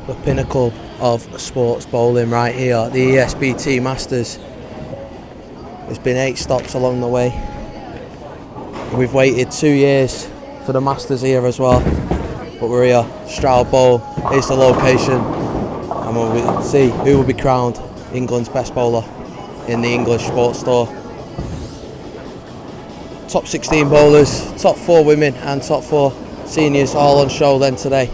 the pinnacle of sports bowling right here at the ESBT Masters. There's been 8 stops along the way. We've waited 2 years for the Masters here as well, but we're here. Stroud Bowl is the location, and we'll see who will be crowned England's best bowler in the English Sports Store. Top 16 bowlers, top 4 women and top 4 seniors all on show then today.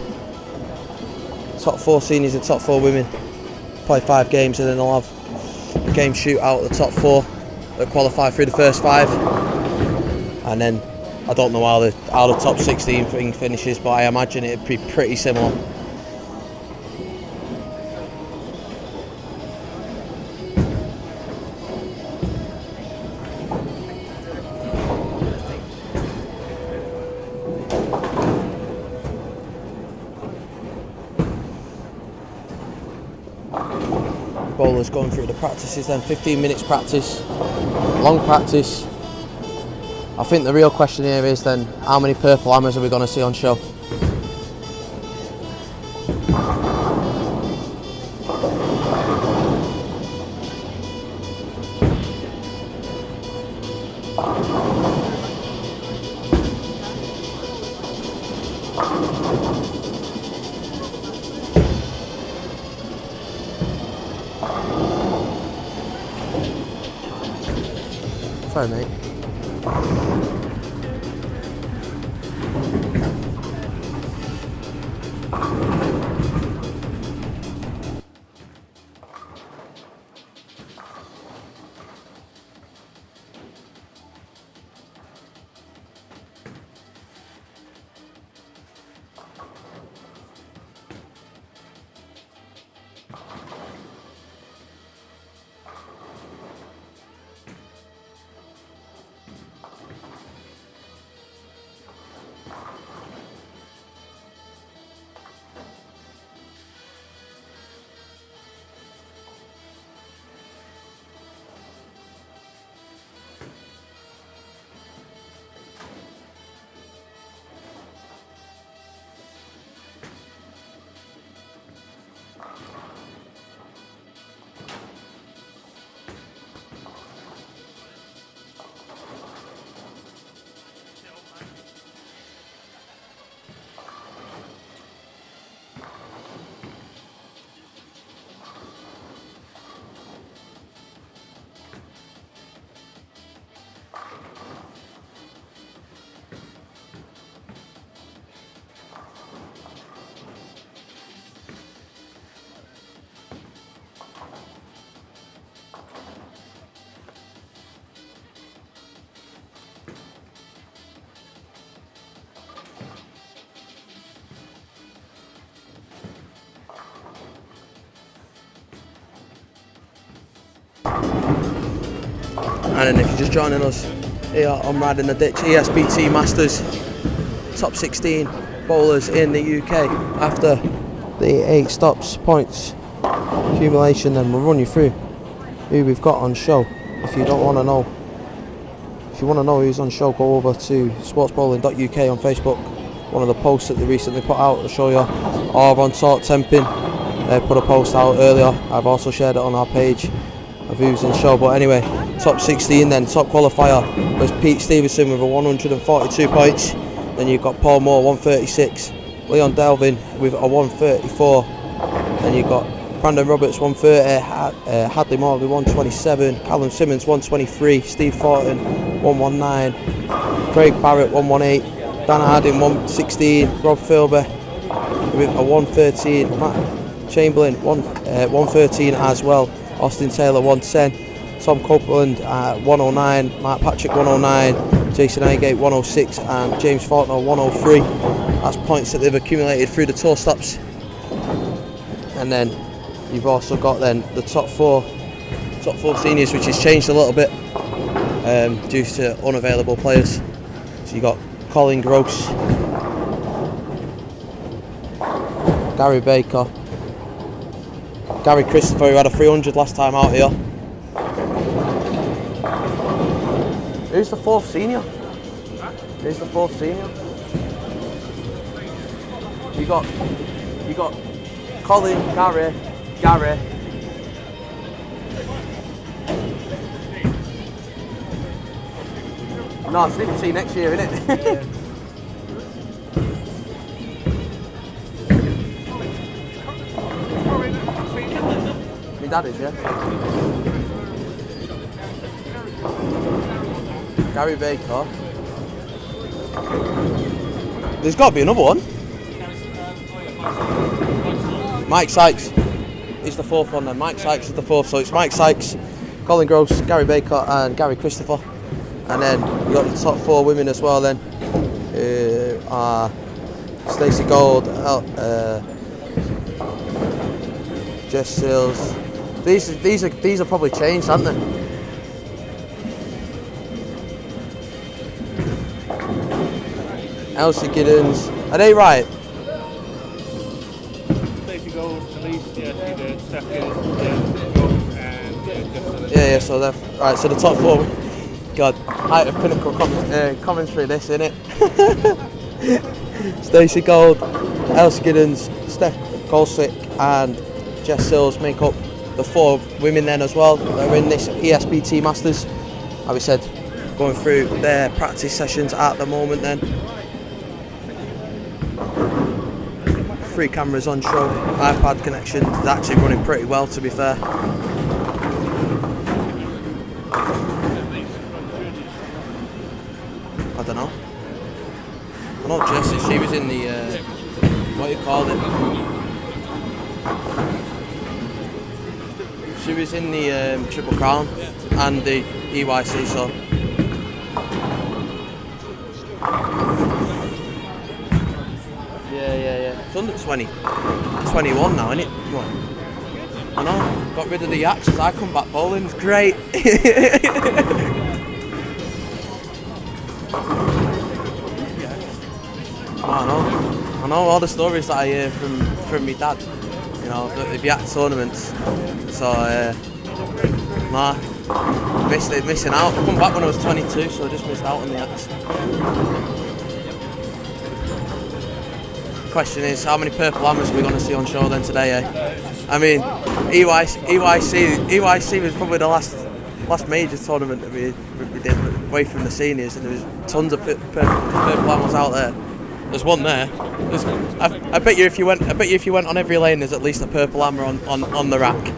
Top 4 seniors and top 4 women play 5 games, and then they'll have a game shootout at the top 4 that qualify through the first 5. And then I don't know how the top 16 thing finishes, but I imagine it'd be pretty similar. Bowlers going through the practices then, 15 minutes practice, long practice. I think the real question here is then, how many purple hammers are we going to see on show? Sorry, mate. And then if you're just joining us here on Riding the Ditch, ESBT Masters, top 16 bowlers in the UK after the 8 stops points accumulation. Then we'll run you through who we've got on show. If you don't want to know, if you want to know who's on show, go over to sportsbowling.uk on Facebook. One of the posts that they recently put out to show you, or on Talk Temping, they put a post out earlier. I've also shared it on our page of who's in show. But anyway, top 16 then, top qualifier was Pete Stevenson with a 142 points. Then you've got Paul Moore 136, Leon Delvin with a 134. Then you've got Brandon Roberts 130, Hadley Morley 127, Callum Simmons 123, Steve Thornton 119, Craig Barrett 118, Dan Harding 116, Rob Philby with a 113, Matt Chamberlain 113 as well, Austin Taylor 110, Tom Copeland 109, Mark Patrick 109, Jason Highgate 106 and James Faulkner 103. That's points that they've accumulated through the tour stops. And then you've also got then the top four seniors, which has changed a little bit due to unavailable players. So you got Colin Gross, Gary Baker, Gary Christopher, who had a 300 last time out here. Who's the fourth senior? Who's the fourth senior? You got Colin, Gary. No, it's Liberty next year, isn't it? My dad is, yeah. Gary Baker. There's got to be another one. Mike Sykes is the fourth one then. Mike Sykes is the fourth, so it's Mike Sykes, Colin Gross, Gary Baker and Gary Christopher. And then you got the top 4 women as well then. Are Stacey Gold, Jess Sills. These are probably changed, haven't they? Elsie Giddens. Are they right? Stacey Gold, Elise, yeah, she did. Second, and Yeah, so they're right. So the top 4. God, height of pinnacle commentary. This, innit? Stacey Gold, Elsie Giddens, Steph Golsick, and Jess Sills make up the 4 women then as well. They're in this ESBT Masters. Like we said, going through their practice sessions at the moment then. 3 cameras on show, iPad connection is actually running pretty well, to be fair. I don't know. I know Jessie, she was in the, what do you call it? She was in the Triple Crown and the EYC, so. Yeah. It's under 21 now, isn't it? I know, got rid of the yaks as I come back bowling, it's great. I know all the stories that I hear from my dad, you know, the yak tournaments. So, nah, missing out. I come back when I was 22, so I just missed out on the yaks. Question is, how many purple hammers are we going to see on show then today, eh? I mean, EYC was probably the last major tournament that we did away from the seniors, and there was tons of purple hammers out there. There's one there. I bet you if you went on every lane, there's at least a purple hammer on the rack.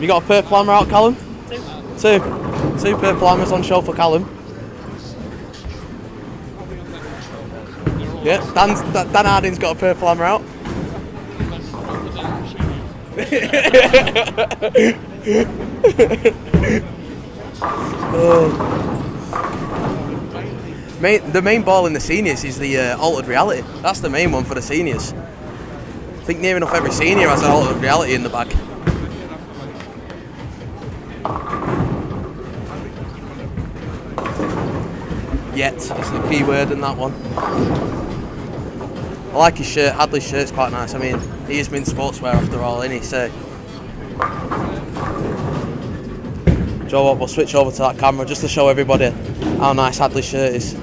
You got a purple hammer out, Callum? Two purple hammers on show for Callum. Yeah, Dan Harding's got a purple hammer out. The main ball in the seniors is the altered reality. That's the main one for the seniors. I think near enough every senior has an altered reality in the bag. Yet is the key word in that one. I like his shirt. Hadley's shirt's quite nice. I mean, he is Mint Sportswear after all, isn't he? So, Joe, what? We'll switch over to that camera just to show everybody how nice Hadley's shirt is.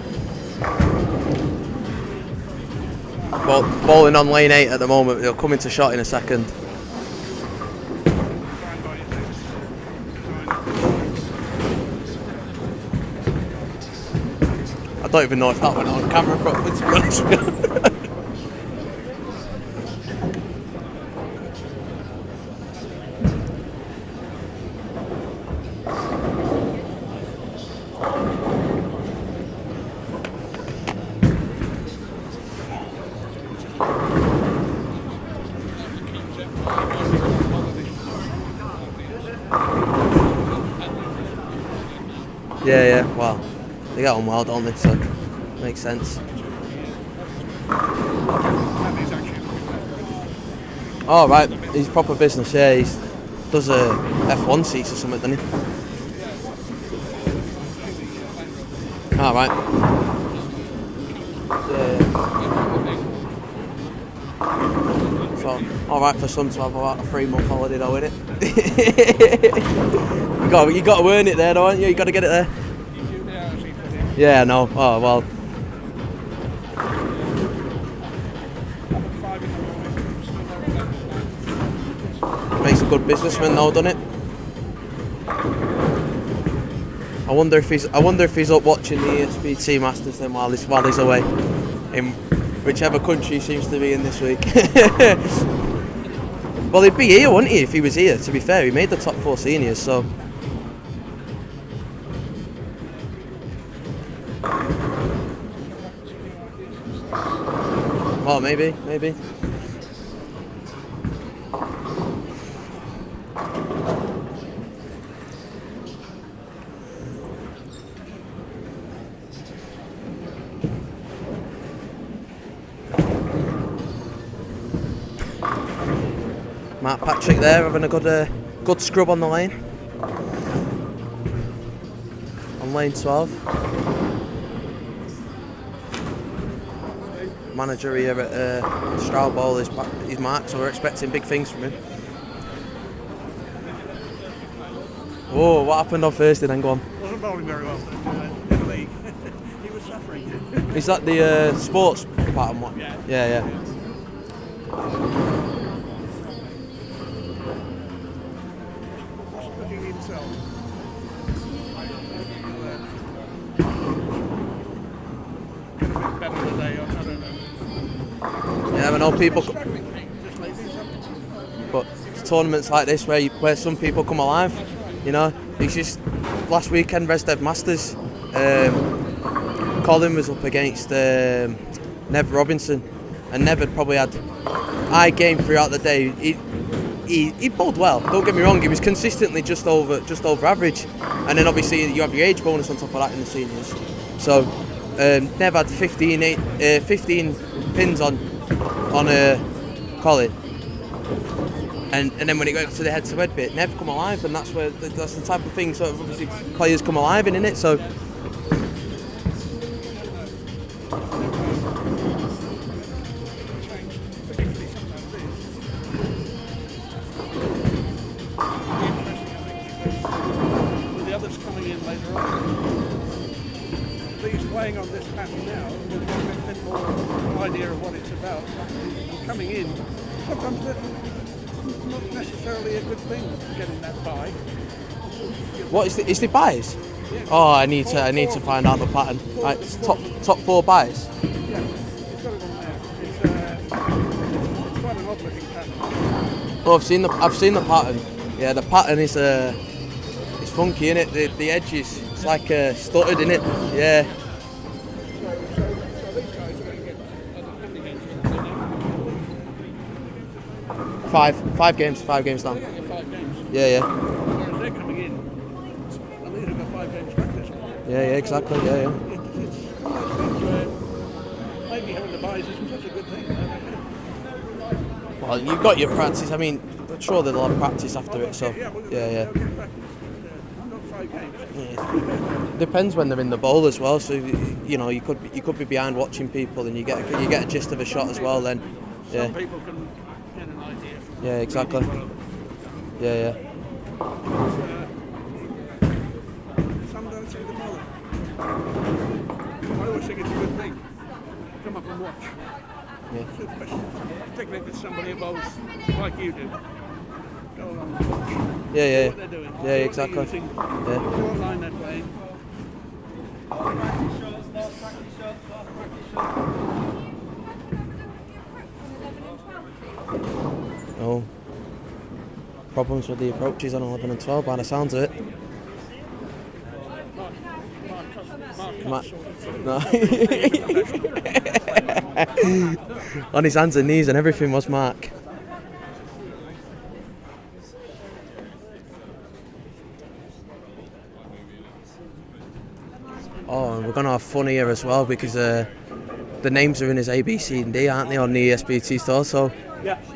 Bowling on lane 8 at the moment. He'll come into shot in a second. I don't even know if that went on camera properly, to be honest with you. Yeah, well, they get on well, don't they, so makes sense. Oh right, he's proper business, yeah, he does F1 seats or something, doesn't he? Oh right. Yeah. So, alright for some to have about a 3-month holiday though, innit? You got to earn it there, don't you? You got to get it there. Yeah, no. Oh well. makes a good businessman though, doesn't it? I wonder if he's up watching the ESPT Masters then while he's away in whichever country he seems to be in this week. Well, he'd be here, wouldn't he, if he was here? To be fair, he made the top 4 seniors, so. Well, maybe. Mark Patrick there having a good scrub on the lane. On lane 12. Manager here at Stroud Bowl is Mark, so we're expecting big things from him. Oh, what happened on Thursday then? Go on. Wasn't bowling very well in the league. He was suffering. Is that the sports pattern one? Yeah. Looking himself. Could have been better today, I don't know. Yeah, I know people. Struggling, just lazy something. But it's tournaments like this where some people come alive, you know. It's just last weekend Resdev Masters. Colin was up against Nev Robinson, and Nev had probably had high game throughout the day. He bowled well. Don't get me wrong. He was consistently just over average, and then obviously you have your age bonus on top of that in the seniors. So Nev had 15 pins on Colin. And then when it got to the head-to-head bit, Nev come alive, and that's the type of thing sort of obviously players come alive in it. So With the others coming in later on, these playing on this pattern now will give a bit more idea of what it's about. And coming in, sometimes it's not necessarily a good thing getting that buy. what is the buys? Oh, I need to find out the pattern. Right, it's top 4 buys. Yeah, it's got it on there. It's quite an odd-looking pattern. Oh, I've seen the pattern. Yeah, the pattern is it's funky, innit? The edges, it's like stuttered, innit? Yeah. So these guys are going to get how many games? Five games now. They're going to get 5 games. Yeah. Whereas they're coming in, and these have got 5 games practice. Yeah, exactly. Yeah. It's one of those things where maybe having the buys isn't such a good thing. Well, you've got your practice. I mean, I'm sure they'll have practice after it. So Yeah. yeah. They'll get practice. I've got 5 games. Depends when they're in the bowl as well. So you know, you could be behind watching people, and you get a gist of a shot as well. Then yeah. Some people can get an idea from Yeah, exactly. Yeah. Some don't seem to bother. I always think it's a good thing. Come up and watch. Yeah. Particularly if it's somebody who bowls like you do. Go along and watch. Yeah. What they're doing. Yeah, See what they're exactly. using, Yeah. what line they're playing. Oh. Problems with the approaches on 11 and 12 by the sounds of it. No. On his hands and knees and everything was Mark. Oh, and we're going to have fun here as well because the names are in his A, B, C and D, aren't they, on the ESPT store, so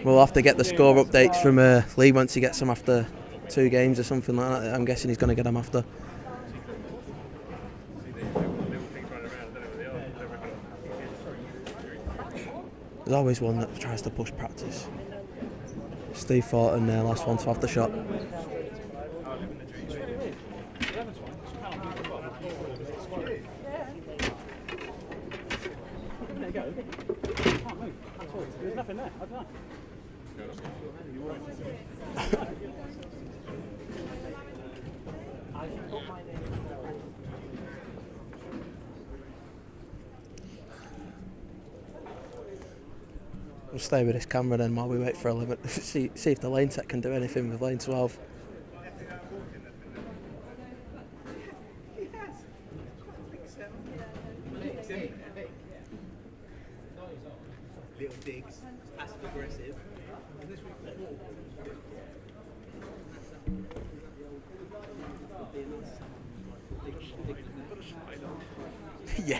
we'll have to get the score updates from Lee once he gets them after 2 games or something like that. I'm guessing he's going to get them after. There's always one that tries to push practice. Steve Thornton, last one to have the shot. There's nothing there, I don't know. We'll stay with this camera then while we wait for a limit. see if the lane set can do anything with lane 12. Little digs, passive aggressive. Yeah.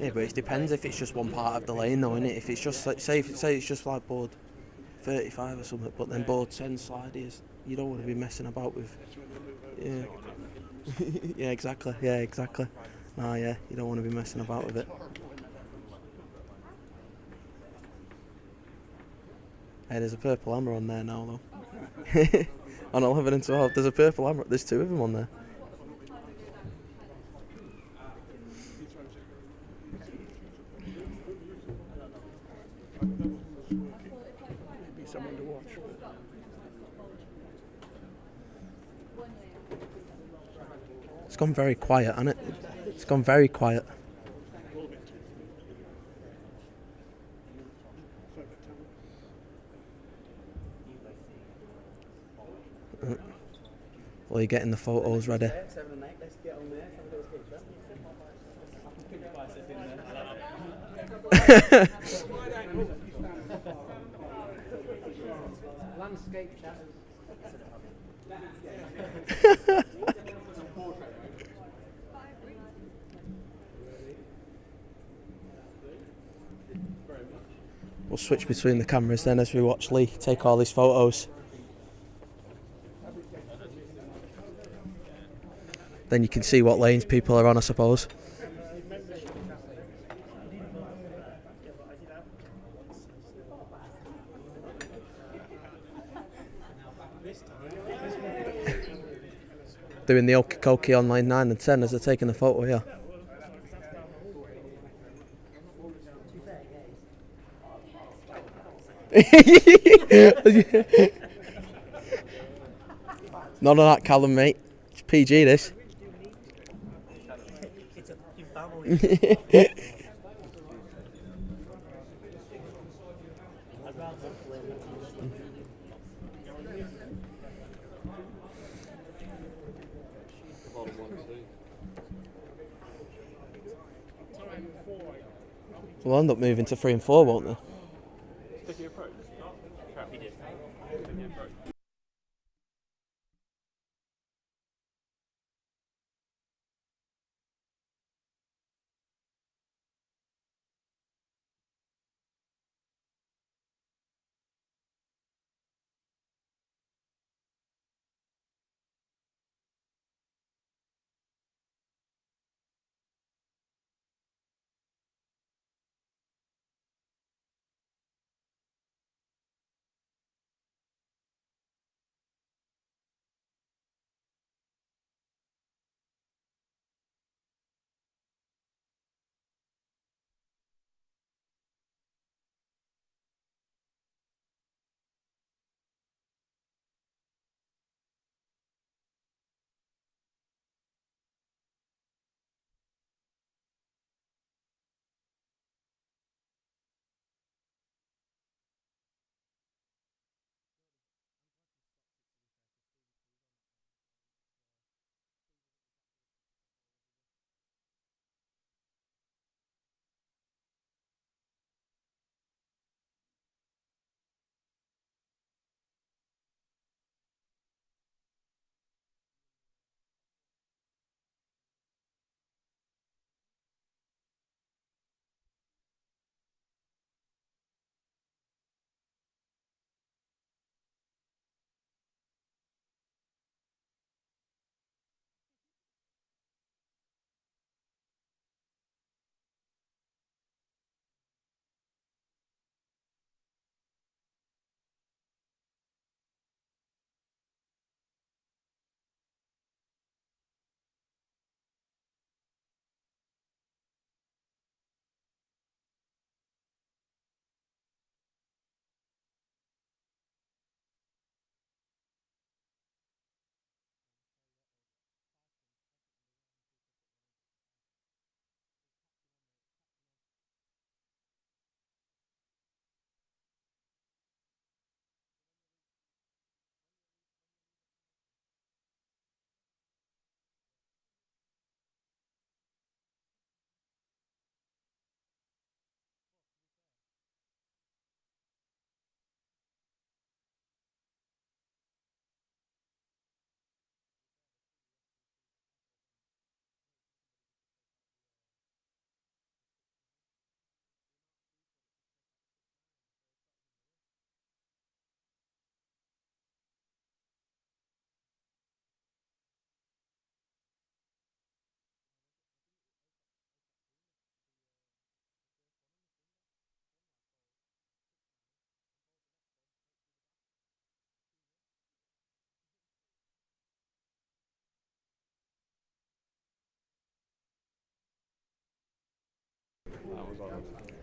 Yeah, but it depends if it's just one part of the lane though, innit? If it's just like, say it's just like board 35 or something, but then board 10 sliders, you don't want to be messing about with. Yeah. Yeah, exactly. Yeah, exactly. No, yeah, you don't want to be messing about with it. Hey, there's a purple hammer on there now though. On 11 and 12, there's a purple hammer. There's two of them on there. Be someone to watch. It's gone very quiet, hasn't it? It's gone very quiet. Well, you're getting the photos ready. Landscape chat. We'll switch between the cameras then as we watch Lee take all these photos. Then you can see what lanes people are on, I suppose. Doing the okie dokie on line 9 and 10 as they're taking the photo here. None of that, Callum, mate. It's PG, this. We'll end up moving to 3 and 4, won't they? Sticky approach. Crap, he did. Sticky approach.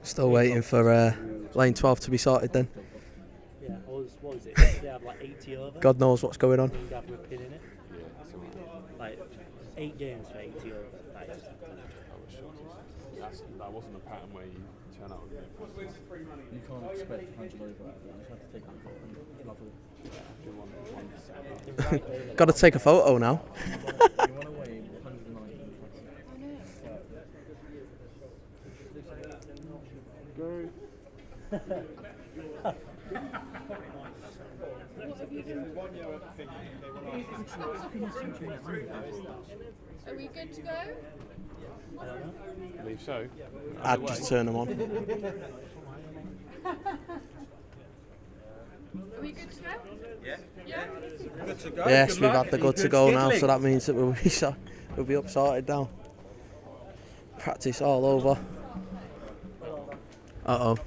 Still waiting for lane 12 to be sorted then. Yeah, what was it? They had like 80 over. God knows what's going on. You have a pin in it. Like 8 games for 80 over. That wasn't a pattern where you turn out with it. You can't expect 100 over that. You have to take it. Got to take a photo now. You want to weigh 190. Are we good to go? I believe so. I'd just turn them on. Are we good to go? Yeah. Good to go. Yes, Good we've luck. had the good to go now, so that means that we'll be up sorted now. Practice all over. Uh-oh.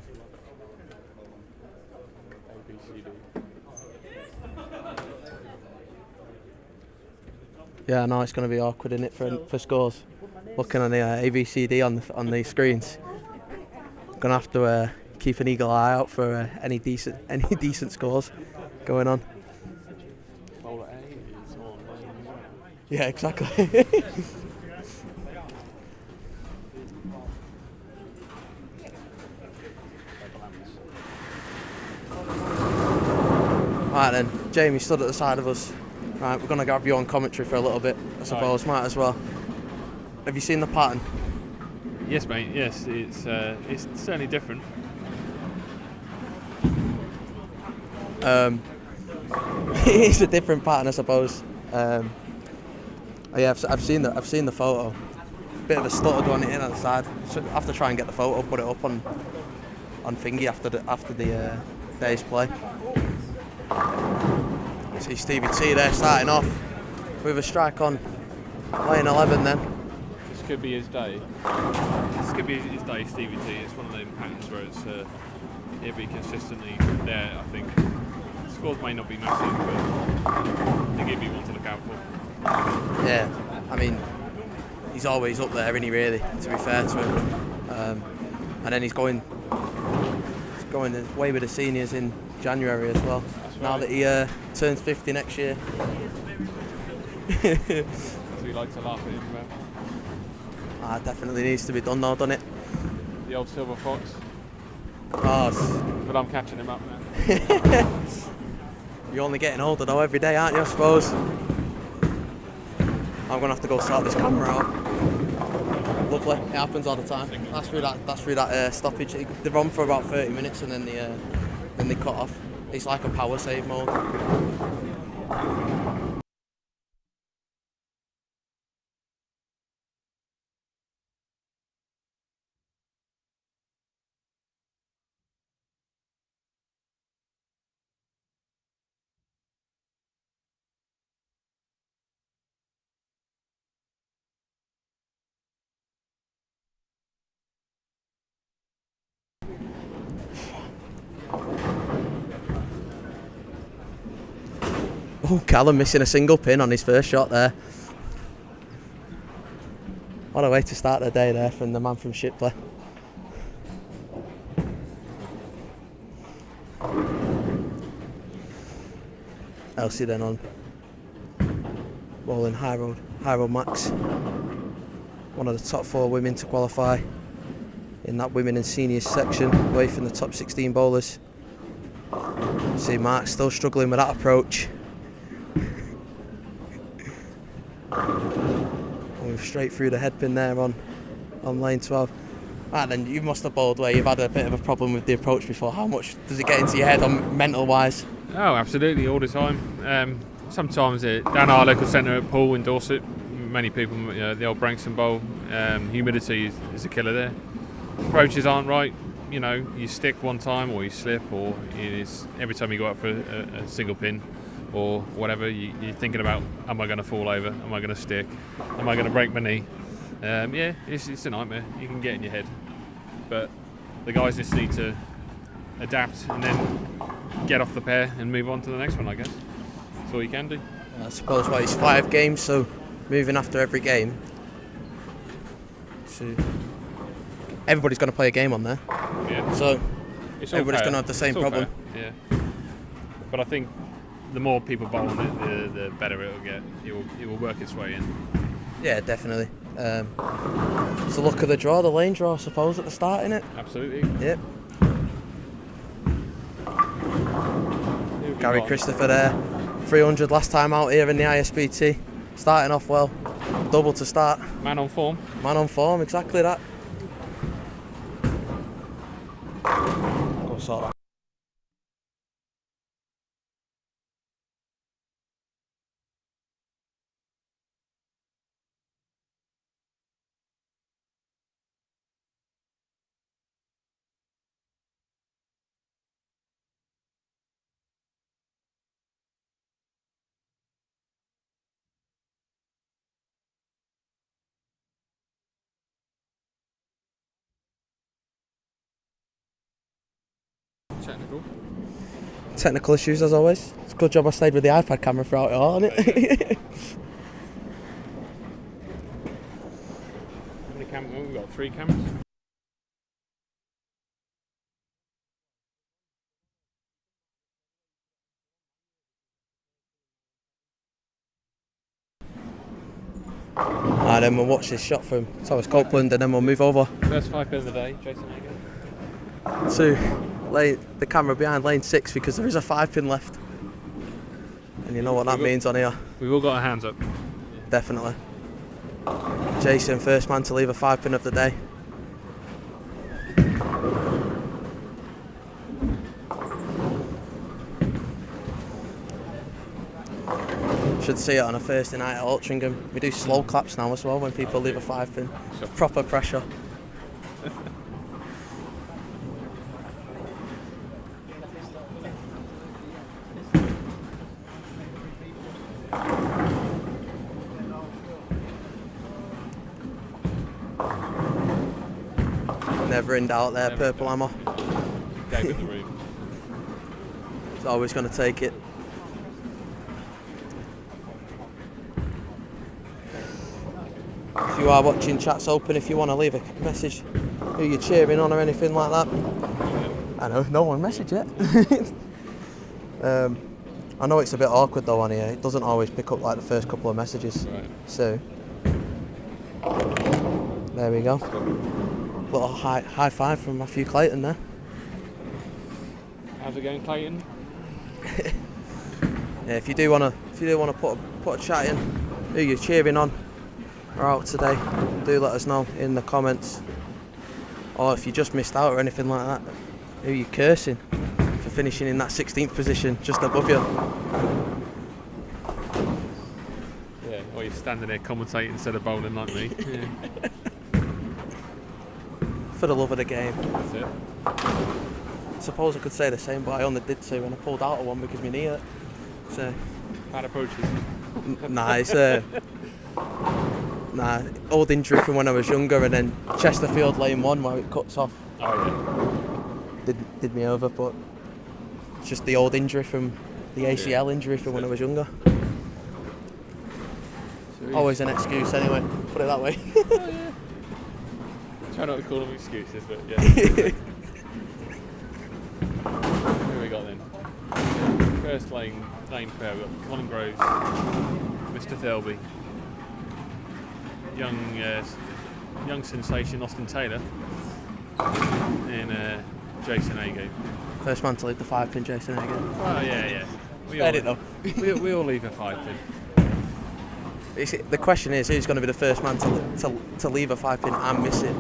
Yeah, I know it's going to be awkward, isn't it, for scores. Looking on the ABCD on the screens. Going to have to keep an eagle eye out for any decent scores going on. Bowler A is on. Yeah, exactly. Right then, Jamie stood at the side of us. Right, we're going to grab you on commentary for a little bit, I suppose. Might as well. Have you seen the pattern? Yes, mate. Yes, it's certainly different. It's a different pattern, I suppose. Yeah, I've seen the photo. Bit of a stutter going in on the side. So I have to try and get the photo, put it up on thingy after the day's play. See Stevie T there starting off with a strike on lane 11 then. This could be his day. Stevie T. It's one of those patterns where he'll be consistently there, I think. Scores may not be massive, but I think he'd be one to look out for. Yeah, I mean, he's always up there, isn't he, really, to be fair to him. And then he's going away with the seniors in January as well. That's now right. that he turns 50 next year. So we like to laugh at him about. Definitely needs to be done though, doesn't it? The old silver fox. Oh, But I'm catching him up now. you're only getting older though every day, aren't you, I suppose? I'm going to have to go sort this camera out. Lovely, it happens all the time. That's through that stoppage. They're on for about 30 minutes and then they cut off. It's like a power save mode. Oh, Callum missing a single pin on his first shot there. What a way to start the day there from the man from Shipley. Elsie then on. Bowling High Road Max. One of the top 4 women to qualify in that women and seniors section, away from the top 16 bowlers. See Mark still struggling with that approach. Going straight through the headpin there on lane 12. Right then, you must have bowled where you've had a bit of a problem with the approach before. How much does it get into your head on mental wise? Oh, absolutely, all the time. Sometimes down our local centre at Poole in Dorset, many people, the old Branksome Bowl, humidity is a killer there. Approaches aren't right, you stick one time or you slip, or every time you go out for a single pin or whatever, you're thinking about, am I going to fall over? Am I going to stick? Am I going to break my knee? It's a nightmare. You can get in your head. But the guys just need to adapt and then get off the pair and move on to the next one, I guess. That's all you can do. I suppose it's 5 games, so moving after every game. So everybody's going to play a game on there. Yeah. So It's all everybody's fair. going to have the same It's all problem. fair, Yeah. But I think the more people bowl on it, the better it'll get. It will work its way in. Yeah, definitely. It's the luck of the draw, the lane draw, I suppose, at the start, innit? Absolutely. Yep. Who have we Gary got? Christopher there. 300 last time out here in the ISBT. Starting off well. Double to start. Man on form. Man on form, exactly that. Go sort that. Technical. Technical issues as always. It's a good job I stayed with the iPad camera throughout it all, isn't it? How many cameras? We've got 3 cameras. And then we'll watch this shot from Thomas Copeland and then we'll move over First 5 pin of the day, Jason Hager. to the camera behind lane 6 because there is a 5-pin left. And you know what that means on here. We've all got our hands up. Definitely. Jason, first man to leave a 5-pin of the day. Should see it on a Thursday night at Altrincham. We do slow claps now as well when people leave a 5-pin. Proper pressure. Never in doubt there, Never. Purple Hammer. Game in the room. He's always going to take it. If you are watching, chat's open if you want to leave a message who you're cheering on or anything like that. I know, no one messaged yet. I know it's a bit awkward though on here. It doesn't always pick up like the first couple of messages. Right. So, there we go. Little high five from Matthew Clayton there. How's it going, Clayton? Yeah, if you do want to put a chat in, who you're cheering on or out today, do let us know in the comments. Or if you just missed out or anything like that, who you're cursing for finishing in that 16th position just above you. Yeah, or you're standing there commentating instead of bowling like me. Yeah. For the love of the game. That's it. Suppose I could say the same, but I only did 2 and I pulled out of one because my knee hurt. So, Bad approaches. nah, it's old injury from when I was younger, and then Chesterfield lane 1 where it cuts off Oh did me over, but it's just the old injury from the ACL injury from when I was younger. yeah. Always an excuse anyway, put it that way. Try not to call them excuses, but yeah. Who we got then? First lane pair, we've got Colin Groves, Mr. Thirlby, young sensation Austin Taylor, and Jason Ago. First man to lead the 5-pin, Jason again. Well, yeah. We Fair it though. we all leave a 5-pin. The question is, who's going to be the first man to leave a 5-pin and miss it?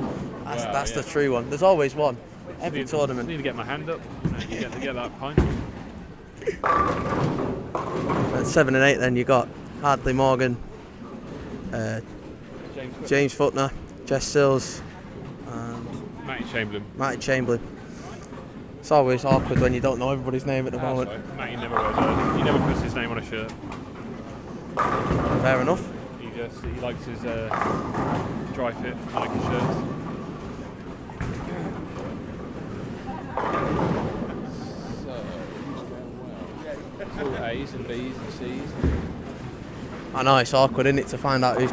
That's the true one. There's always one. Every tournament. I need to get my hand up. You get that point. At 7 and 8 then you got Hardley Morgan, James Footner, Jess Sills and Matty Chamberlain. It's always awkward when you don't know everybody's name at the moment. Right. Matty he never puts his name on a shirt. Fair enough. He likes his dry fit Nike shirts. So who's going well? It's all A's and B's and C's. I know it's awkward, isn't it, to find out who's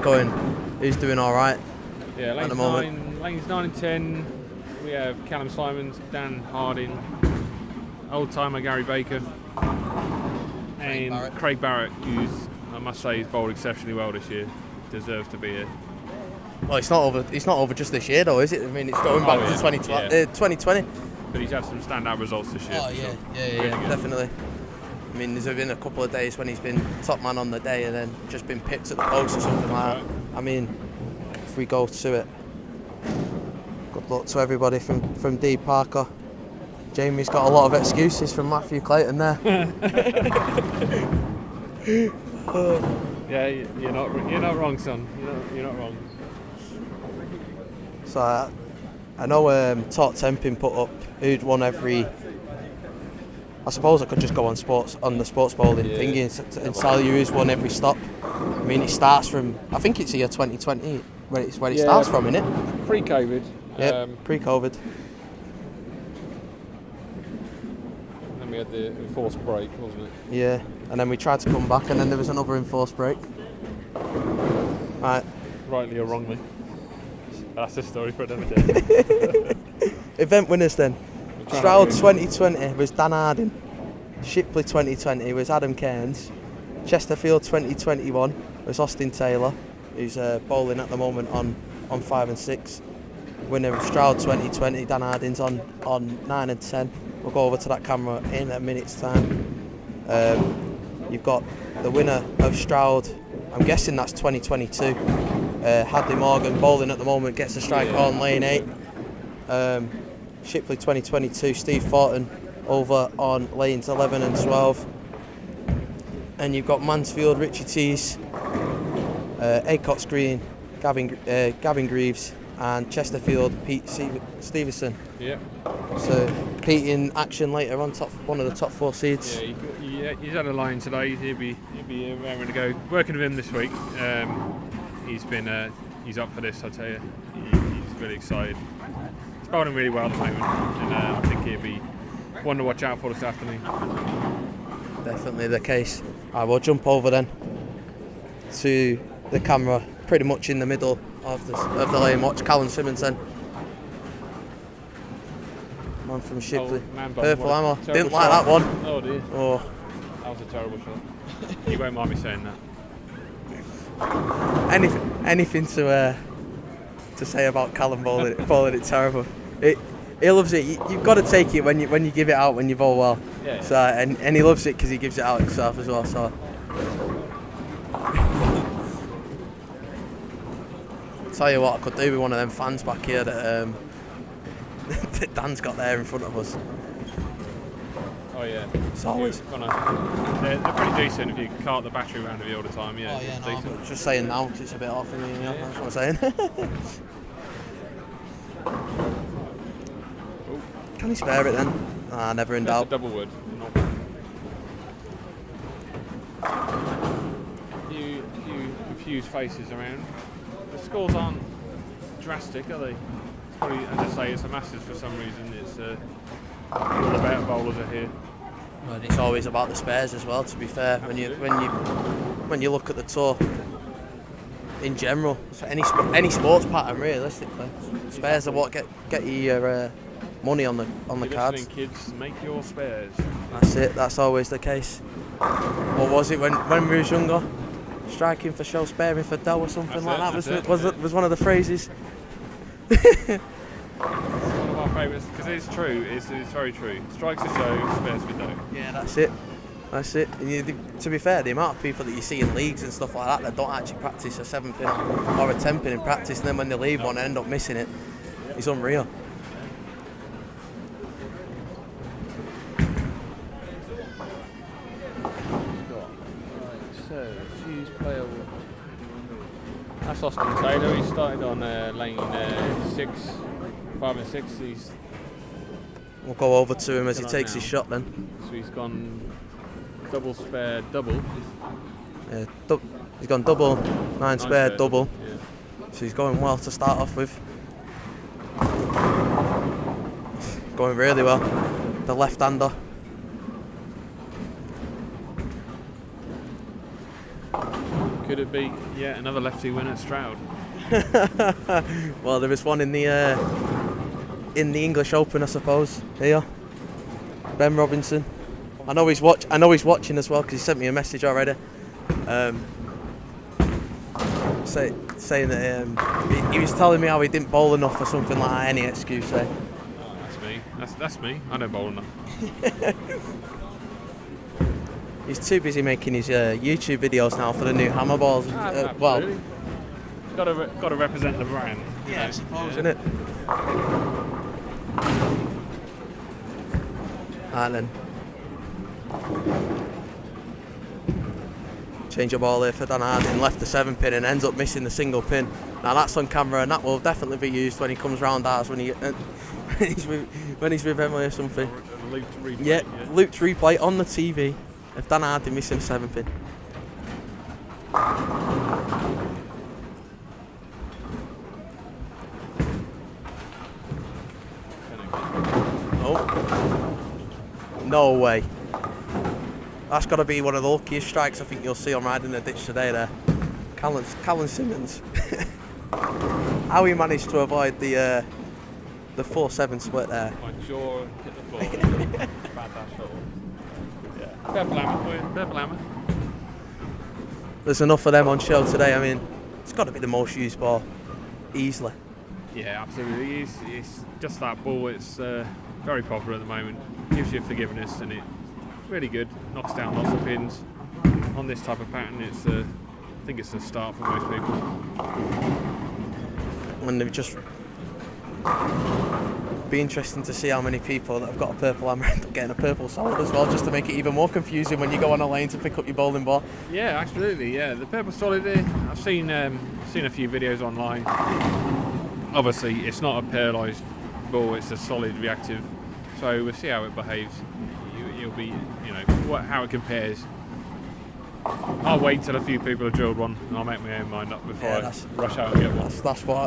doing all right Yeah, at the moment. lanes 9 and 10. we have Callum Simons, Dan Harding, old timer Gary Baker, and Craig Barrett, who's, I must say, he's bowled exceptionally well this year. Deserves to be here. Well, it's not over. It's not over just this year, though, is it? I mean, it's going back to 2020. But he's had some standout results this year. Oh for sure. yeah, Really good. definitely. I mean, there's been a couple of days when he's been top man on the day and then just been pipped at the post or something like that. I mean, if we go to it, good luck to everybody from D Parker. Jamie's got a lot of excuses from Matthew Clayton there. Yeah, you're not wrong, son. You're not wrong. So I know Talk Temping put up who'd won every. I suppose I could just go on the sports bowling thingy and tell you who's won every stop. I mean, it starts from, I think it's year 2020 where it starts from, isn't it? Pre-COVID. Yeah, pre-COVID. Then we had the enforced break, wasn't it? Yeah, and then we tried to come back and then there was another enforced break. Right. Rightly or wrongly. That's a story for another day. Event winners then. Stroud 2020 was Dan Harding. Shipley 2020 was Adam Cairns. Chesterfield 2021 was Austin Taylor, who's bowling at the moment on 5 and 6. Winner of Stroud 2020, Dan Harding's on 9 and 10. We'll go over to that camera in a minute's time. You've got the winner of Stroud, I'm guessing that's 2022. Hadley Morgan bowling at the moment, gets a strike on lane 8. Shipley 2022, Steve Thornton over on lanes 11 and 12. And you've got Mansfield, Richie Tees, Acots Green, Gavin Greaves, and Chesterfield, Pete Stevenson. Yeah. So Pete in action later on, one of the top 4 seeds. Yeah, he's had a line today. He'll be raring to go. Working with him this week. He's up for this. I tell you, he's really excited. He's bowling really well at the moment, and I think he'll be one to watch out for this afternoon. Definitely the case. I will jump over then to the camera, pretty much in the middle of the lane. Watch Callum Simmons then. Man from Shipley. Purple ammo. Didn't like that one. Oh dear. Oh. That was a terrible shot. You won't mind me saying that. Anything to say about Callum bowling it terrible. He loves it. You've got to take it when you give it out when you bowl well. Yeah. So and he loves it because he gives it out himself as well. So tell you what, I could do with one of them fans back here that that Dan's got there in front of us. Oh yeah. It's always. They're pretty decent if you cart the battery around with you all the time. Yeah. Oh yeah, no, decent. but just saying now because it's a bit off for me. You know, that's what I'm saying. Can he spare it then? Never in doubt. A double wood. Few confused faces around. The scores aren't drastic, are they? It's probably, as I say, it's a Masters for some reason. It's all the better bowlers are here. Well, it's always about the spares as well. To be fair, when you look at the tour in general, so any sports pattern realistically, spares are what get you your money on the cards. Kids, make your spares. That's it. That's always the case. What was it when we was younger? Striking for show, sparing for dough, or something like that. Was one of the phrases. One of our favourites, because it's true. It's very true. Strikes for show, spares for dough. Yeah, that's it. That's it. And to be fair, the amount of people that you see in leagues and stuff like that don't actually practice a 7-pin or a 10-pin in practice, and then when they leave one and end up missing it, it's unreal. So, choose player. That's Austin Taylor. He started on lane 5 and 6. We'll go over to him as he takes his shot then. So he's gone double spare double. Yeah, he's gone double, 9 spare double. Yeah. So he's going well to start off with. Going really well. The left-hander. Could it be another lefty win at Stroud? Well, there was one in the in the English Open, I suppose. Here, Ben Robinson. I know he's watching as well because he sent me a message already, saying that he was telling me how he didn't bowl enough or something like that. Any excuse, eh? Oh, that's me. That's me. I don't bowl enough. He's too busy making his YouTube videos now for the new hammer balls. Absolutely. Got to represent the brand. Yeah, I suppose, isn't it? And then change a ball here for Dan Harding, left the 7 pin and ends up missing the single pin. Now that's on camera and that will definitely be used when he comes round ours when he's with Emily or something. Looped replay. Yeah, looped replay on the TV of Dan Harding missing a 7 pin. Oh, no way. That's got to be one of the luckiest strikes I think you'll see on Riding the Ditch today there. Callan Simmons. How he managed to avoid the 4-7 split there. My jaw hit the floor. Bad dash shot. Yeah. Bit of glamour for you. Bit of glamour. There's enough of them on show today. I mean, it's got to be the most used ball, easily. Yeah, absolutely. It's just that ball. It's very popular at the moment. Gives you forgiveness and it's really good. Knocks down lots of pins. On this type of pattern, it's I think it's a start for most people. And they've just be interesting to see how many people that have got a purple hammer end up getting a purple solid as well, just to make it even more confusing when you go on a lane to pick up your bowling ball. Yeah, absolutely. Yeah, the purple solid there. I've seen a few videos online. Obviously, it's not a paralysed ball; it's a solid reactive. So we'll see how it behaves. You'll be, how it compares. I'll wait till a few people have drilled one, and I'll make my own mind up before I rush out and get one.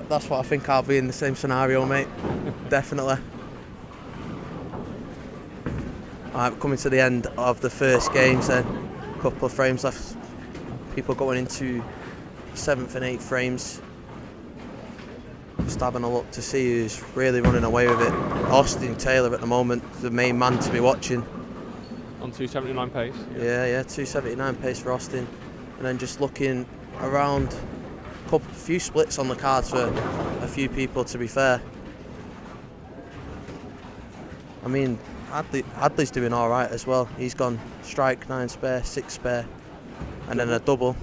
That's what I think. I'll be in the same scenario, mate. Definitely. Alright, coming to the end of the first games then. A couple of frames left. People going into 7th and 8th frames. Just having a look to see who's really running away with it. Austin Taylor at the moment, the main man to be watching. On 279 pace. Yeah, 279 pace for Austin. And then just looking around, a few splits on the cards for a few people, to be fair. I mean, Hadley's doing all right as well. He's gone strike, 9 spare, 6 spare, and then a double.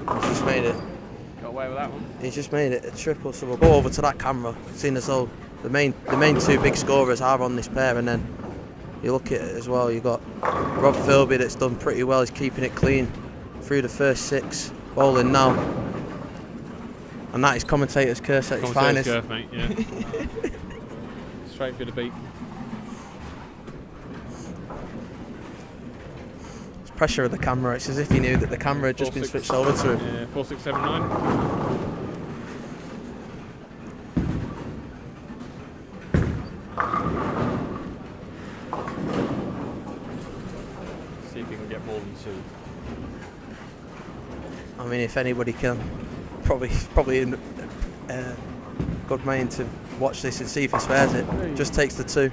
He's just made it. Got away with that one. He's just made it a triple, so we'll go over to that camera, seeing as though the main two big scorers are on this pair, and then you look at it as well, you've got Rob Philby that's done pretty well, he's keeping it clean through the first 6, bowling now. And that is commentator's curse at its finest. Curve, mate, yeah. Straight for the beat. It's pressure of the camera, it's as if he knew that the camera had just been switched over to him. Yeah, 4679. See if you can get more than 2. I mean, if anybody can, probably in good mind to watch this and see if he spares it. Just takes the 2.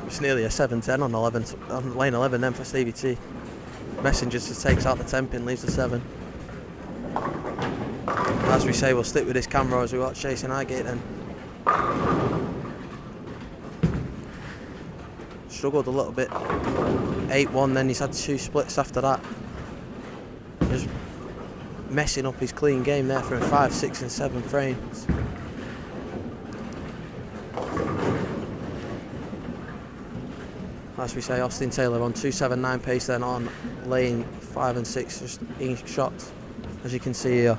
It's nearly a 7-10 on lane 11 then for Stevie T. Messenger just takes out the 10 pin, leaves the 7. As we say, we'll stick with this camera as we watch Jason Highgate then. Struggled a little bit. 8-1, then he's had 2 splits after that. Just messing up his clean game there from 5, 6 and 7 frames. As we say, Austin Taylor on 279 pace then on lane 5 and 6, just in shot, as you can see here.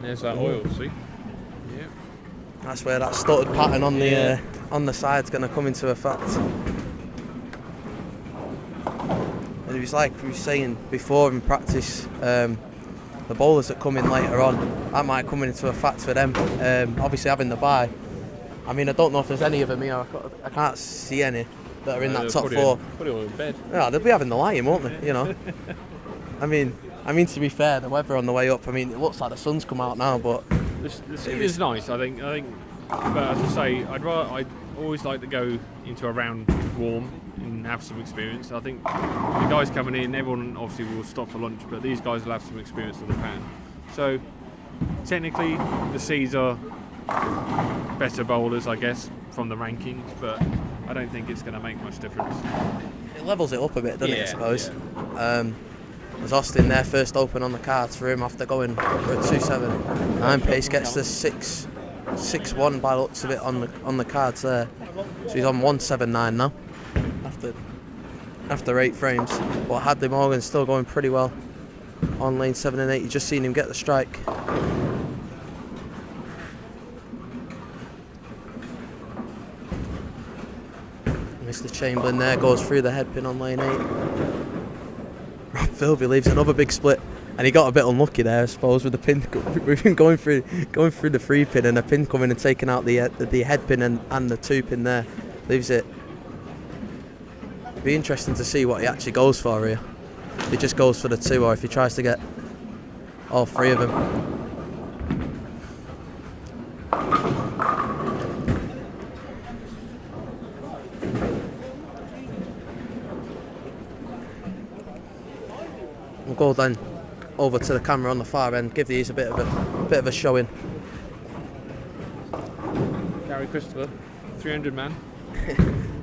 There's that oil, see? Yeah. That's where that stuttered pattern on the side's going to come into effect. And it was like we were saying before in practice, the bowlers that come in later on, that might come into effect for them. Obviously having the bye I mean, I don't know if there's any of them here. I can't see any that are in that top four. Probably all in bed. Yeah, they'll be having the lion, won't they? You know. I mean, to be fair, the weather on the way up. I mean, it looks like the sun's come out now, but The scene is nice, I think. But as I say, I'd always like to go into a round warm and have some experience. I think the guys coming in, everyone obviously will stop for lunch, but these guys will have some experience of the pan. So technically, the C's are better bowlers, I guess, from the rankings, but I don't think it's going to make much difference. it levels it up a bit, doesn't it? I suppose. Yeah. There's Austin there, first open on the cards for him after going for a 2-7. Nine pace gets the 6-1 by the looks of it on the cards there. So he's on 179 now after 8 frames. But Hadley Morgan's still going pretty well on lane 7 and 8. You just seen him get the strike. Mr. Chamberlain there goes through the headpin on lane 8. Rob Philby leaves another big split, and he got a bit unlucky there, I suppose, with the pin. With him going through the 3 pin and a pin coming and taking out the head pin and the 2 pin there, leaves it. It'd be interesting to see what he actually goes for here. If he just goes for the 2, or if he tries to get all 3 of them. We'll go then over to the camera on the far end, give these a bit of a showing. Gary Christopher, 300 man.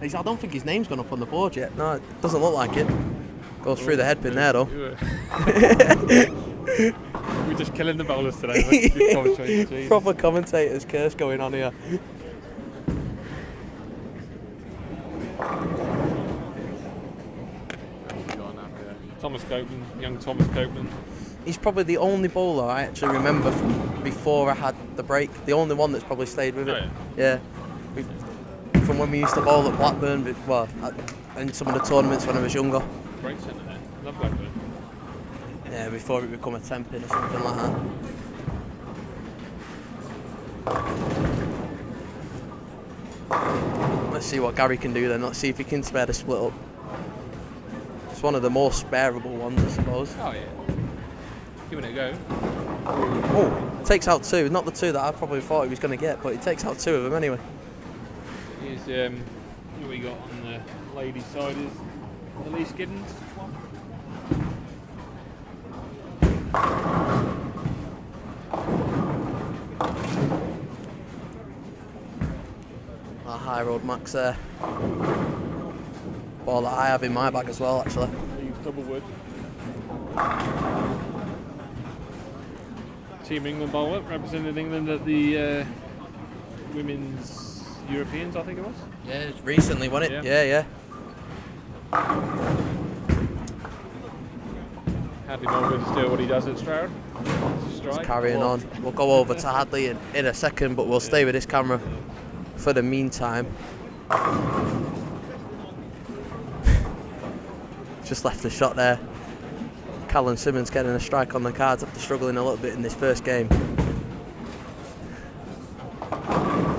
I don't think his name's gone up on the board yet. No, it doesn't look like it. Goes through the headpin there though. We're just killing the bowlers today. Proper commentator's curse going on here. Thomas Copeland, young Thomas Copeland. He's probably the only bowler I actually remember from before I had the break. The only one that's probably stayed with it. Yeah. From when we used to bowl at Blackburn, in some of the tournaments when I was younger. Great centre there. Love Blackburn. Yeah, before it became a 10 pin or something like that. Let's see what Gary can do then. Let's see if he can spare the split up. It's one of the more spareable ones, I suppose. Oh yeah. Giving it a go. Oh, takes out 2. Not the 2 that I probably thought he was going to get, but he takes out 2 of them anyway. Here's what we got on the ladies' side is Elise Giddens. Our high road Max there. Ball that I have in my bag as well, actually. Double wood. Team England bowler represented England at the Women's Europeans, I think it was. Yeah, recently, wasn't it? Yeah. Hadley Morgan still what he does at Stroud. Just carrying on. We'll go over to Hadley in a second, but we'll stay with this camera for the meantime. Just left the shot there. Callum Simmons getting a strike on the cards after struggling a little bit in this first game.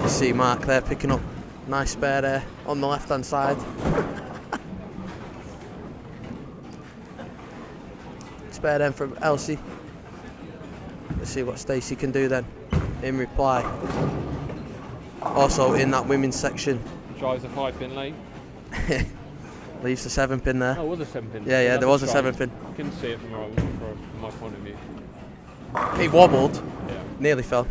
You see Mark there picking up nice spare there on the left hand side. Spare then from Elsie. Let's see what Stacey can do then in reply. Also in that women's section. Tries a 5-pin lane. Leaves the 7 pin there. Oh, it was a 7-pin. Yeah, there was a 7 pin. You couldn't see it from my point of view. He wobbled, Yeah. nearly fell.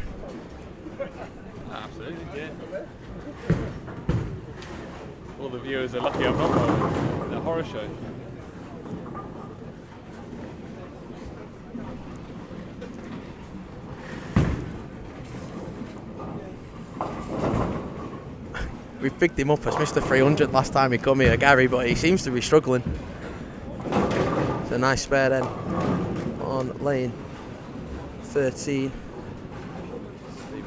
Absolutely, yeah. All the viewers are lucky I'm not bowling. The horror show. We picked him up as Mr. 300 last time he come here, Gary, but he seems to be struggling. It's a nice spare then on lane 13.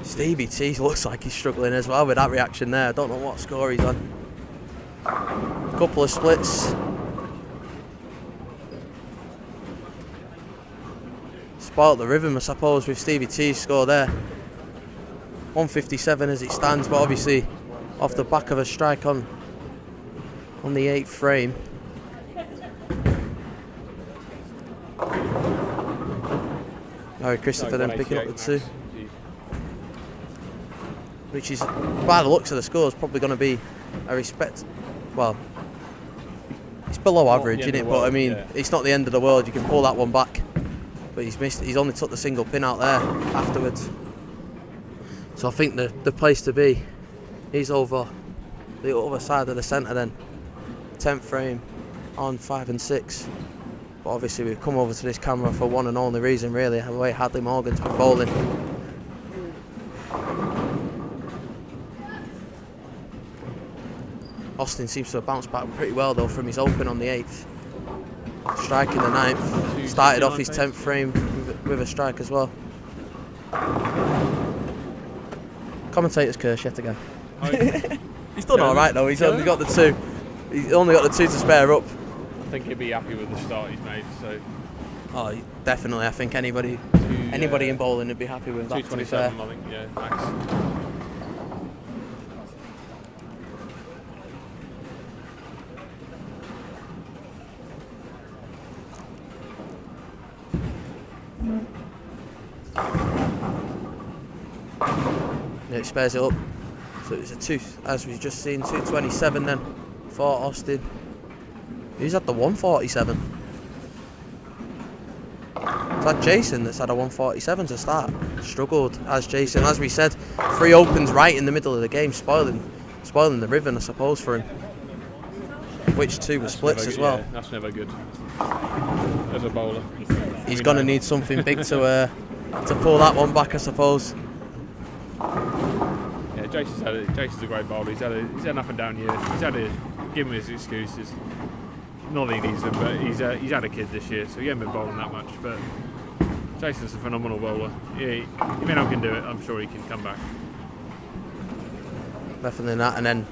Stevie T looks like he's struggling as well with that reaction there. I don't know what score he's on. Couple of splits. Spoiled the rhythm, I suppose, with Stevie T's score there. 157 as it stands, but obviously off the back of a strike on the 8th frame. Harry Christopher then picking up the 2, which is, by the looks of the score, is probably going to be a respect. Well, it's below average, isn't it? But I mean, it's not the end of the world. You can pull that one back. But he's missed. He's only took the single pin out there afterwards. So I think the place to be is over the other side of the centre then. 10th frame on 5 and 6. But obviously we've come over to this camera for one and only reason, really, the way Hadley Morgan's been bowling. Austin seems to have bounced back pretty well though from his open on the 8th. Striking the 9th. Started off his 10th frame with a strike as well. Commentator's curse yet again. He's done alright though, he's only got the 2. He's only got the 2 to spare up. I think he'd be happy with the start he's made. So. Oh, definitely. I think anybody in bowling would be happy with that. 227, I think. Yeah, max. Yeah, it spares it up. So it's a 2, as we've just seen, 227 then for Austin. He's at the 147. Is that Jason that's had a 147 to start? Struggled as Jason, as we said, 3 opens right in the middle of the game, spoiling the rhythm, I suppose, for him. Which 2 were splits as well. Yeah, that's never good as a bowler. He's going to need something big to pull that one back, I suppose. Yeah, Jason's a great bowler. He's had an up and down year. He's had to give him his excuses. Not that he needs them, but he's had a kid this year, so he hasn't been bowling that much. But Jason's a phenomenal bowler. Yeah, if anyone can do it, I'm sure he can come back. Definitely that. And then,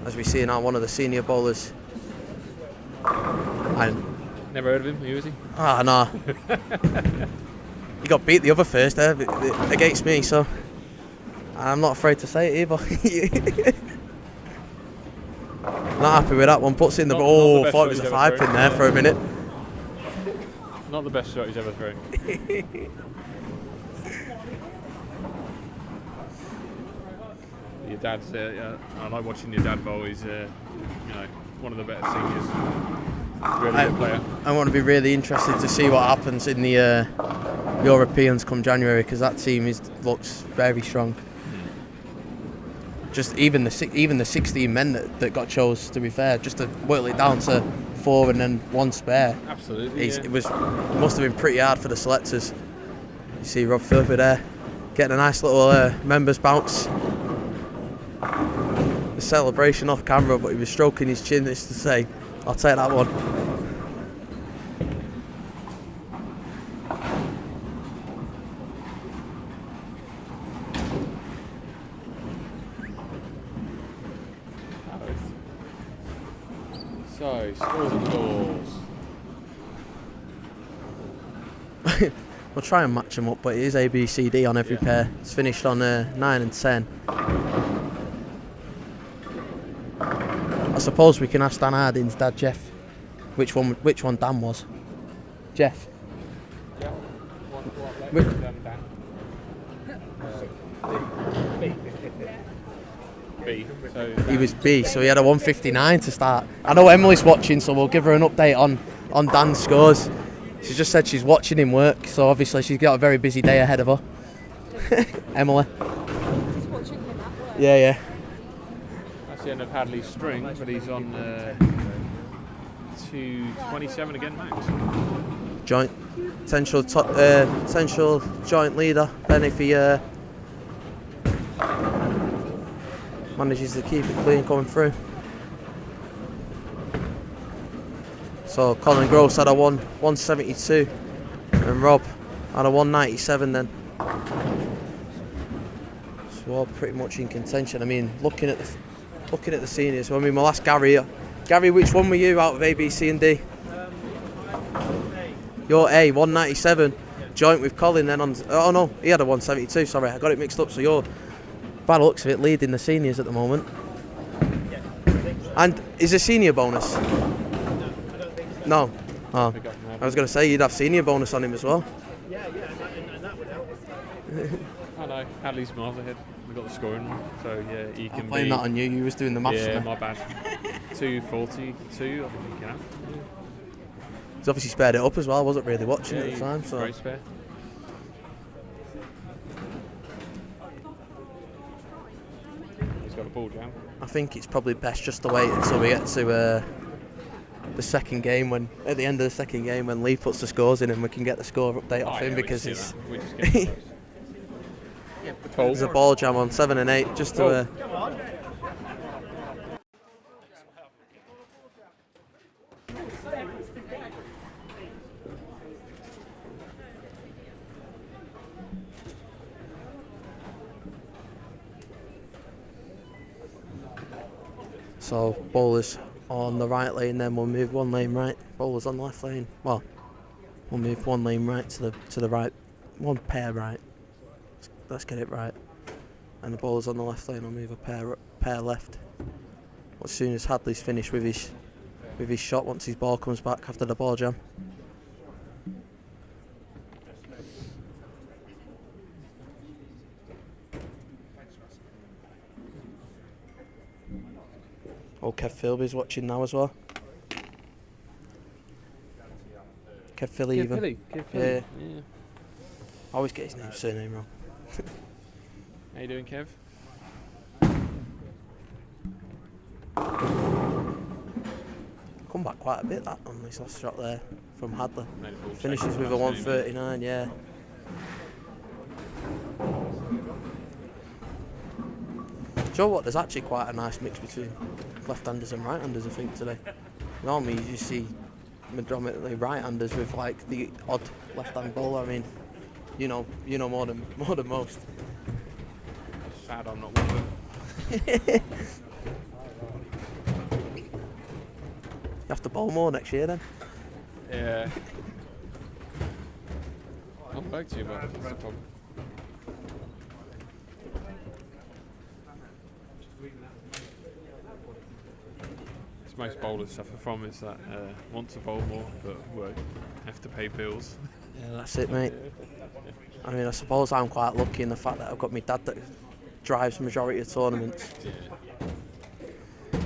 as we see now, one of the senior bowlers. Never heard of him. Who is he? Ah, no. He got beat the other first there against me, so I'm not afraid to say it either. Not happy with that one. Puts in the ball. Thought it was a 5 pin there for a minute. Not the best shot he's ever thrown. Your dad's. I like watching your dad bowl. He's one of the better seniors. Really good player. I want to be really interested to see what happens in the Europeans come January, because that team looks very strong. Just even the 16 men that got chose, to be fair, just to whittle it down to 4 and then 1 spare. Absolutely. It must have been pretty hard for the selectors. You see Rob Philippi there getting a nice little members bounce. The celebration off camera, but he was stroking his chin as to say, I'll take that one. So, scores and goals. We'll try and match them up, but it is A, B, C, D on every pair. It's finished on 9 and 10. I suppose we can ask Dan Harding's dad, Jeff, which one Dan was. Jeff. B. So He was B, so he had a 159 to start. I know Emily's watching, so we'll give her an update on Dan's scores. She just said she's watching him work, so obviously she's got a very busy day ahead of her. Emily. He's watching him at work. Yeah. that's the end of Hadley's string, but he's on 227 again, max. Joint potential joint leader. Then if he manages to keep it clean coming through. So Colin Gross had a 172 and Rob had a 197 then. So we're all pretty much in contention. I mean, looking at the seniors, I mean, we'll ask Gary. Gary, which one were you out of A, B, C and D? You're A, 197. Joint with Colin then on... Oh no, he had a 172, sorry, I got it mixed up. So you're By the looks of it, leading the seniors at the moment. And is a senior bonus? No. Oh. I was going to say you'd have senior bonus on him as well. And that would help. I know. Hadley's miles ahead. We got the scoring wrong, so yeah, he can I'm playing that on you. You was doing the maths. Yeah, there. my bad. 2:42. I think you can have. He's obviously spared it up as well. I wasn't really watching at the time. So. Great spare. He's got a ball jam. I think it's probably best just to wait until we get to the second game. When at the end of the second game, when Lee puts the scores in, and we can get the score update off him because it's We just get there's a ball jam on 7 and 8 just to. So bowlers on the right lane, then we'll move one lane right. Bowlers on the left lane. Well, we'll move one lane right to the right, one pair right. Let's get it right. And the bowlers on the left lane will move a pair left. As soon as Hadley's finished with his shot, once his ball comes back after the ball jam. Oh, Kev Philby's watching now as well. Kev Philly even. Yeah. I always get his surname wrong. How you doing, Kev? Come back quite a bit that on this last shot there from Hadley. Made a ball Finishes shake. with a 139, yeah. Do you know what? There's actually quite a nice mix between left-handers and right-handers, I think, today. Normally you just see predominantly right-handers with like the odd left-hand bowler. I mean, you know more than most. Sad I'm not one of them. You have to bowl more next year then. Yeah. I'll back to you, but that's the problem. It's most bowlers suffer from is that want to bowl more but won't have to pay bills. Yeah, that's it, mate. I mean, I suppose I'm quite lucky in the fact that I've got my dad that drives the majority of tournaments.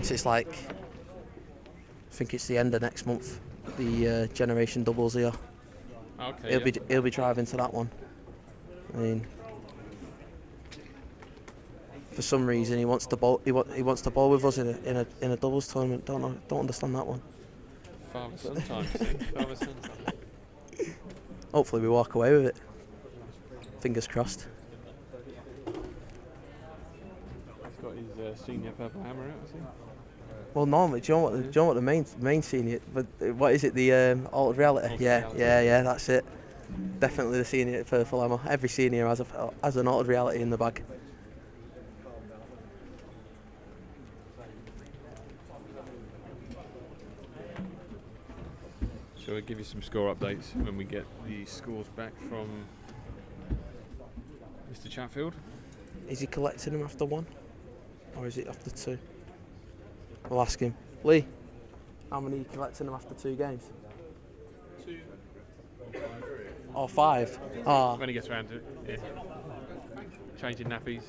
So it's like, I think it's the end of next month, the generation doubles here. Okay. He'll be driving to that one. I mean, for some reason he wants to bowl. He wants to bowl with us in a doubles tournament. Don't understand that one. Father son time. Father son time. Hopefully we walk away with it. Fingers crossed. He's got his senior purple hammer out, has he? Well, normally, do you know what the main senior? But what is it? The altered reality? Altered Yeah, reality. yeah, that's it. Definitely the senior purple hammer. Every senior has an altered reality in the bag. Shall we give you some score updates when we get the scores back from Mr. Chatfield? Is he collecting them after one, or is it after two? We'll ask him. Lee, how many are you collecting them after 2 games? 2. Or 5? Ah. When he gets around to it, yeah. Changing nappies.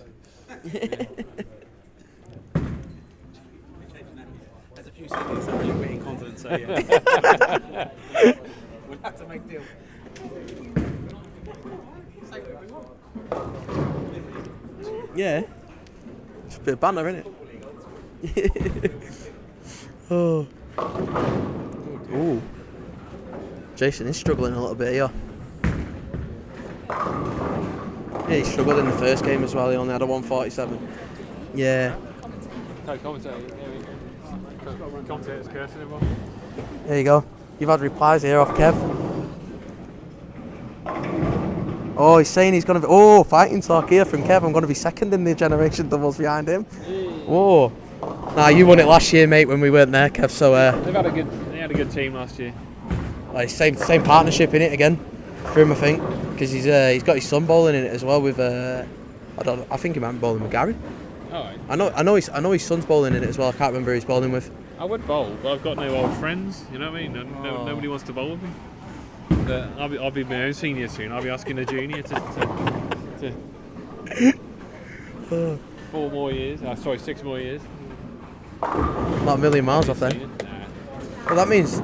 There's a few seniors that are a little bit incontinent, so yeah. We'll have to make deal. Yeah. It's a bit of banter, isn't it? Oh. Ooh. Jason is struggling a little bit here. Yeah, he struggled in the first game as well. He only had a 147. Yeah. Co-commentator, commentator's cursing everyone. There you go. You've had replies here off Kev. Oh, he's saying he's going to be... Oh, fighting talk here from Kev. I'm going to be second in the generation doubles behind him. Whoa. Nah, you won it last year, mate, when we weren't there, Kev. So They had a good team last year. like, same partnership in it again for him, I think, because he's got his son bowling in it as well with I think he might be bowling with Gary. All right. I know his son's bowling in it as well. I can't remember who he's bowling with. I would bowl, but I've got no old friends. You know what I mean? Nobody wants to bowl with me. But I'll be my own senior soon. I'll be asking a junior to 4 more years. Sorry, 6 more years. Not a million miles off then. Nah. Well, that means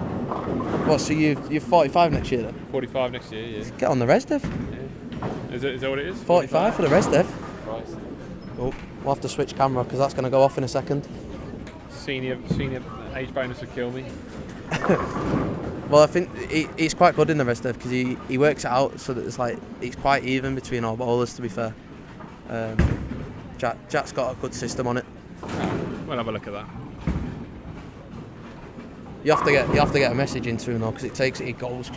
what? So you're 45 next year then? 45 next year. Yeah. Get on the res dev. Yeah. Is that what it is? 45 for the res dev. Christ. Oh, we'll have to switch camera because that's going to go off in a second. Senior age bonus would kill me. Well, I think he's quite good in the res dev because he works it out so that it's quite even between all bowlers. To be fair, Jack's got a good system on it. We'll have a look at that. You have to get a message into him though because it goes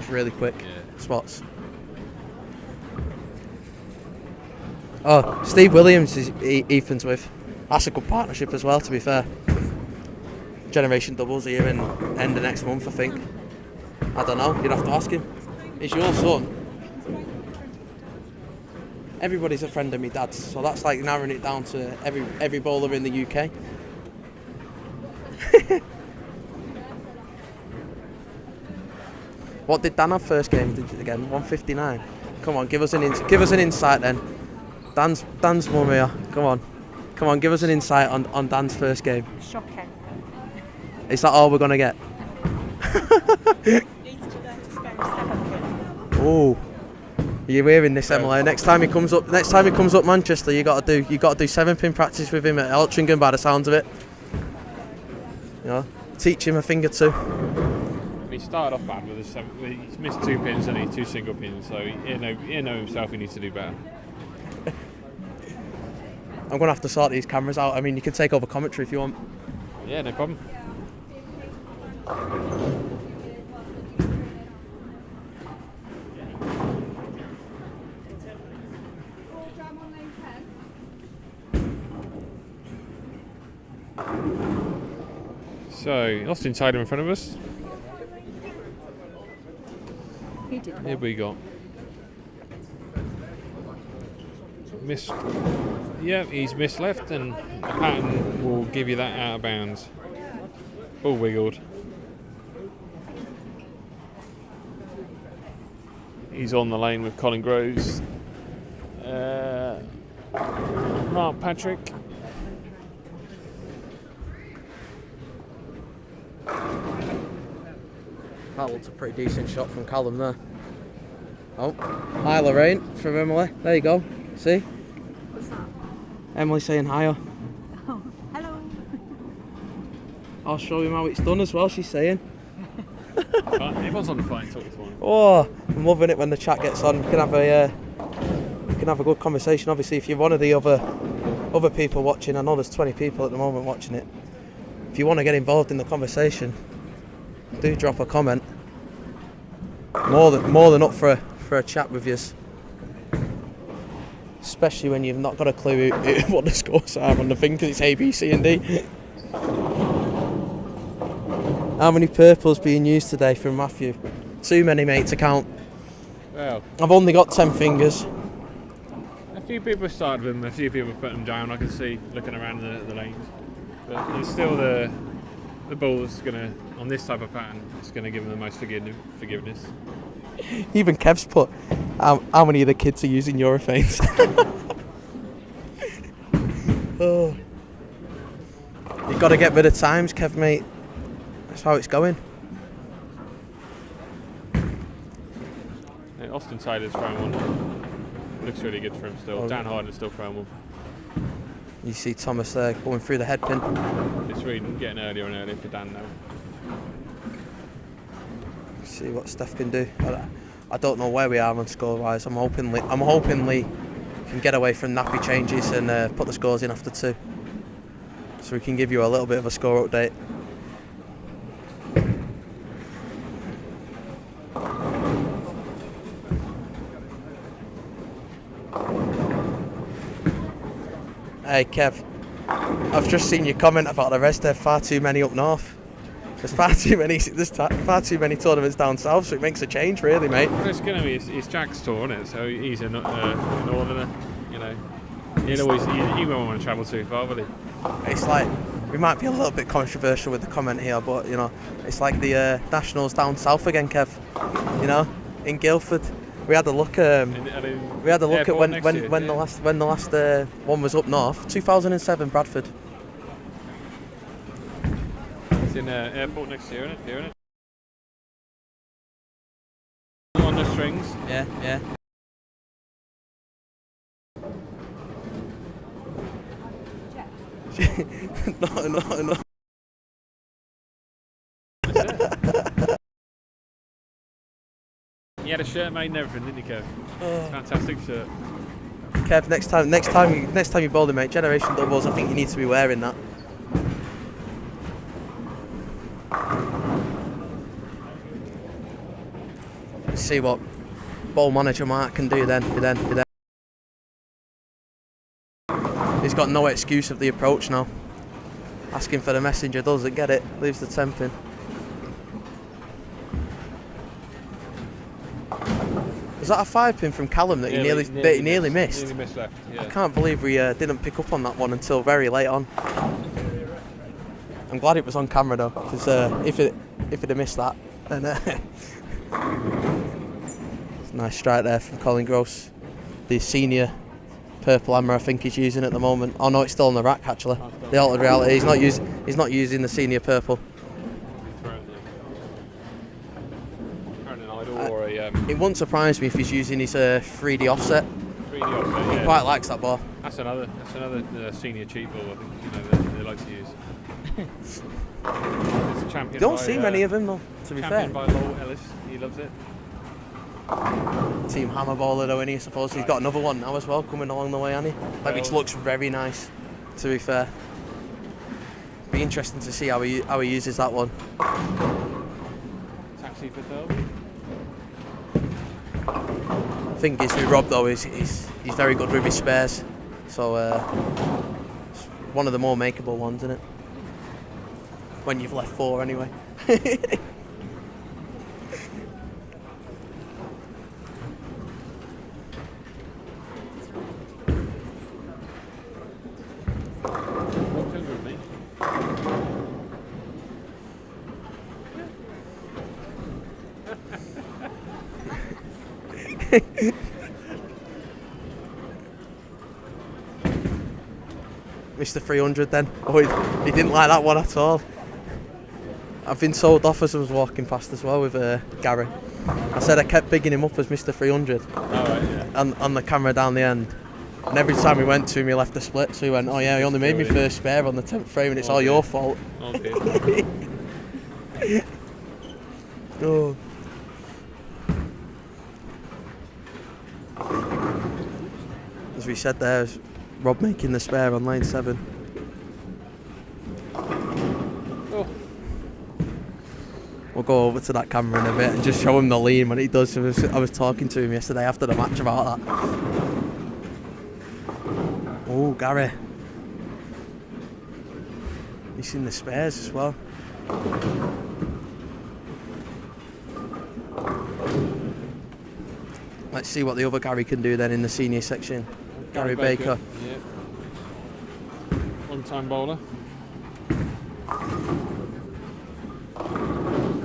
really quick. Yeah. Spots. Oh, Steve Williams is Ethan's with. That's a good partnership as well, to be fair. Generation doubles here in end of next month, I think. I don't know, you'd have to ask him. It's your son. Everybody's a friend of my dad's, so that's like narrowing it down to every bowler in the UK. What did Dan have first game again? 159. Come on, give us an insight then. Dan's mum here. Come on, give us an insight on Dan's first game. Shocking. Is that all we're gonna get? Oh, you're hearing this, Emily? Next time he comes up Manchester, you got to do 7-pin practice with him at Altrincham by the sounds of it. You know, teach him a thing or two. He started off bad with he's missed 2 pins and 2 single pins, so he know himself he needs to do better. I'm gonna have to sort these cameras out. I mean, you can take over commentary if you want. Yeah, no problem. So, Austin Tyler in front of us. Here we go. Yeah, he's missed left, and the pattern will give you that out of bounds. Ball wiggled. He's on the lane with Colin Groves. Mark Patrick. That looks a pretty decent shot from Callum there. Oh, hi Lorraine from Emily. There you go. See? What's that? Emily saying hiya. Oh, hello. I'll show him how it's done as well, she's saying. Everyone's on the phone talk this morning. Oh, I'm loving it when the chat gets on. You can have a good conversation. Obviously, if you're one of the other people watching, I know there's 20 people at the moment watching it. If you want to get involved in the conversation, do drop a comment. More than up for a chat with you. Especially when you've not got a clue what the scores are on the thing because it's A, B, C and D. How many purples being used today from Matthew? Too many, mate, to count. Well, I've only got 10 fingers. a few people started with them, a few people put them down. I can see looking around the lanes, but it's still the ball that's gonna, on this type of pattern, it's gonna give them the most forgiveness. Even Kev's put, how many of the kids are using Europhanes? Oh. You've got to get rid of times, Kev, mate. That's how it's going. Yeah, Austin Taylor's throwing one. Looks really good for him still. Oh, Dan Harden's still throwing one. You see Thomas there going through the head pin. It's really getting earlier and earlier for Dan now. See what Steph can do. I don't know where we are on score wise. I'm hoping Lee can get away from nappy changes and put the scores in after 2, so we can give you a little bit of a score update. Hey Kev, I've just seen your comment about the rest. There are far too many up north. There's far too many tournaments down south, so it makes a change, really, mate. Well, it's going to be it's Jack's tour, isn't it? So he's a northerner, you know. He won't want to travel too far, will he? It's like, we might be a little bit controversial with the comment here, but you know, it's like the Nationals down south again, Kev. You know, in Guildford. We had a look. We had a look at when the last one was up north. 2007 Bradford. It's in airport next year, isn't it? On the strings. Yeah, yeah. No. He had a shirt made and everything, didn't he, Kev? Fantastic shirt. Kev, next time you bowl him, mate, generation doubles. I think you need to be wearing that. Let's see what bowl manager Mark can do then. He's got no excuse of the approach now. Asking for the messenger, doesn't get it, leaves the temp in. Was that a 5-pin from Callum that he nearly missed? Nearly missed left, yeah. I can't believe we didn't pick up on that one until very late on. I'm glad it was on camera though, because if it had missed that, then it's a nice strike there from Colin Gross. The senior purple hammer I think he's using at the moment. Oh no, it's still on the rack actually. The altered reality. He's not using the senior purple. It wouldn't surprise me if he's using his 3D offset. 3D offset, yeah. He quite likes that ball. That's another senior cheap ball. I think they like to use. It's a champion. Don't see many of them though. To be fair. Champion by Lowell Ellis. He loves it. Team hammer bowler though, and he suppose he's got another one now as well coming along the way, hasn't he? Like, which looks very nice. To be fair. Be interesting to see how he uses that one. Taxi for Thurlby. The thing is with Rob though is he's very good with his spares, so it's one of the more makeable ones, isn't it? When you've left 4 anyway. Mr. 300 then. Oh, he didn't like that one at all. I've been told off as I was walking past as well with Gary. I said I kept bigging him up as Mr. 300 on the camera down the end. And every time we went to him, he left the split. So he went, oh yeah, he only made me first spare on the 10th frame and it's all your fault. Oh. As we said there, Rob making the spare on lane 7. Oh. We'll go over to that camera in a bit and just show him the lean when he does. I was talking to him yesterday after the match about that. Oh, Gary. Missing the spares as well. Let's see what the other Gary can do then in the senior section. Gary Baker. Yeah. One-time bowler.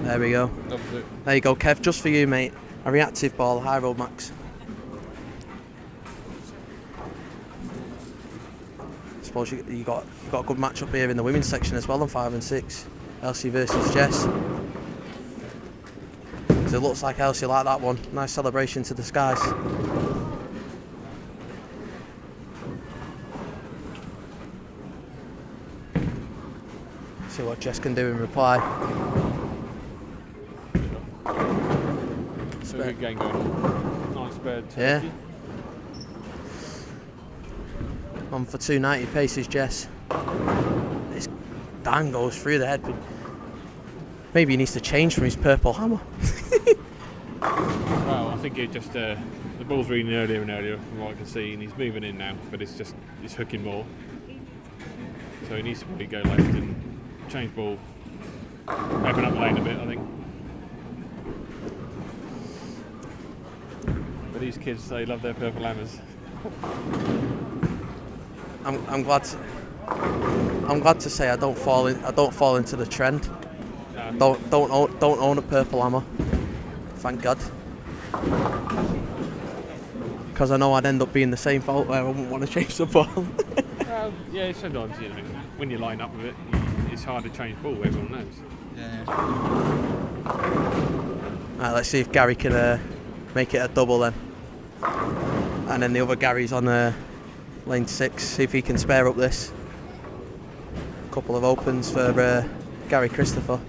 There we go. There you go, Kev. Just for you, mate. A reactive ball, high roll max. I suppose you got a good match up here in the women's section as well on 5 and 6. Elsie versus Jess. It looks like Elsie like that one. Nice celebration to the skies. See what Jess can do in reply. So good game going on. Nice spare turkey. Yeah. On for 290 paces, Jess. This Dan goes through the head. Maybe he needs to change from his purple hammer. Well, I think it just the ball's reading earlier and earlier from what I can see, and he's moving in now, but it's hooking more. So he needs to probably go left and change ball, open up the lane a bit, I think. But these kids, they love their purple hammers. I'm glad. I'm glad to say I don't fall into the trend. No. Don't own a purple hammer. Thank God. Because I know I'd end up being the same fault where I wouldn't want to change the ball. Well, yeah, sometimes when you line up with it, it's hard to change ball. Everyone knows. Yeah. Right, let's see if Gary can make it a double then. And then the other Gary's on lane 6. See if he can spare up this. Couple of opens for Gary Christopher.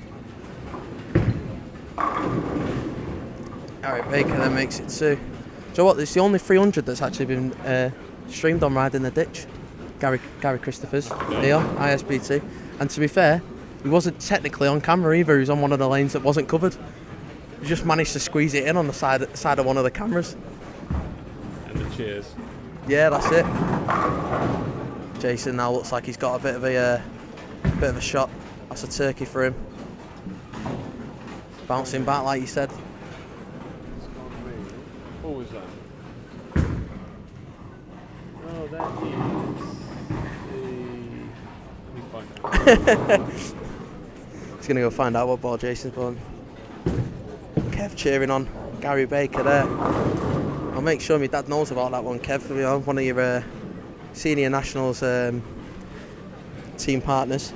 Gary Baker then makes it 2. Do you know what? It's the only 300 that's actually been streamed on Riding the Ditch. Gary Christopher's here, ISBT. And to be fair, he wasn't technically on camera either. He was on one of the lanes that wasn't covered. He just managed to squeeze it in on the side of one of the cameras. And the cheers. Yeah, that's it. Jason now looks like he's got a bit of a shot. That's a turkey for him. Bouncing back like you said. What was that? Oh, that is let me find out. He's going to go find out what ball Jason's pulling. Kev cheering on Gary Baker there. I'll make sure my dad knows about that one, Kev. You know, one of your senior nationals team partners.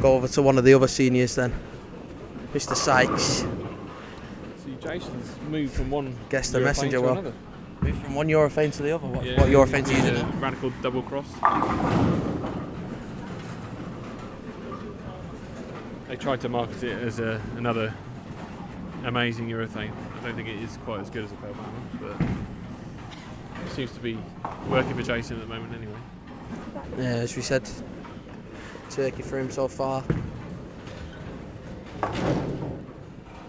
Go over to one of the other seniors then. Mr. Sykes. See, Jason's moved from one. Guess the Eurofane messenger to will. another. Moved from one Eurofane to the other. What Yeah, Eurofane's he's using? a radical double cross. They tried to market it as another amazing Urethane. I don't think it is quite as good as a Pale Banner, but it seems to be working for Jason at the moment anyway. Yeah, as we said, turkey for him so far.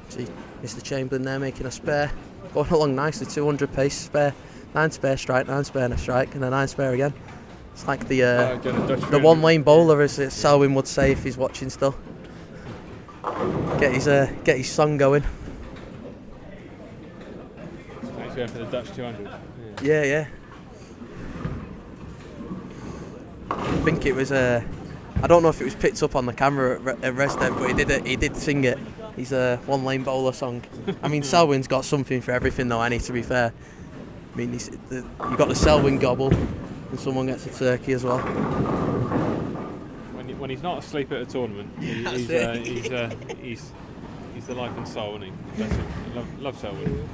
See, Mr. Chamberlain there making a spare. Going along nicely, 200 pace spare. 9 spare strike, 9 spare and a strike, and a 9 spare again. It's like the one lane bowler, as Selwyn would say if he's watching still. Get his song going. Actually going for the Dutch 200. Yeah. I think it was I don't know if it was picked up on the camera at Restead, but he did sing it. He's a one lane bowler song. I mean, Selwyn's got something for everything though, Annie, to be fair. I mean, you've got the Selwyn gobble, and someone gets a turkey as well. When he's not asleep at a tournament, he's the life and soul, isn't he? Bless him. Love Selwyn.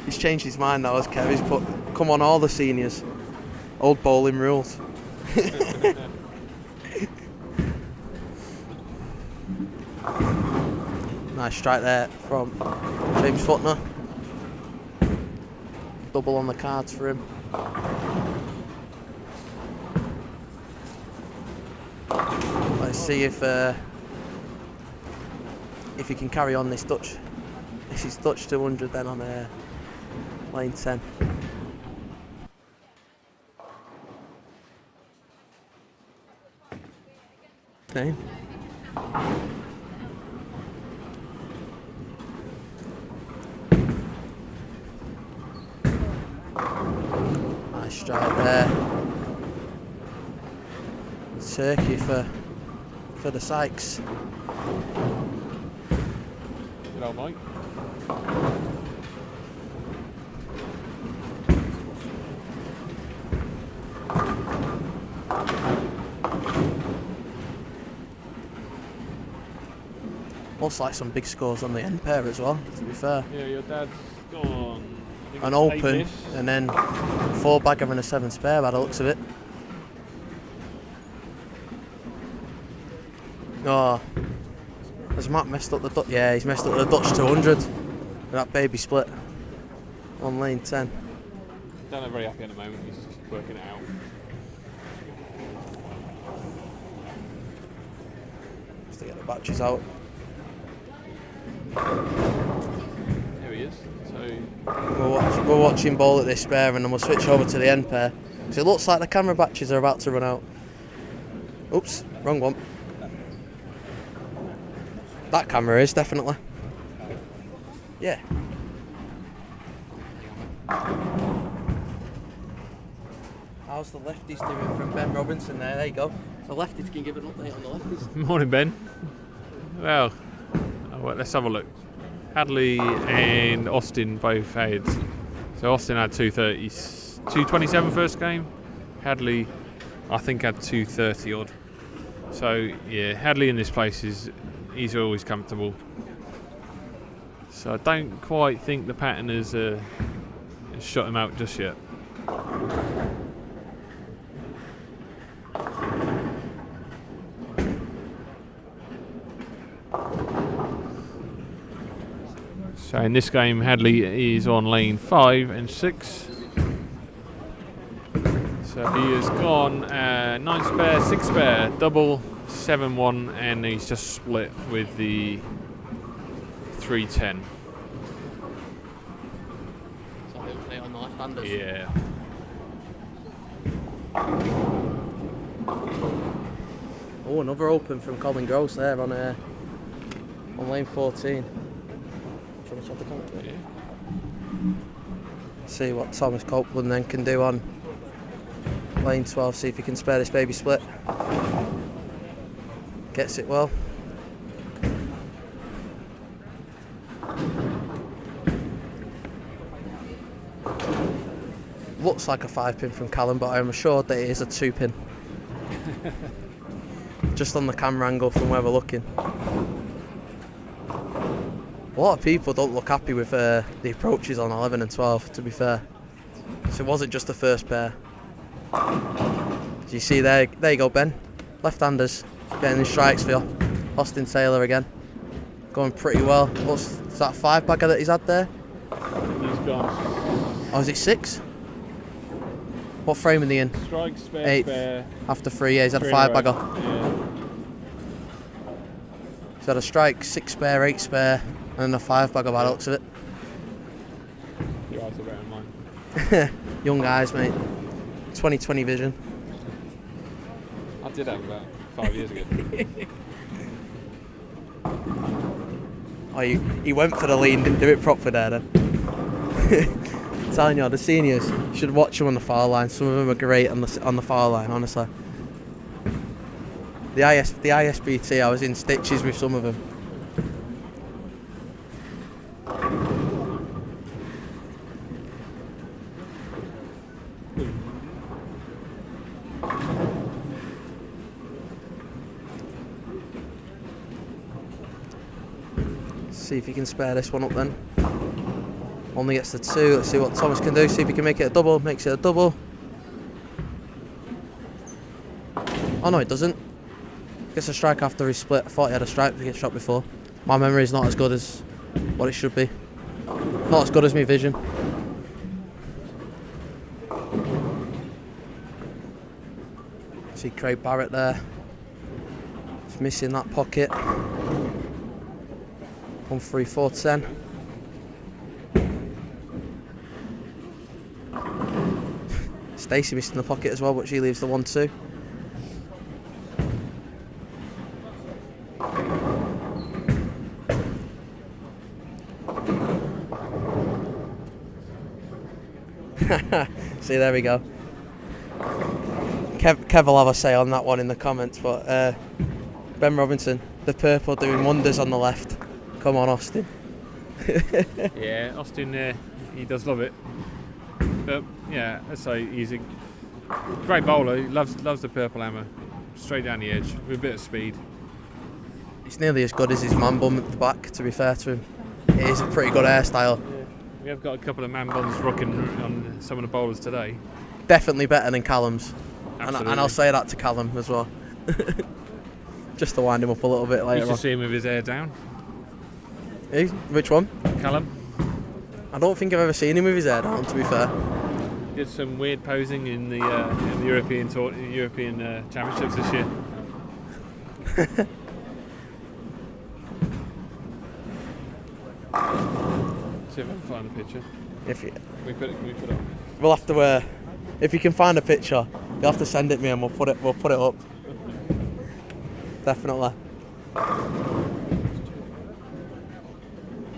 He's changed his mind now, as Kev. He's put, come on, all the seniors. Old bowling rules. Nice strike there from James Footner. Double on the cards for him. Let's see if he can carry on this Dutch. This is Dutch 200 then on lane 10. Okay. Nice strike there. Turkey for the Sykes. Good old Mike. Looks like some big scores on the end pair as well, to be fair. Yeah, your dad's gone. An open and then 4 bagger and a 7 spare by the looks of it. Oh, has Matt messed up the Dutch? Yeah, he's messed up the Dutch 200 with that baby split on lane 10. Dan are very happy at the moment, he's just working it out. Just to get the batteries out. Here he is. So We're watching ball at this pair and then we'll switch over to the end pair. So it looks like the camera batteries are about to run out. Oops, wrong one. That camera is, definitely. Yeah. How's the lefties doing from Ben Robinson there? There you go. The lefties can give an update on the lefties. Morning, Ben. Well, let's have a look. Hadley and Austin both had. So Austin had 227 first game. Hadley, I think, had 230 odd. So yeah, Hadley in this place he's always comfortable. So I don't quite think the pattern has shut him out just yet. So in this game, Hadley is on lane 5 and 6. So he has gone 9 spare, 6 spare, double, 7-1, and he's just split with the 310. So they play on the left-handers. Yeah. Oh, another open from Colin Gross there on lane 14. Yeah. See what Thomas Copeland then can do on lane 12, see if he can spare this baby split. Gets it well. Looks like a 5-pin from Callum, but I'm assured that it is a 2-pin. Just on the camera angle from where we're looking. A lot of people don't look happy with the approaches on 11 and 12, to be fair. So it wasn't just the first pair. As you see there you go, Ben. Left-handers getting the strikes for you. Austin Taylor again. Going pretty well. What's that 5-bagger that he's had there? He's gone. Oh, is it 6? What frame are they in? Strike, spare, 8th. spare. After 3, yeah, he's had a 3 in a row. 5-bagger. Yeah. He's had a strike, 6 spare, 8 spare, and a 5-bagger by the looks of it. Your eyes are better than mine. Young guys, mate. 2020 vision. I did have about 5 years ago. Oh, he went for the lean, didn't do it properly there then. Telling you, the seniors should watch them on the far line. Some of them are great on the far line, honestly. The ISBT, I was in stitches with some of them. See if he can spare this one up then. Only gets the 2. Let's see what Thomas can do. See if he can make it a double. Makes it a double. Oh no, it doesn't. Gets a strike after his split. I thought he had a strike to get shot before. My memory is not as good as what it should be. Not as good as my vision. See Craig Barrett there. He's missing that pocket. 1, 3, 4, 10. Stacey missing the pocket as well, but she leaves the 1, 2. See, there we go. Kev will have a say on that one in the comments, but Ben Robinson, the purple doing wonders on the left. Come on, Austin. Yeah, Austin, he does love it. But yeah, let's say he's a great bowler. He loves the purple hammer, straight down the edge with a bit of speed. It's nearly as good as his man bum at the back, to be fair to him. It is a pretty good hairstyle. Yeah. We have got a couple of man buns rocking on some of the bowlers today. Definitely better than Callum's. And Absolutely. I'll say that to Callum as well. Just to wind him up a little bit You later should on. see him with his hair down. Which one? Callum I don't think I've ever seen him with his hair down, to be fair. did some weird posing in the European tour, European Championships this year. See if I can find a picture. We put it up. We'll have to. If you can find a picture, you'll have to send it me and we'll put it up. Definitely.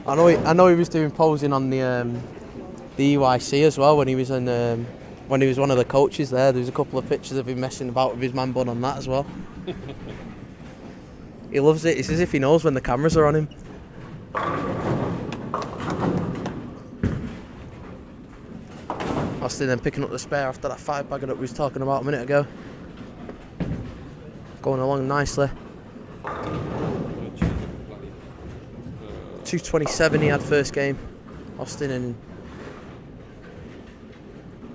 I know he was doing posing on the EYC as well when he was when he was one of the coaches there. There was a couple of pictures of him messing about with his man bun on that as well. He loves it. It's as if he knows when the cameras are on him. Austin then picking up the spare after that 5-bagger that we was talking about a minute ago. Going along nicely. 2:27 he had first game, Austin, and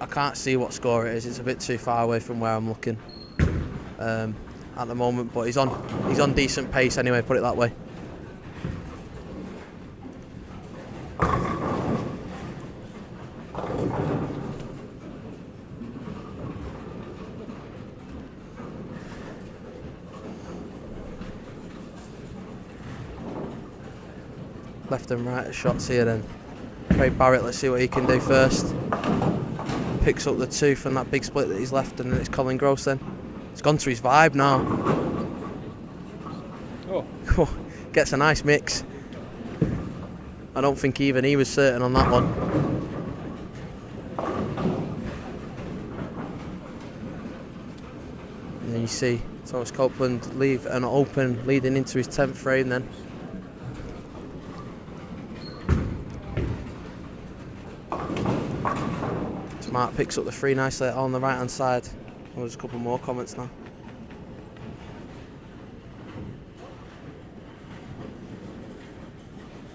I can't see what score it is. It's a bit too far away from where I'm looking at the moment, but he's on decent pace anyway, put it that way. Left and right shots here then. Craig Barrett, let's see what he can do first. Picks up the 2 from that big split that he's left, and then it's Colin Gross then. It's gone to his vibe now. Oh. Gets a nice mix. I don't think even he was certain on that one. And then you see Thomas Copeland leave an open leading into his 10th frame then. Mark picks up the 3 nicely on the right hand side. Oh, there's a couple more comments now.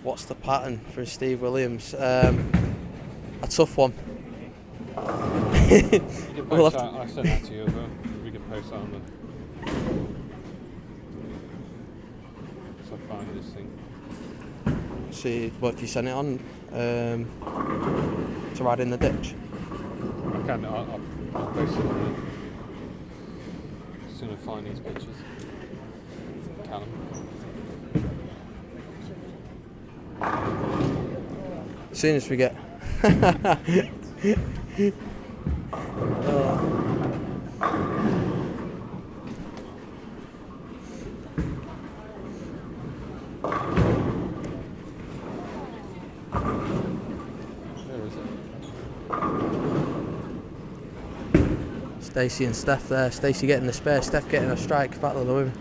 What's the pattern for Steve Williams? A tough one. You can post that. I sent that to you as well. We can post that on the. So find this thing. See, what if you send it on to ride in the ditch? I'll post it on there. As soon as I find these pictures. Callum. As soon as we get Stacey and Steph there. Stacey getting the spare, Steph getting a strike back to the women.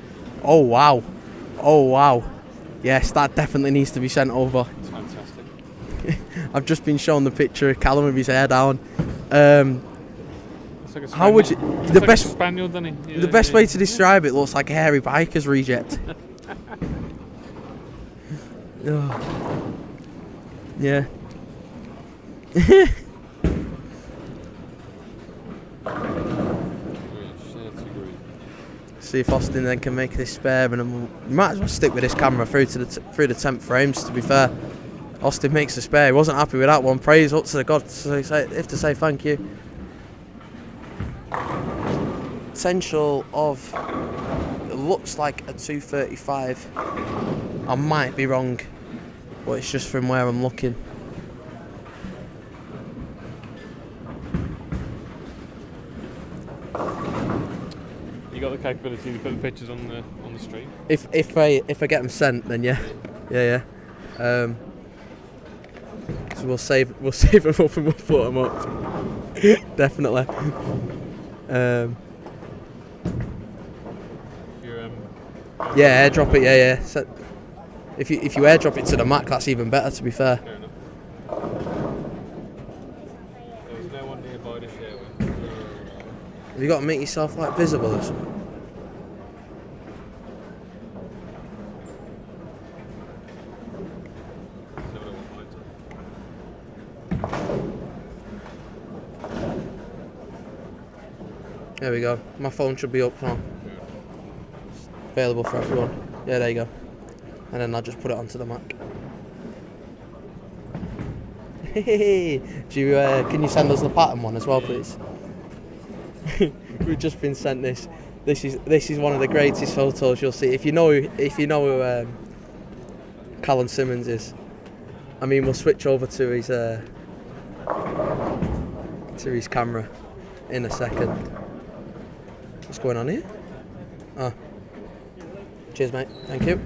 Oh wow. Oh wow. Yes, that definitely needs to be sent over. It's fantastic. I've just been shown the picture of Callum with his hair down. It's like a spaniel. How would you the like best a spaniel, doesn't he? Yeah, the best way to describe it looks like a hairy biker's reject. Oh. Yeah. See if Austin then can make this spare, and we might as well stick with this camera through the 10th frames. To be fair, Austin makes the spare. He wasn't happy with that one. Praise up to the God. So if to say thank you. Potential of it looks like a 235. I might be wrong, but it's just from where I'm looking. You got the capability to put the pictures on the stream. If I get them sent, then yeah. So we'll save them up and we'll put them up. Definitely. Yeah, airdrop it. Yeah. So if you airdrop it to the Mac, that's even better. To be fair. Fair enough. There's no one nearby to share with. Have you got to make yourself like visible or something? There we go. My phone should be up now. Available for everyone. Yeah, there you go. And then I'll just put it onto the Mac. Can you send us the pattern one as well, please? We've just been sent this. This is one of the greatest photos you'll see. If you know who Callum Simmons is. I mean, we'll switch over to his camera in a second. What's going on here? Oh. Cheers, mate. Thank you.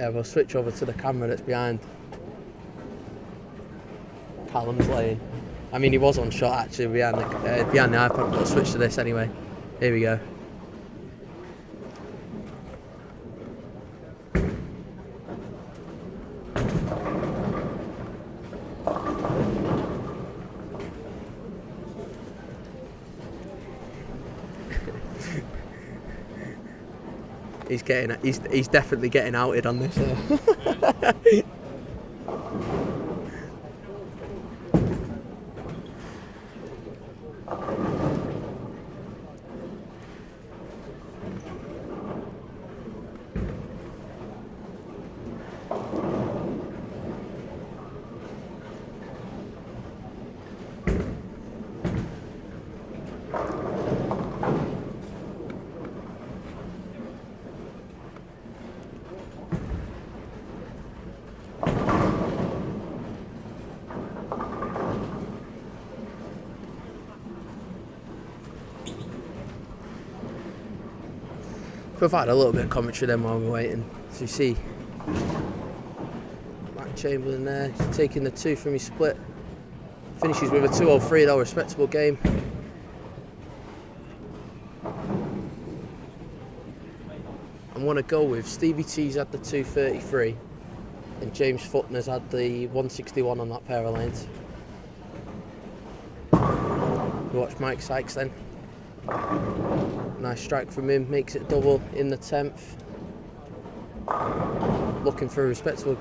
Yeah, we'll switch over to the camera that's behind Callum's lane. I mean, he was on shot actually behind the iPad, but we'll switch to this anyway. Here we go. He's definitely getting outed on this. We've had a little bit of commentary then while we're waiting. So you see Matt Chamberlain there, he's taking the 2 from his split. Finishes with a 2:03 though, respectable game. I'm going to go with Stevie T's had the 2:33 and James Futner's had the 1:61 on that pair of lanes. We watch Mike Sykes then. Nice strike from him, makes it double in the 10th. Looking for a respectable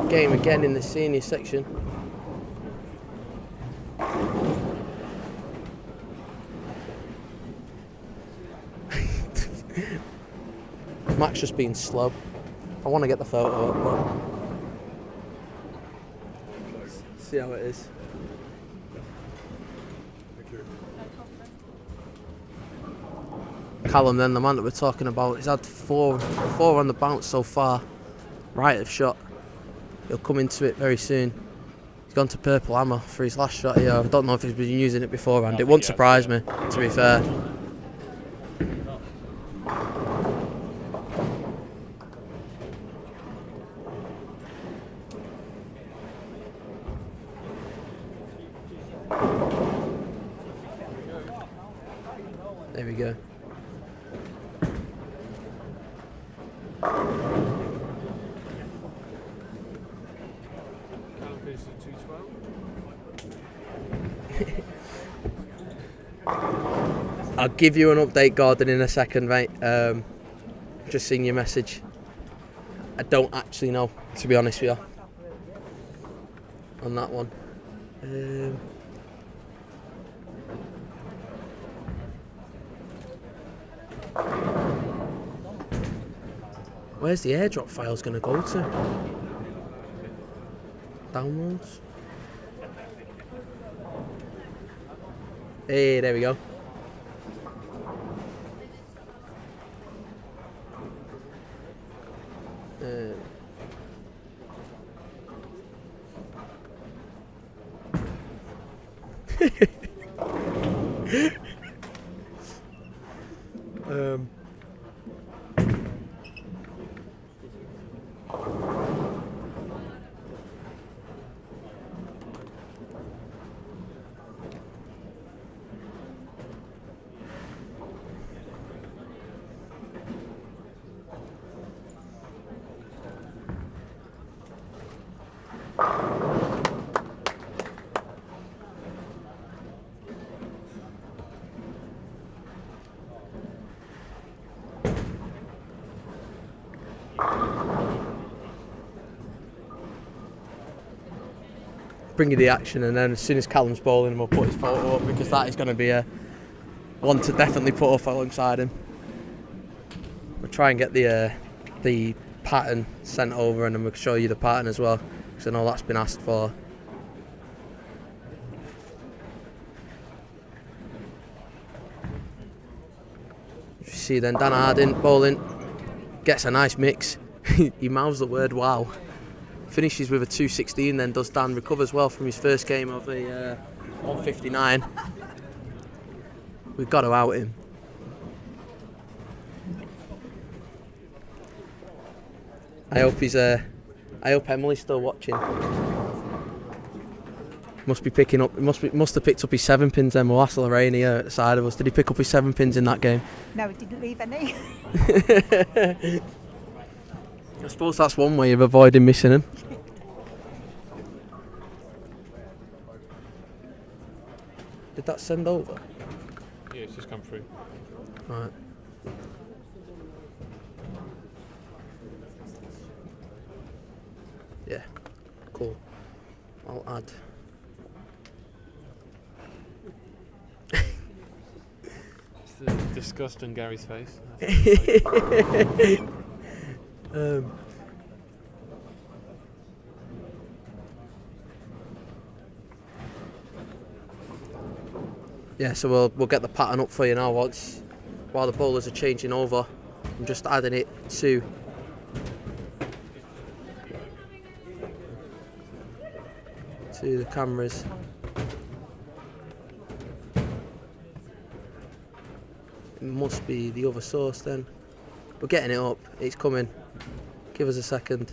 game again in the senior section. Max just being slow. I want to get the photo up, but see how it is. Callum then, the man that we're talking about, he's had four on the bounce so far. Right of shot. He'll come into it very soon. He's gone to purple hammer for his last shot here. I don't know if he's been using it beforehand. It won't surprise me, to be fair. There we go. I'll give you an update, Gordon, in a second, mate. Just seen your message. I don't actually know, to be honest with you, on that one. Where's the airdrop files going to go to? Downloads? Hey, there we go. Bring you the action, and then as soon as Callum's bowling, we'll put his photo up, because that is going to be a one to definitely put up alongside him. We'll try and get the pattern sent over, and then we'll show you the pattern as well, because I know that's been asked for. You see then Dan Harding bowling, gets a nice mix. He mouths the word wow. Finishes with a 2:16, then does Dan, recovers well from his first game of the 1:59. We've got to out him. I hope he's. I hope Emily's still watching. Must be picking up. Must have picked up his 7 pins. Then we'll ask Lorraine here at the side of us. Did he pick up his 7 pins in that game? No, it didn't leave any. I suppose that's one way of avoiding missing him. Did that send over? Yeah, it's just come through. Right. Yeah. Cool. I'll add. It's the disgust on Gary's face. Yeah, so we'll get the pattern up for you now. While the bowlers are changing over, I'm just adding it to the cameras. It must be the other source then. We're getting it up. It's coming. Give us a second.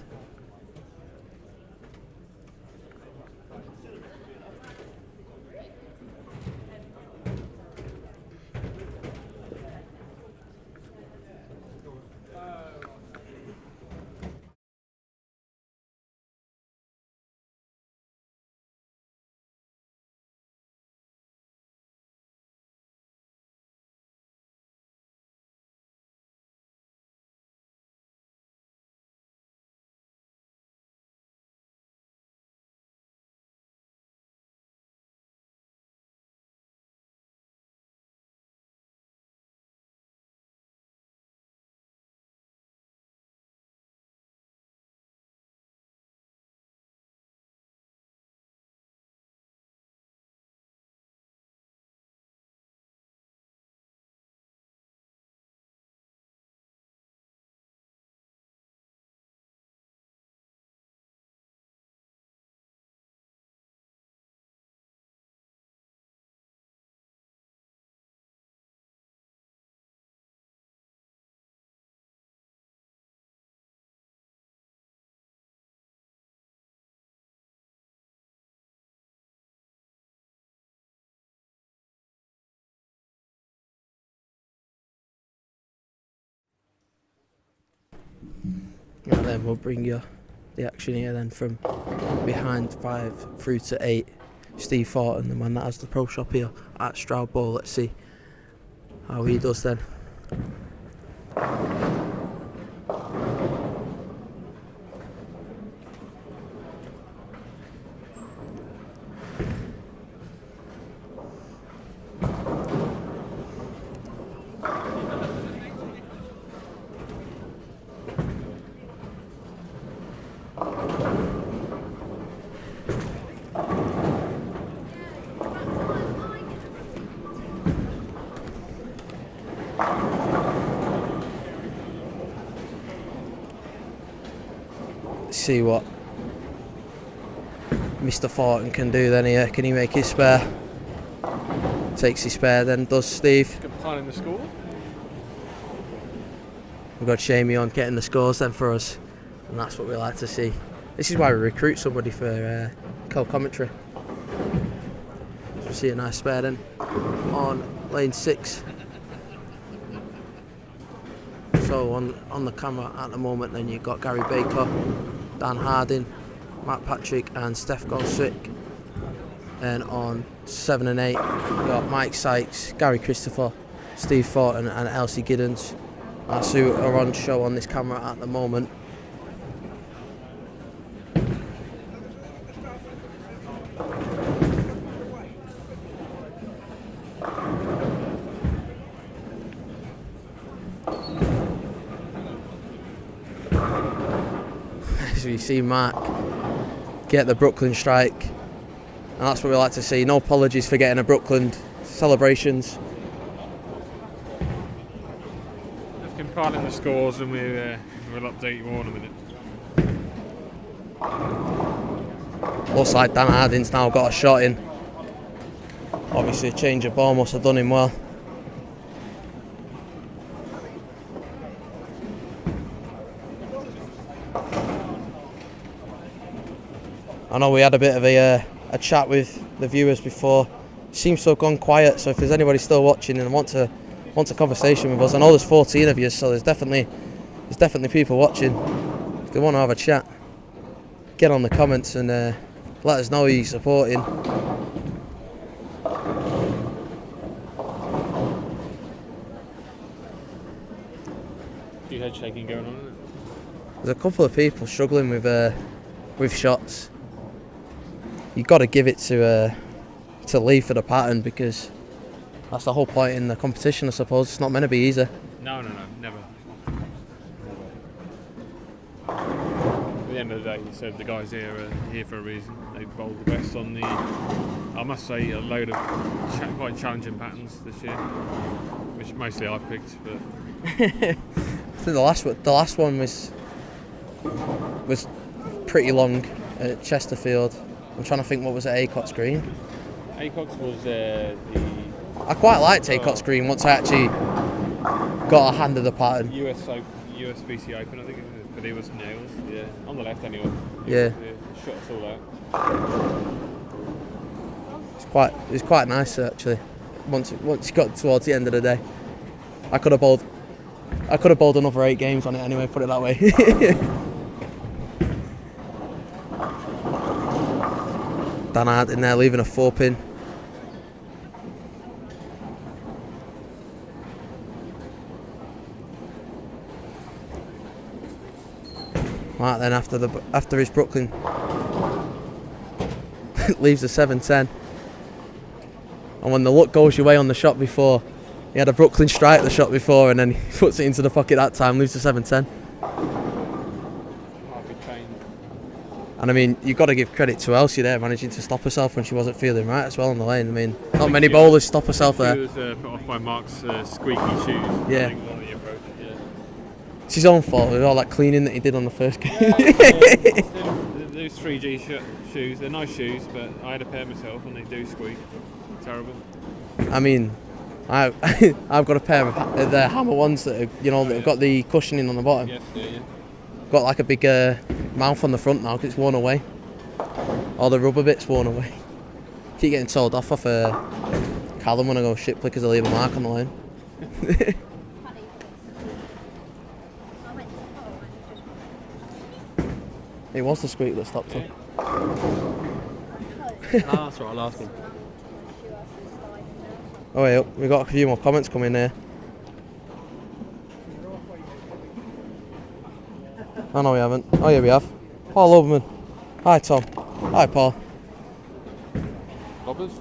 And then we'll bring you the action here then from behind 5 through to 8. Steve Thornton, the man that has the pro shop here at Stroud Bowl. Let's see how he does then. See what Mr. Thornton can do then here. Can he make his spare? Takes his spare then, does Steve. Compiling the score. We've got Shamey on getting the scores then for us, and that's what we like to see. This is why we recruit somebody for co-commentary. So we see a nice spare then on lane 6. So on the camera at the moment then you've got Gary Baker, Dan Harding, Matt Patrick and Steph Golswick. And on 7 and 8 you've got Mike Sykes, Gary Christopher, Steve Thornton and Elsie Giddens. That's who are on show on this camera at the moment. As we see Mark get the Brooklyn strike, and that's what we like to see. No apologies for getting a Brooklyn celebrations. Just compiling the scores and we'll update you all in a minute. Looks like Dan Harding's now got a shot in. Obviously a change of ball must have done him well. I know we had a bit of a chat with the viewers before. Seems to have gone quiet, so if there's anybody still watching and wants a conversation with us, I know there's 14 of you, so there's definitely people watching. If they want to have a chat, get on the comments and let us know who you're supporting. Few head shaking going on, isn't it? There's a couple of people struggling with shots. You've got to give it to Lee for the pattern, because that's the whole point in the competition, I suppose. It's not meant to be easy. No, never. At the end of the day, you said the guys here are here for a reason. They bowled the best on the, I must say, a load of quite challenging patterns this year, which mostly I've picked. But I think the last one was pretty long at Chesterfield. I'm trying to think, what was at Acots Green? Acots was the I quite liked Acots Green once I actually got a hand of the pattern. USBC Open, I think it was, but it was nails. Yeah, on the left anyway. Yeah. Shot us all out. It was quite nice actually. Once you got towards the end of the day, I could have bowled another 8 games on it anyway. Put it that way. Dan Hart in there leaving a 4-pin. Right then, after his Brooklyn leaves a 7-10, and when the luck goes your way on the shot before, he had a Brooklyn strike the shot before, and then he puts it into the pocket that time, leaves a 7-10. And I mean, you've got to give credit to Elsie there, managing to stop herself when she wasn't feeling right as well on the lane. I mean, not many bowlers stop herself there. She was put off by Mark's squeaky shoes. Yeah. I think on the approach, yeah. It's his own fault with all that cleaning that he did on the first game. Those 3G shoes, they're nice shoes, but I had a pair myself and they do squeak. Terrible. I mean, I've got a pair of the Hammer ones that are, that have got the cushioning on the bottom. Yes, yeah. Got like a big mouth on the front now because it's worn away. All the rubber bits worn away. Keep getting told off Callum when I go shit because I leave a mark on the lane. It was the squeak that stopped him. That's what I'll ask him. Oh wait, we've got a few more comments coming here. Oh no, we haven't. Oh yeah, we have. Paul Overman. Hi Tom. Hi Paul. Robbers?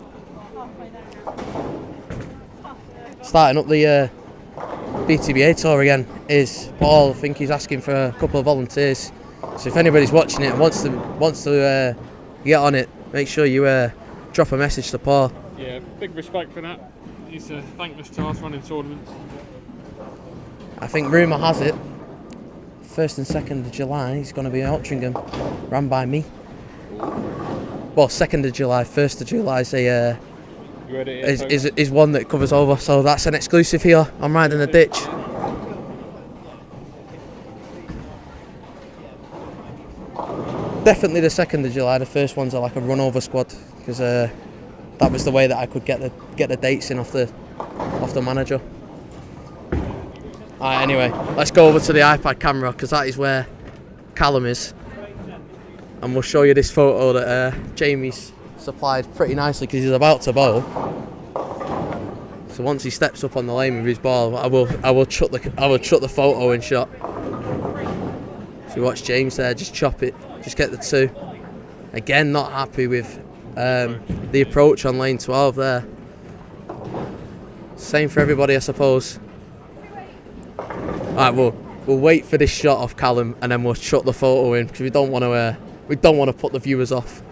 Starting up the BTBA tour again is Paul. I think he's asking for a couple of volunteers. So if anybody's watching it and wants to get on it, make sure you drop a message to Paul. Yeah, big respect for that. It's a thankless task running tournaments. I think rumour has it 1st and 2nd of July he's going to be in Altrincham, ran by me. Well, 2nd of July, 1st of July is one that covers over, so that's an exclusive here. I'm riding the ditch. Definitely the 2nd of July. The first ones are like a run over squad because that was the way that I could get the dates in off the manager. Alright, anyway, let's go over to the iPad camera because that is where Callum is, and we'll show you this photo that Jamie's supplied pretty nicely because he's about to bowl. So once he steps up on the lane with his ball, I will chuck the photo in shot. So watch James there, just chop it, just get the 2. Again, not happy with the approach on lane 12 there. Same for everybody, I suppose. Alright, we'll wait for this shot off Callum and then we'll chuck the photo in because we don't want to put the viewers off.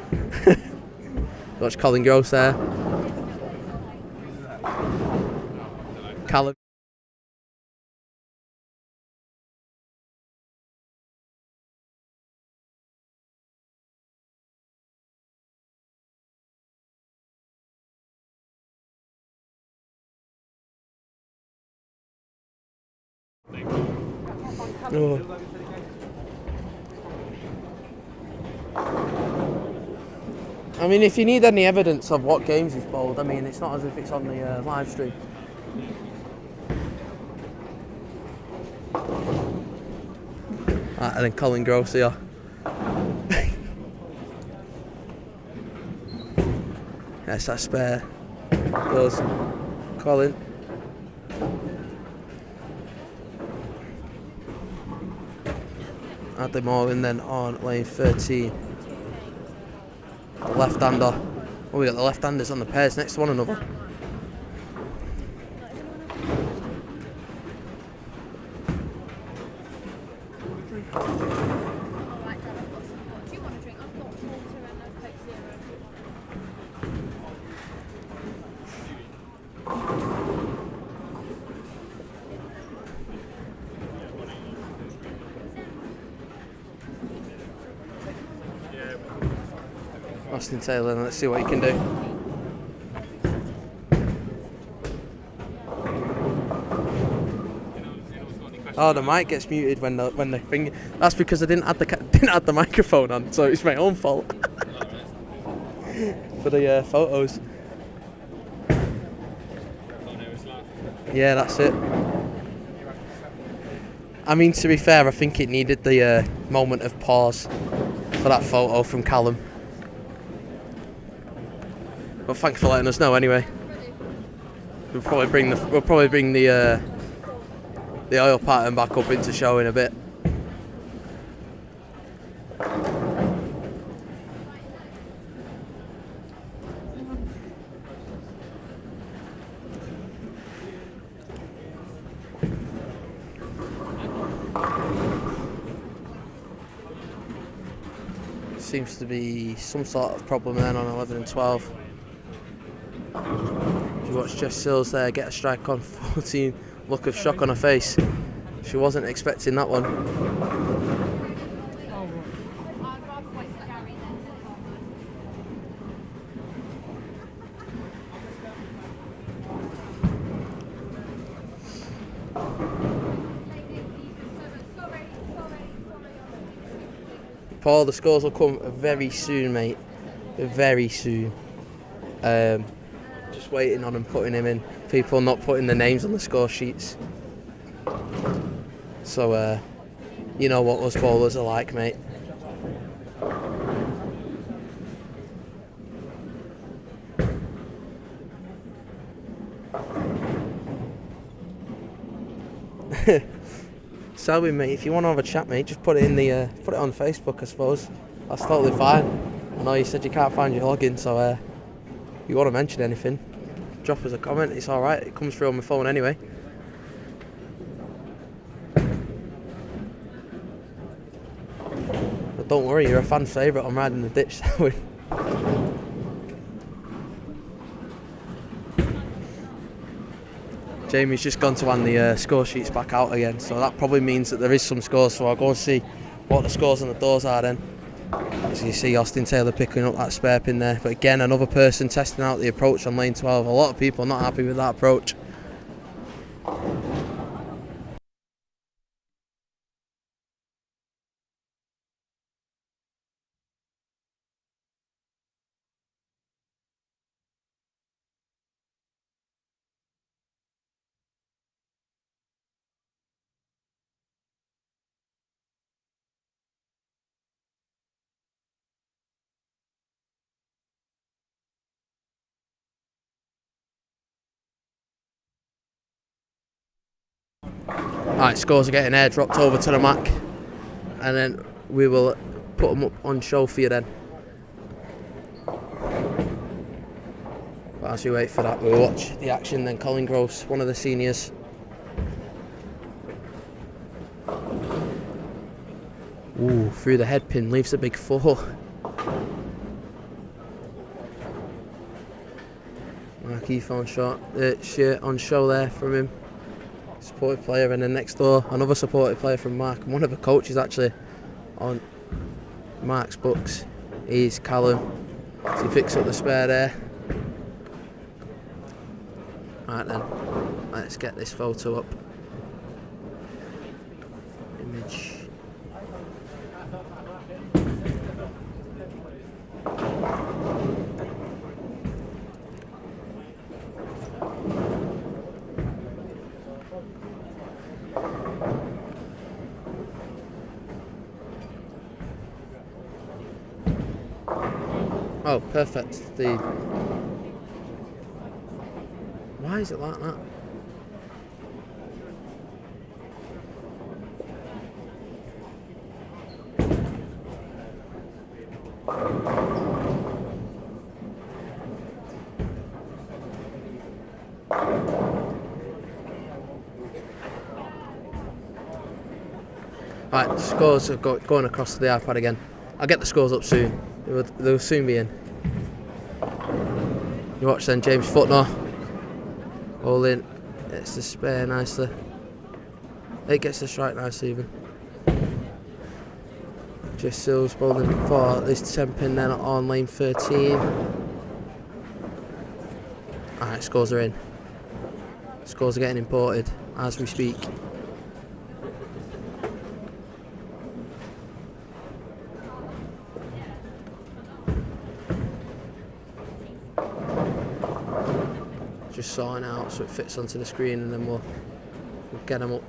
Watch Colin Gross there. Callum. Oh. I mean, if you need any evidence of what games he's bowled, I mean, it's not as if it's on the live stream. Right, and then Colin Gross here. Yes, that spare goes Colin. Adam Morgan then on lane 13. The left-hander. Oh, we got the left-handers on the pairs next to one another. Austin Taylor, let's see what he can do. Oh, the mic gets muted when the finger. That's because I didn't add the microphone on, so it's my own fault. For the photos. Yeah, that's it. I mean, to be fair, I think it needed the moment of pause for that photo from Callum. But thanks for letting us know anyway. We'll probably bring the oil pattern back up into show in a bit. Seems to be some sort of problem then on 11 and 12. You watch Jess Sills there get a strike on 14, look of shock on her face. She wasn't expecting that one. Paul, the scores will come very soon, mate. Very soon. Just waiting on and putting him in. People not putting the names on the score sheets. So, you know what us bowlers are like, mate. Selby, mate, if you want to have a chat, mate, just put it in the put it on Facebook, I suppose. That's totally fine. I know you said you can't find your login, so if you want to mention anything, drop us a comment. It's all right. It comes through on my phone anyway. But don't worry, you're a fan favourite on Riding the Ditch, Selby. Jamie's just gone to hand the score sheets back out again, so that probably means that there is some scores, so I'll go and see what the scores on the doors are then. As you see Austin Taylor picking up that spare pin there, but again another person testing out the approach on lane 12. A lot of people not happy with that approach. Alright, scores are getting airdropped over to the Mac, and then we will put them up on show for you then. But as we wait for that, we'll watch the action then. Colin Gross, one of the seniors. Ooh, through the head pin, leaves a big 4. Keith on shot, shirt on show there from him. Supported player, and then next door another supported player from Mark, and one of the coaches actually on Mark's books is Callum. So he picks up the spare there. Right then, let's get this photo up. Image. Oh, perfect. Why is it like that? Right, scores are going across to the iPad again. I'll get the scores up soon. They'll soon be in. You watch then, James Footner. All in. It's the spare nicely. It gets the strike nicely even. Just Sills bowling for this 10 pin then on lane 13. Alright, scores are in. Scores are getting imported as we speak. Just sorting out so it fits onto the screen, and then we'll get them up.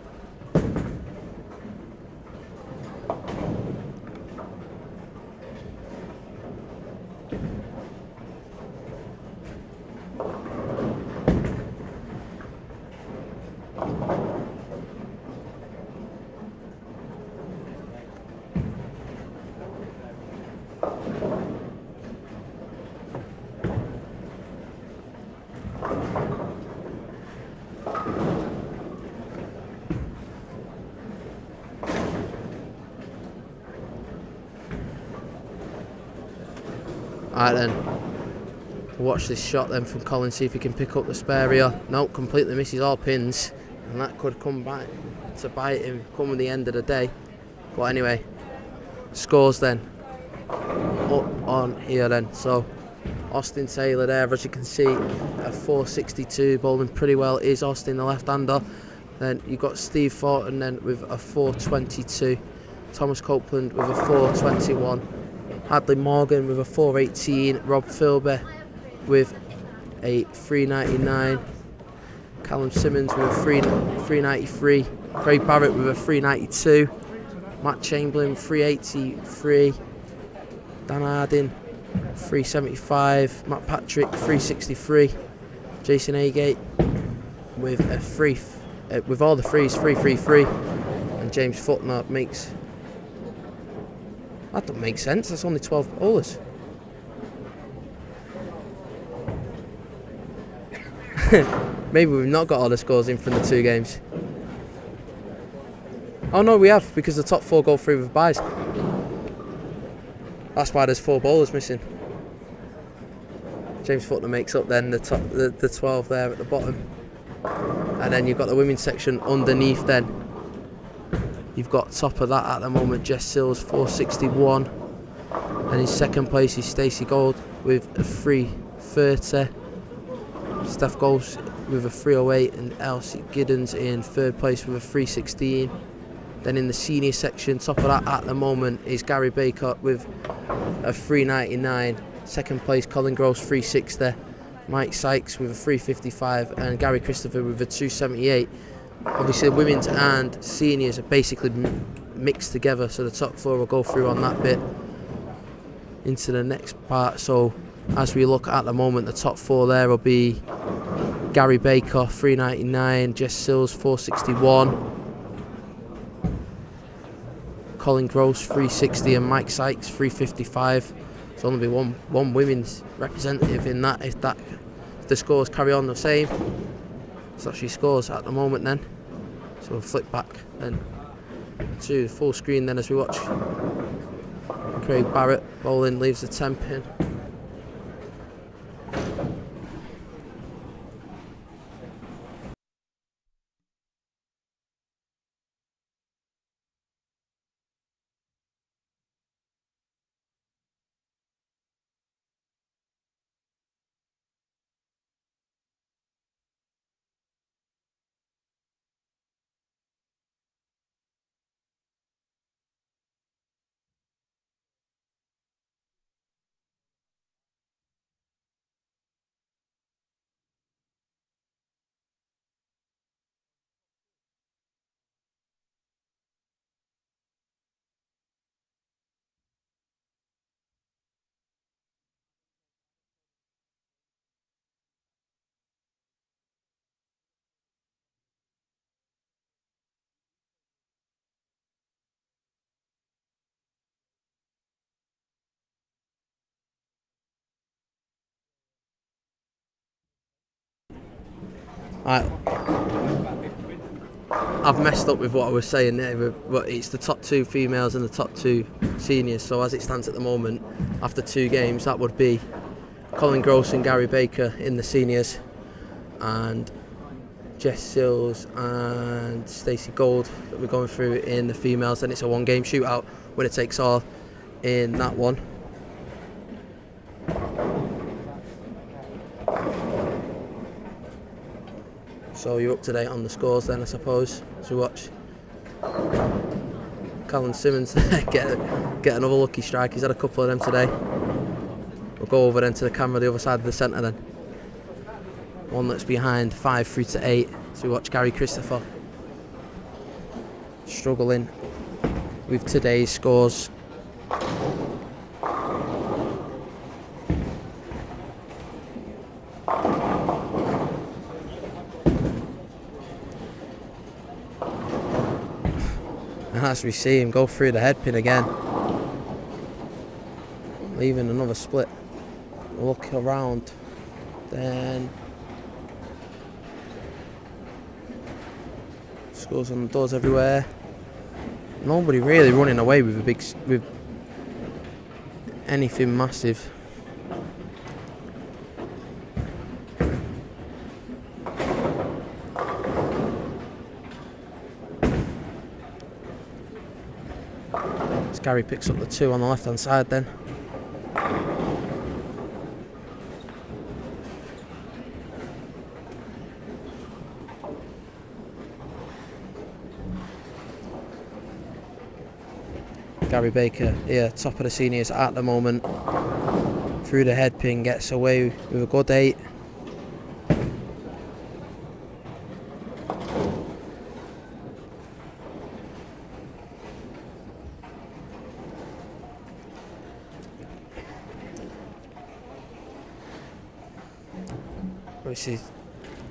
Alright then, watch this shot then from Colin, see if he can pick up the spare here. Nope, completely misses all pins, and that could come back to bite him come the end of the day. But anyway, scores then up on here then. So Austin Taylor there, as you can see, a 462, bowling pretty well is Austin, the left-hander. Then you've got Steve Thornton then with a 422, Thomas Copeland with a 421, Hadley Morgan with a 418, Rob Philby with a 399, Callum Simmons with a 393, Craig Barrett with a 392, Matt Chamberlain 383, Dan Harding 375, Matt Patrick 363, Jason Agate with a with all the threes 333, and James Footner makes. That doesn't make sense, that's only 12 bowlers. Maybe we've not got all the scores in from the 2 games. Oh no, we have, because the top 4 go through with byes. That's why there's 4 bowlers missing. James Footner makes up then the 12 there at the bottom. And then you've got the women's section underneath then. You've got top of that at the moment, Jess Sills 461, and in second place is Stacey Gold with a 330, Steph Goals with a 308, and Elsie Giddens in third place with a 316. Then in the senior section, top of that at the moment is Gary Baker with a 399, second place Colin Gross 360, Mike Sykes with a 355, and Gary Christopher with a 278. Obviously women's and seniors are basically mixed together, so the top 4 will go through on that bit into the next part. So as we look at the moment, the top 4 there will be Gary Baker 399, Jess Sills 461, Colin Gross 360, and Mike Sykes 355. There's only be one women's representative in that if the scores carry on the same. So that's your scores at the moment then. So we'll flip back then to full screen then as we watch Craig Barrett bowling, leaves the 10 pin. I've messed up with what I was saying there, but it's the top 2 females and the top 2 seniors. So as it stands at the moment, after 2 games, that would be Colin Gross and Gary Baker in the seniors, and Jess Sills and Stacey Gold that we're going through in the females. Then it's a 1-game shootout, winner takes all in that one. So you're up to date on the scores then, I suppose, as we watch Callum Simmons get another lucky strike. He's had a couple of them today. We'll go over then to the camera, the other side of the centre then. One that's behind 5 through to 8. So we watch Gary Christopher struggling with today's scores. And as we see him go through the headpin again, leaving another split. Look around, then scores on the doors everywhere. Nobody really running away with with anything massive. As Gary picks up the 2 on the left hand side then. Gary Baker here, top of the seniors at the moment. Through the head pin, gets away with a good 8. This is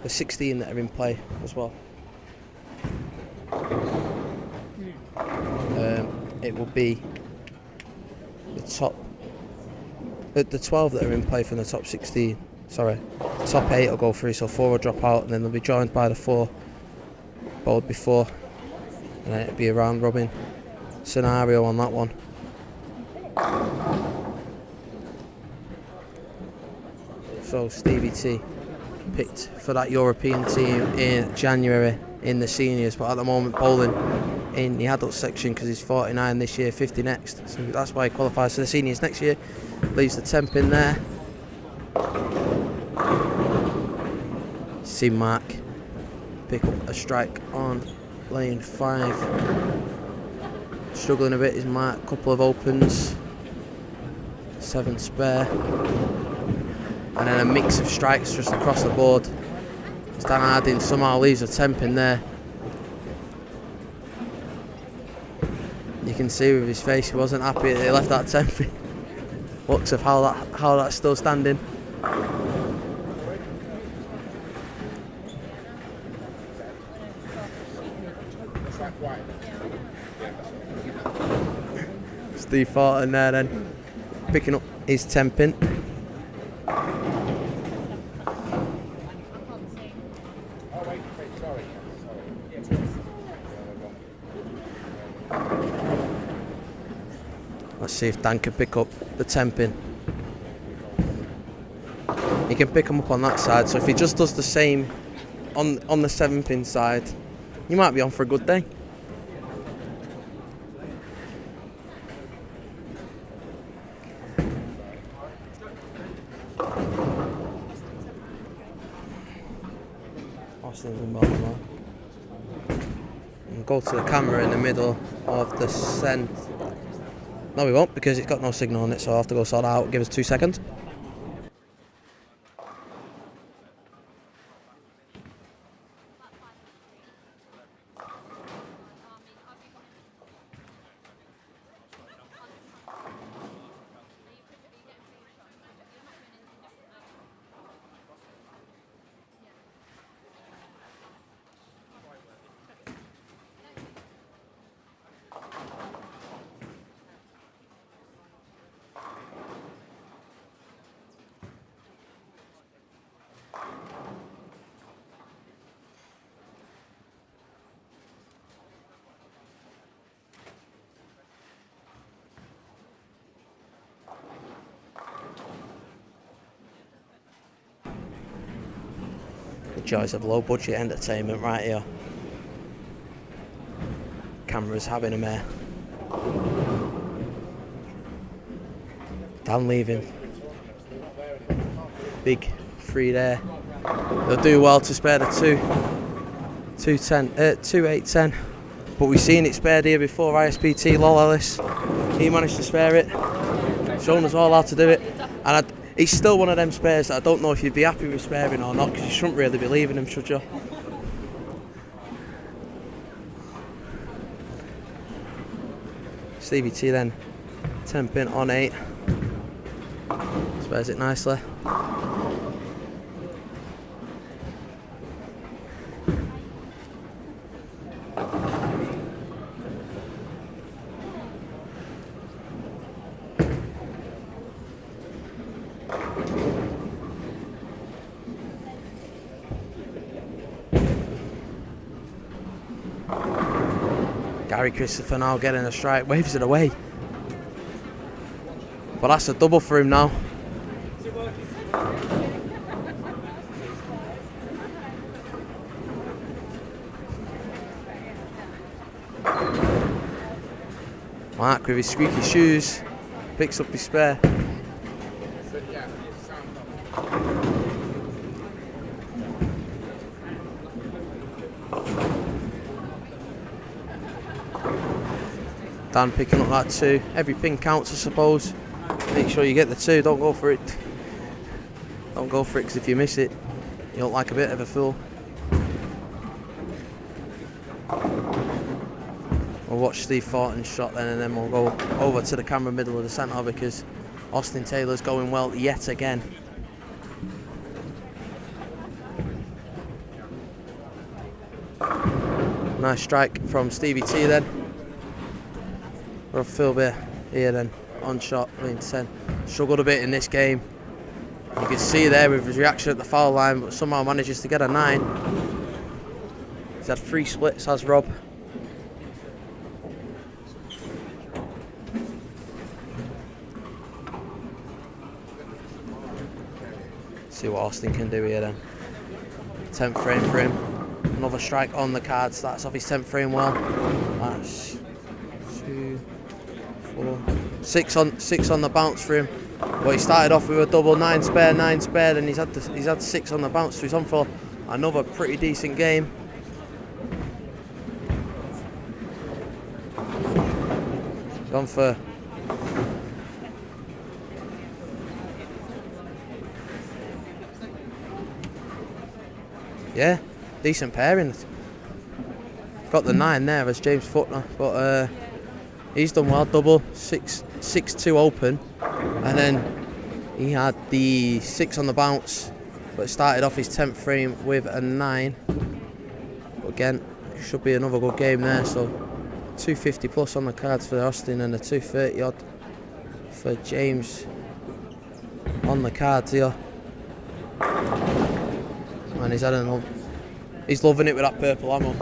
the 16 that are in play as well. It will be the top, the 12 that are in play from the top 16. Sorry, the top 8 will go through, so 4 will drop out, and then they'll be joined by the 4 bowled before, and then it'll be a round robin scenario on that one. So Stevie T picked for that European team in January in the seniors, but at the moment bowling in the adult section because he's 49 this year, 50 next, so that's why he qualifies for the seniors next year. Leaves the temp in there. See Mark pick up a strike on lane 5. Struggling a bit is Mark, couple of opens, 7 spare, and then a mix of strikes just across the board. Dan Harding somehow leaves a temp in there. You can see with his face he wasn't happy that he left that temp in. Looks of how that's still standing. Steve Thornton there then, picking up his temp in. Let's see if Dan can pick up the temp in. He can pick them up on that side, so if he just does the same on the 7-pin side, you might be on for a good day. Austin's in Baltimore. And go to the camera in the middle of the centre. No, we won't, because it's got no signal on it, so I'll have to go sort that out. Give us 2 seconds. joys of low budget entertainment right here. Cameras having a mare. Dan leaving. Big 3 there. They'll do well to spare the 2.810. But we've seen it spared here before. ISPT Lol Ellis. He managed to spare it. Shown us all how to do it. And it's still one of them spares that I don't know if you'd be happy with sparing or not, because you shouldn't really be leaving them, should you? Stevie T then 10 pin on 8. Spares it nicely. Gary Christopher now getting a strike, waves it away. But that's a double for him now. Mark with his squeaky shoes picks up his spare. Dan picking up that 2. Every pin counts, I suppose. Make sure you get the 2. Don't go for it. Don't go for it, because if you miss it, you look like a bit of a fool. We'll watch Steve Thornton's shot then, and then we'll go over to the camera middle of the centre, because Austin Taylor's going well yet again. Nice strike from Stevie T then. Rob Philby here then, on shot, lean 10. Struggled a bit in this game. You can see there with his reaction at the foul line, but somehow manages to get a 9. He's had 3 splits, has Rob. See what Austin can do here then. 10th frame for him. Another strike on the card, starts off his 10th frame well. That's 2, 4, 6 on the bounce for him. But he started off with a double 9 spare, and he's had 6 on the bounce, so he's on for another pretty decent game. He's on for yeah, decent pairing. Got the 9 there as James Footner, but he's done well. Double 6-2 open, and then he had the 6 on the bounce, but started off his 10th frame with a 9. But again, should be another good game there. So 250 plus on the cards for Austin, and a 230 odd for James on the cards here. And he's loving it with that purple ammo.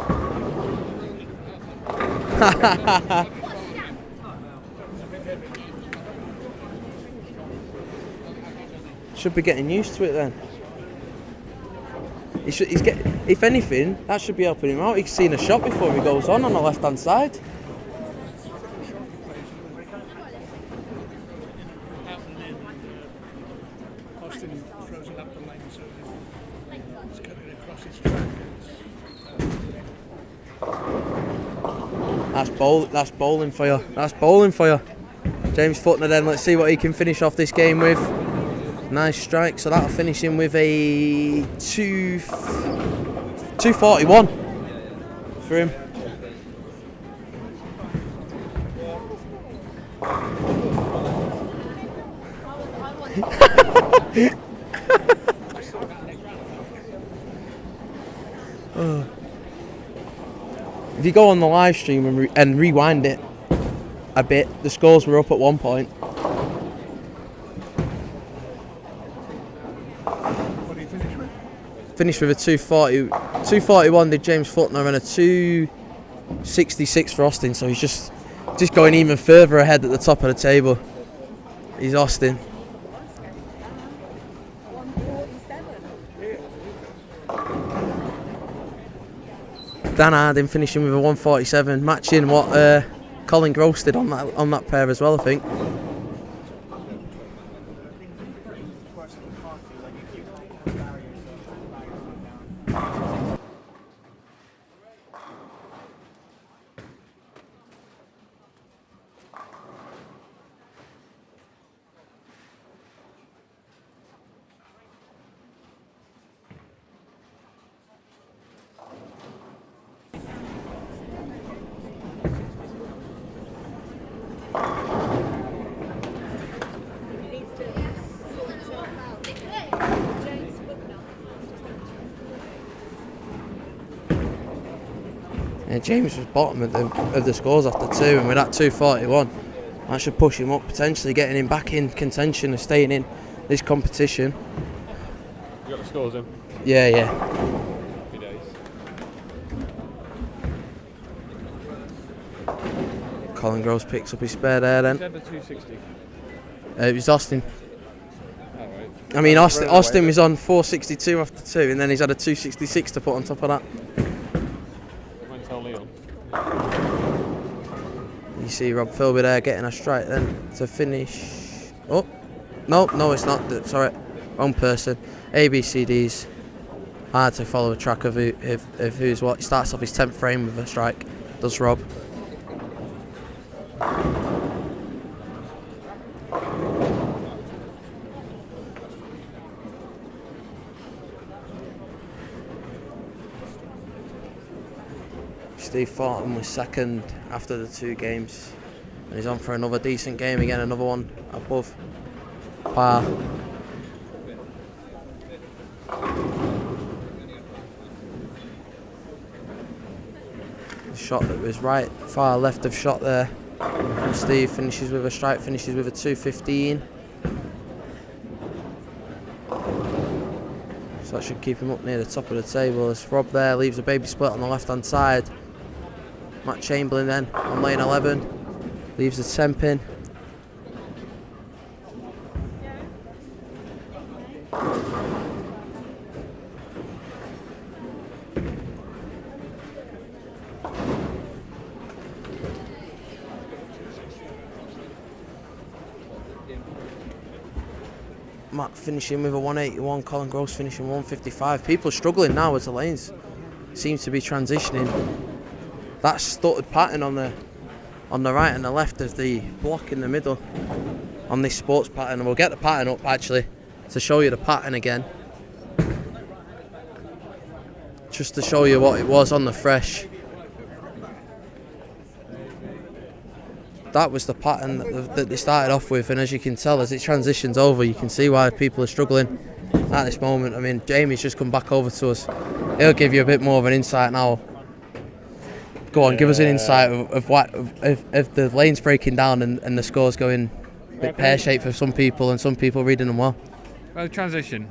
Should be getting used to it then. If anything, that should be helping him out. He's seen a shot before he goes on the left hand side. Austin throws it up the lane, so it's cutting across his track. That's bowling for you. That's bowling for you. James Footner then, let's see what he can finish off this game with. Nice strike, so that'll finish him with a 241 for him. If you go on the live stream and rewind it a bit, the scores were up at one point. What do you finish with? Finished with a 241 did James Footner, and a 266 for Austin, so he's just going even further ahead at the top of the table. He's Austin. Dan Harding finishing with a 147, matching what Colin Gross did on that pair as well, I think. Yeah, James was bottom of the scores after 2, and with that 241, that should push him up, potentially getting him back in contention of staying in this competition. You got the scores in? Yeah. Happy days. Colin Gross picks up his spare there then. Who's had the 260? It was Austin. Oh, right. I mean, Austin was on 462 after 2, and then he's had a 266 to put on top of that. Went tell Leon. You see Rob Philby there getting a strike then to finish. Oh, no, it's not. Sorry, wrong person. ABCDs. Hard to follow a track of who's what. He starts off his 10th frame with a strike. Does Rob. Steve Thornton was second after the 2 games, and he's on for another decent game again, another one above par. The shot that was right far left of shot there from Steve finishes with a strike, finishes with a 215. So that should keep him up near the top of the table as Rob there leaves a baby split on the left hand side. Matt Chamberlain then on lane 11 leaves the 10 pin. Matt finishing with a 181, Colin Gross finishing 155. People struggling now as the lanes seem to be transitioning. That stuttered pattern on the right and the left of the block in the middle on this sports pattern, and we'll get the pattern up actually to show you the pattern again, just to show you what it was on the fresh. That was the pattern that they started off with, and as you can tell, as it transitions over, you can see why people are struggling at this moment. I mean, Jamie's just come back over to us. He'll give you a bit more of an insight now. Go on, give us an insight of the lanes breaking down and the scores going a bit pear-shaped for some people and some people reading them well. Well, transition.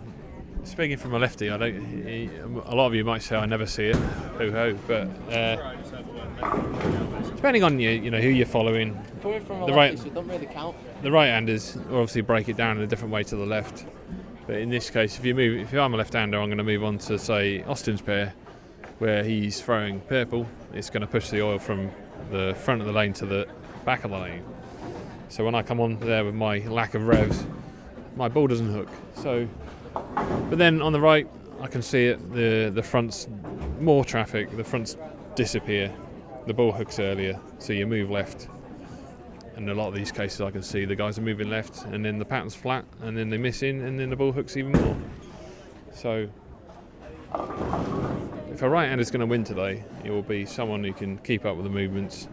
Speaking from a lefty, a lot of you might say I never see it, hoo-ho, but depending on you know who you're following, Coming from a the lefty, so it don't really count. The right-handers obviously break it down in a different way to the left. But in this case, if I'm a left-hander, I'm going to move on to say Austin's pair, where he's throwing purple. It's going to push the oil from the front of the lane to the back of the lane. So when I come on there with my lack of revs, my ball doesn't hook. So, but then on the right, I can see it. The front's more traffic. The fronts disappear. The ball hooks earlier, so you move left. And a lot of these cases, I can see the guys are moving left, and then the pattern's flat, and then they miss in, and then the ball hooks even more. So, if a right-hander is going to win today, it will be someone who can keep up with the movements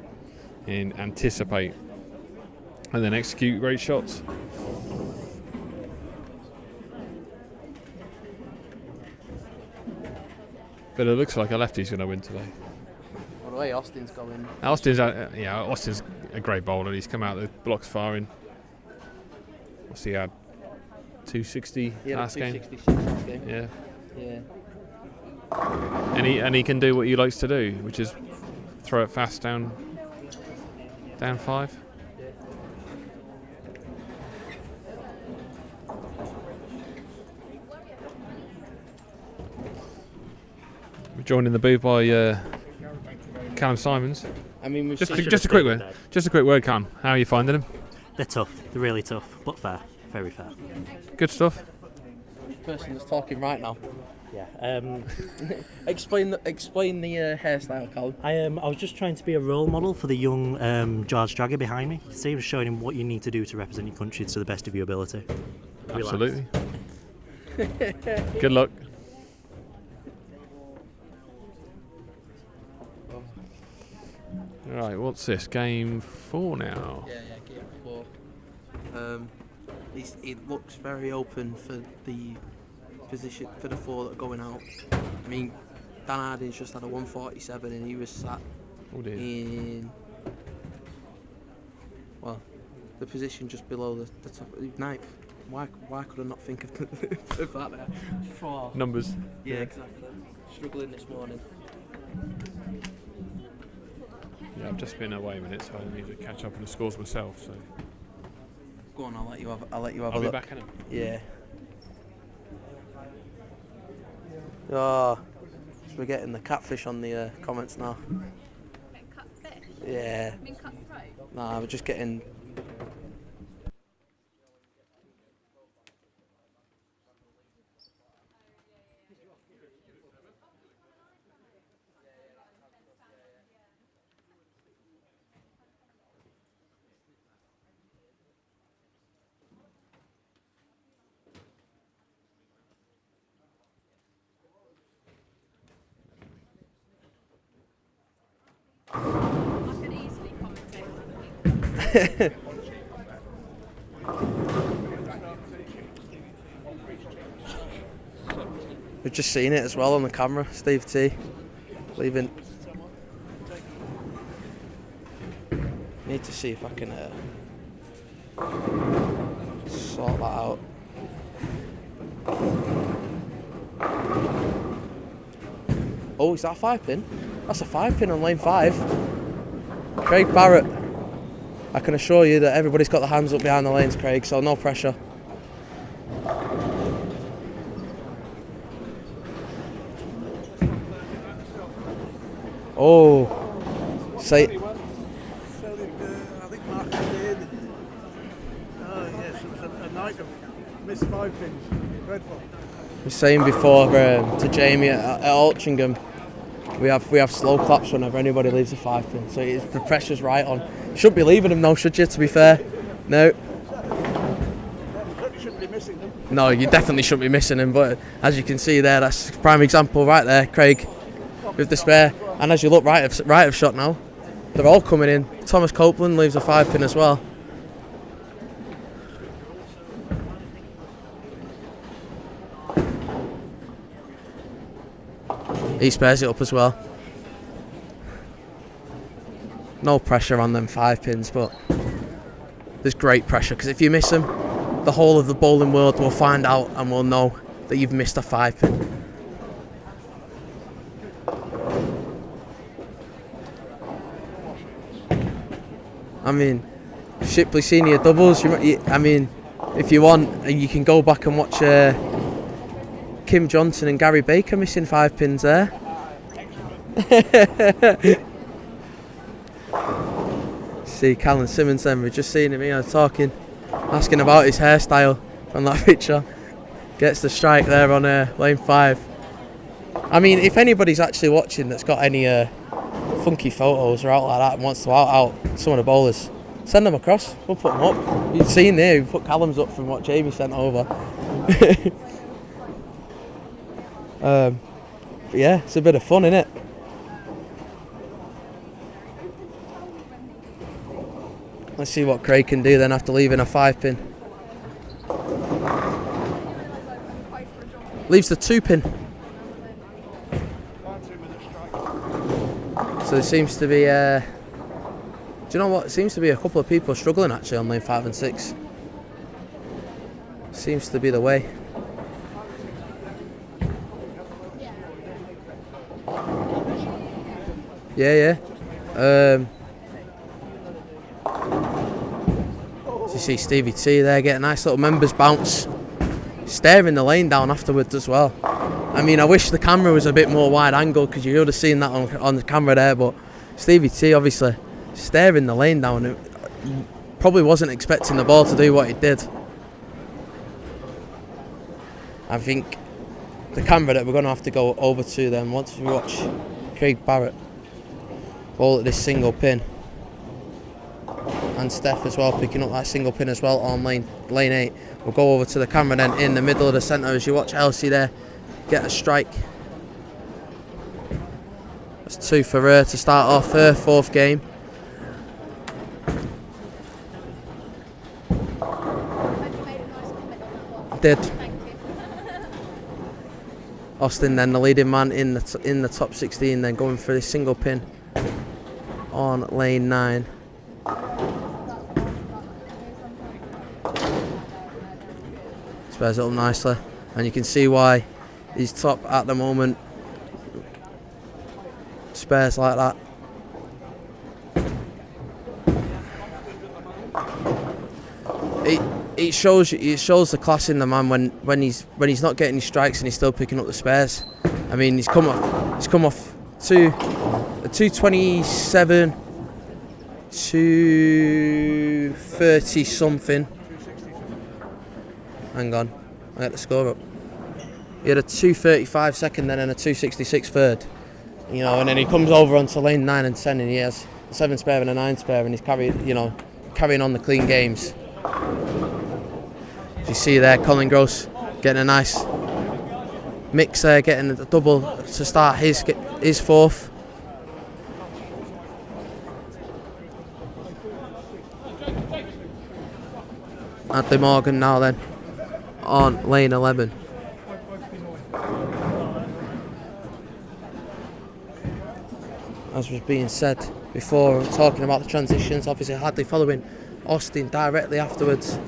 and anticipate, and then execute great shots. But it looks like a lefty's going to win today. Well, the way Austin's going. Austin's a great bowler. He's come out the blocks firing. What's he had? 260 last game. 266 last game. Yeah. Yeah. And he can do what he likes to do, which is throw it fast down 5. We're joined in the booth by Callum Simons. I mean, we've Just seen a quick word. Just a quick word, Callum. How are you finding them? They're tough. They're really tough, but fair. Very fair. Good stuff. the person that's talking right now. Yeah. Explain the hairstyle, Callum. I was just trying to be a role model for the young George Jagger behind me. You see, I was showing him what you need to do to represent your country to the best of your ability. Relax. Absolutely. Good luck. Right, what's this? Game 4 now. Yeah, game 4. It looks very open for the position for the 4 that are going out. I mean, Dan Harding's just had a 147 and he was sat in, well, the position just below the top of the ninth. Why could I not think of that there? 4. Numbers. Yeah, exactly. Struggling this morning. Yeah, I've just been away a minute, so I need to catch up on the scores myself. So Go on, I'll let you have I'll a be look. back in them. Yeah. Oh, we're getting the catfish on the comments now. Cut fish? Yeah. I mean cut throat? Nah, we're just getting. I could easily commentate. We've just seen it as well on the camera. Steve T leaving. Need to see if I can sort that out. Oh, is that a 5-pin? That's a 5-pin on lane 5. Craig Barrett. I can assure you that everybody's got their hands up behind the lanes, Craig, so no pressure. Oh, say. I think Mark did. Oh yes, it was a night of missed 5 pins. Dreadful. I was saying before to Jamie at Altrincham, we have slow claps whenever anybody leaves a 5-pin, so the pressure's right on. You shouldn't be leaving them though, should you, to be fair? No. You shouldn't be missing them. No, you definitely shouldn't be missing them, but as you can see there, that's a prime example right there, Craig, with the spare. And as you look right of shot now, they're all coming in. Thomas Copeland leaves a 5-pin as well. He spares it up as well. No pressure on them 5-pins, but there's great pressure because if you miss them, the whole of the bowling world will find out and will know that you've missed a 5-pin. I mean, Shipley Senior doubles. I mean, if you want, you can go back and watch Kim Johnson and Gary Baker missing 5-pins there. See Callum Simmons then, we've just seen him here talking, asking about his hairstyle from that picture. Gets the strike there on lane 5. I mean, if anybody's actually watching that's got any funky photos or out like that and wants to out some of the bowlers, send them across, we'll put them up. You've seen there, we put Callum's up from what Jamie sent over. But yeah, it's a bit of fun, innit? Let's see what Craig can do then after leaving a 5-pin. Leaves the 2-pin. So there seems to be, do you know what? It seems to be a couple of people struggling actually on lane 5 and 6. Seems to be the way. Yeah. You see Stevie T there get a nice little members bounce, staring the lane down afterwards as well. I mean, I wish the camera was a bit more wide angle because you would have seen that on the camera there, but Stevie T obviously staring the lane down, and probably wasn't expecting the ball to do what it did. I think the camera that we're going to have to go over to then once we watch Craig Barrett ball at this single pin, and Steph as well picking up that single pin as well on lane 8. We'll go over to the camera then in the middle of the centre as you watch Elsie there get a strike. That's 2 for her to start off her 4th game. Did. Austin then the leading man in the top 16, then going for this single pin on lane 9. Spares it up nicely, and you can see why he's top at the moment. Spares like that. It shows the class in the man when he's not getting his strikes and he's still picking up the spares. I mean, he's come off 227, 230 something. Hang on, I get the score up. He had a 235 second then and a 266 third. You know, and then he comes over onto lane 9 and 10 and he has a 7 spare and a 9 spare and he's carrying on the clean games. As you see there, Colin Gross getting a nice mix there, getting a double to start his 4th. Adley Morgan now then on lane 11. As was being said before, talking about the transitions, obviously Hadley following Austin directly afterwards.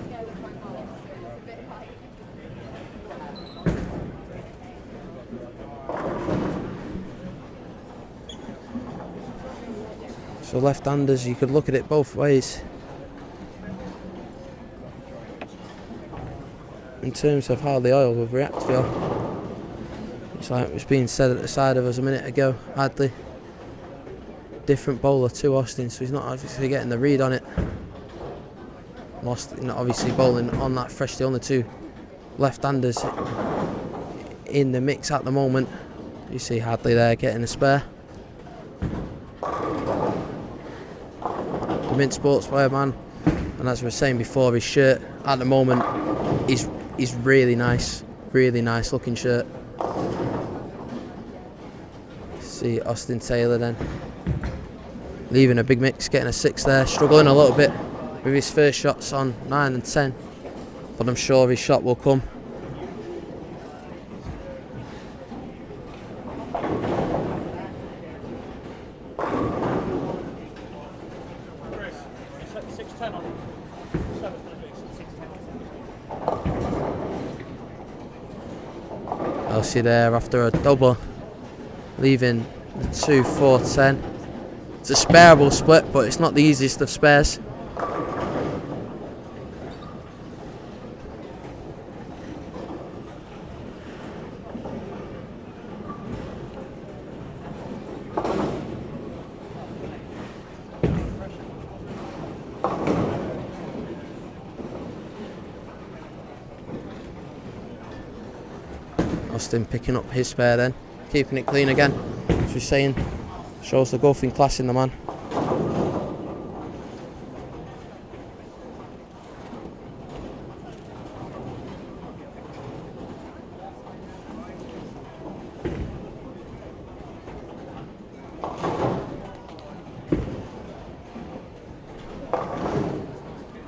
So left-handers, you could look at it both ways. In terms of how the oil will react, feel. It's like it was being said at the side of us a minute ago. Hadley, different bowler to Austin, so he's not obviously getting the read on it. Austin obviously bowling on that fresh, the only 2 left-handers in the mix at the moment. You see Hadley there getting a spare. The Mint Sportswear man, and as we were saying before, his shirt at the moment is really nice looking shirt. See Austin Taylor then leaving a big mix, getting a 6 there, struggling a little bit with his first shots on 9 and 10, but I'm sure his shot will come. Elsie there after a double, leaving the 2-4-10. It's a spareable split, but it's not the easiest of spares. Austin picking up his spare then, keeping it clean again, as we're saying, shows the golfing class in the man.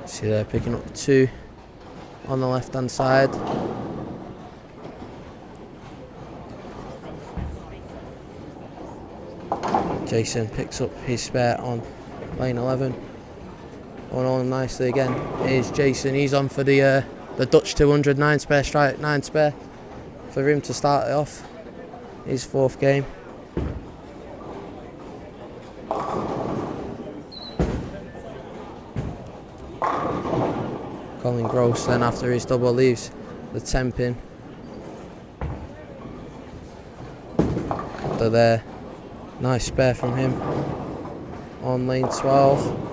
See there, picking up 2 on the left hand side. Jason picks up his spare on lane 11. Going on nicely again is Jason. He's on for the Dutch 200 9 spare strike, 9 spare for him to start it off. His 4th game. Colin Gross then after his double leaves the 10 pin. They're there. Nice spare from him. on lane 12.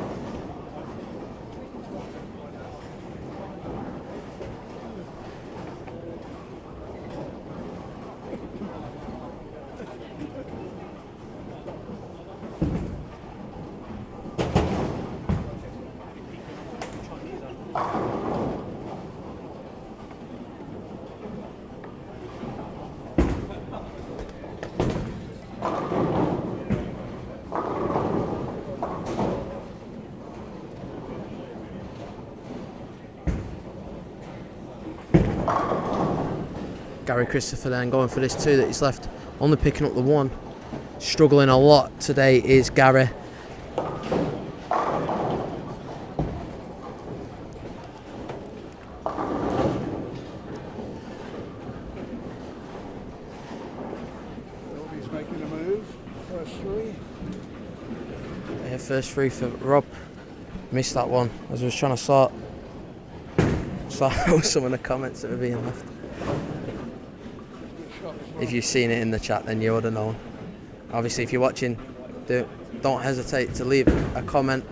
Gary Christopher then going for this 2 that he's left, only picking up the 1. Struggling a lot today is Gary. He's making a move. First 3. Yeah, first 3 for Rob. Missed that one as I was trying to sort out some of the comments that were being left. If you've seen it in the chat, then you would have known. Obviously, if you're watching, don't hesitate to leave a comment.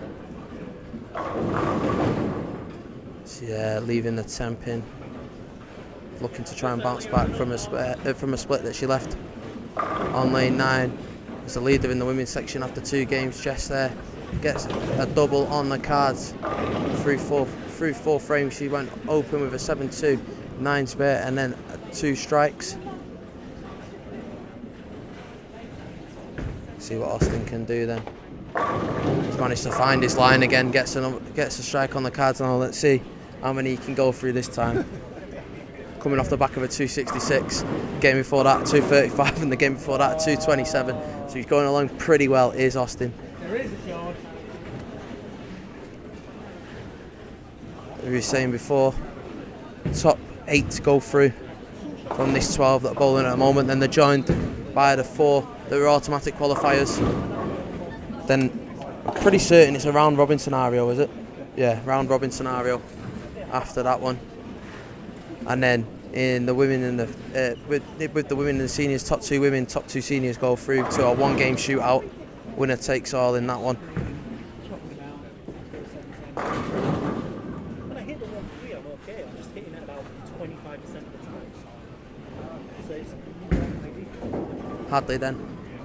So yeah, leaving the 10 pin. Looking to try and bounce back from a split that she left on lane 9. As the leader in the women's section after 2 games, Jess there gets a double on the cards through four frames. She went open with a 7-2, 9 spare, and then 2 strikes. See what Austin can do then. He's managed to find his line again, gets a strike on the cards. Now let's see how many he can go through this time. Coming off the back of a 266, game before that 235, and the game before that 227. So he's going along pretty well, is Austin. There is a charge. As we were saying before, top 8 to go through from this 12 that are bowling at the moment. Then they're joined by the 4 that were automatic qualifiers. Then I'm pretty certain it's a round robin scenario, is it? Yeah, round robin scenario after that one. And then in the women and the with the women and the seniors, top 2 women, top 2 seniors go through to a 1-game shootout. Winner takes all in that one. When I hit the 1-3, I'm okay. I'm just hitting it about 25% of the time. So it's Hadley then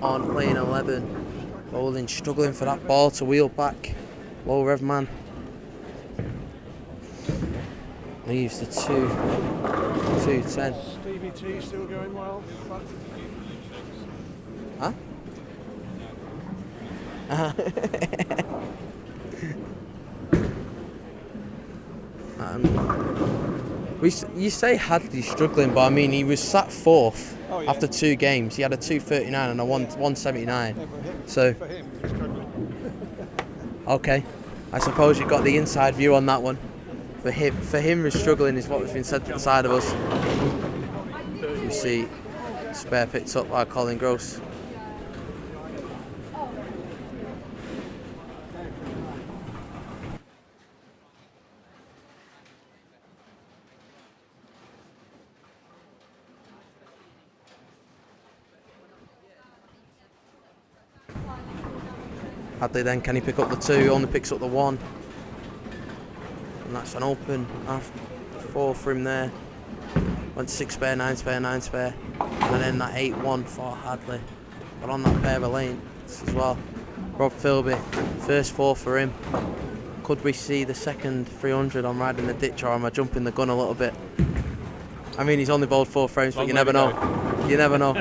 on lane 11. Bowling, struggling for that ball to wheel back. Low rev man. Leaves the 2-10. Stevie T still going well. Huh? You say Hadley struggling, but I mean he was sat 4th after 2 games. He had a 239 and a 179. So For him, he's struggling. okay, I suppose you got the inside view on that one. For him, struggling is what has been said to the side of us. You see, spare picked up by Colin Gross. Hadley then, can he pick up the 2? Only picks up the 1. And that's an open after 4 for him there. Went 6 spare, 9 spare, 9 spare. And then that 8-1 for Hadley. But on that pair of lanes as well. Rob Philby, first 4 for him. Could we see the second 300 on riding the ditch, or am I jumping the gun a little bit? I mean, he's only bowled 4 frames, but you never know. You never know.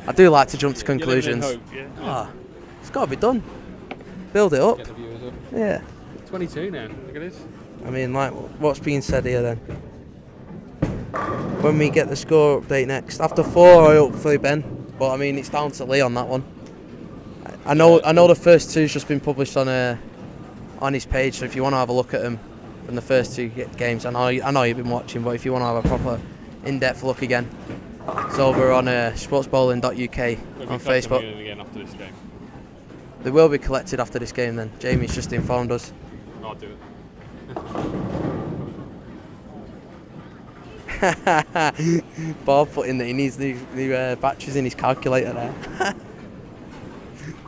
I do like to jump to conclusions. It's got to be done. Build it up. Get the viewers up. Yeah. 22 now. Look at this. I mean, like, what's being said here then? When we get the score update next, after 4, I hopefully Ben. But I mean, it's down to Lee on that one. I know the first 2's just been published on his page. So if you want to have a look at them from the first 2 games, I know you've been watching. But if you want to have a proper in-depth look again, it's over on sportsbowling.uk on Facebook. Again after this game. They will be collected after this game. Then Jamie's just informed us. I'll do it. Bob putting that he needs new batteries in his calculator there.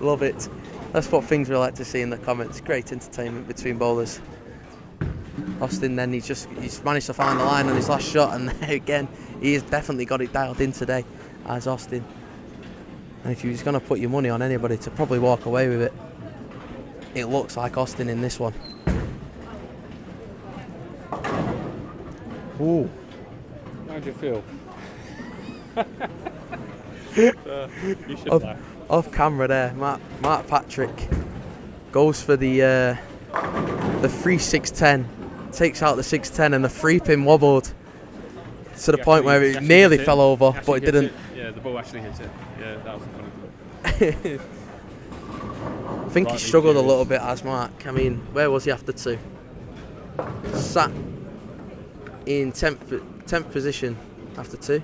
Love it. That's what things we like to see in the comments. Great entertainment between bowlers. Austin then he's managed to find the line on his last shot, and there again he has definitely got it dialed in today as Austin. And if you're just going to put your money on anybody to probably walk away with it, it looks like Austin in this one. Ooh. How do you feel? You should laugh. Off camera there, Mark Patrick goes for the free 610, takes out the 610, and the free pin wobbled to the point where it nearly fell over, but it didn't. Yeah, the ball actually hit it. Yeah, that was the funny part. I think he struggled a little bit as Mark. I mean, where was he after 2? Sat in 10th position after 2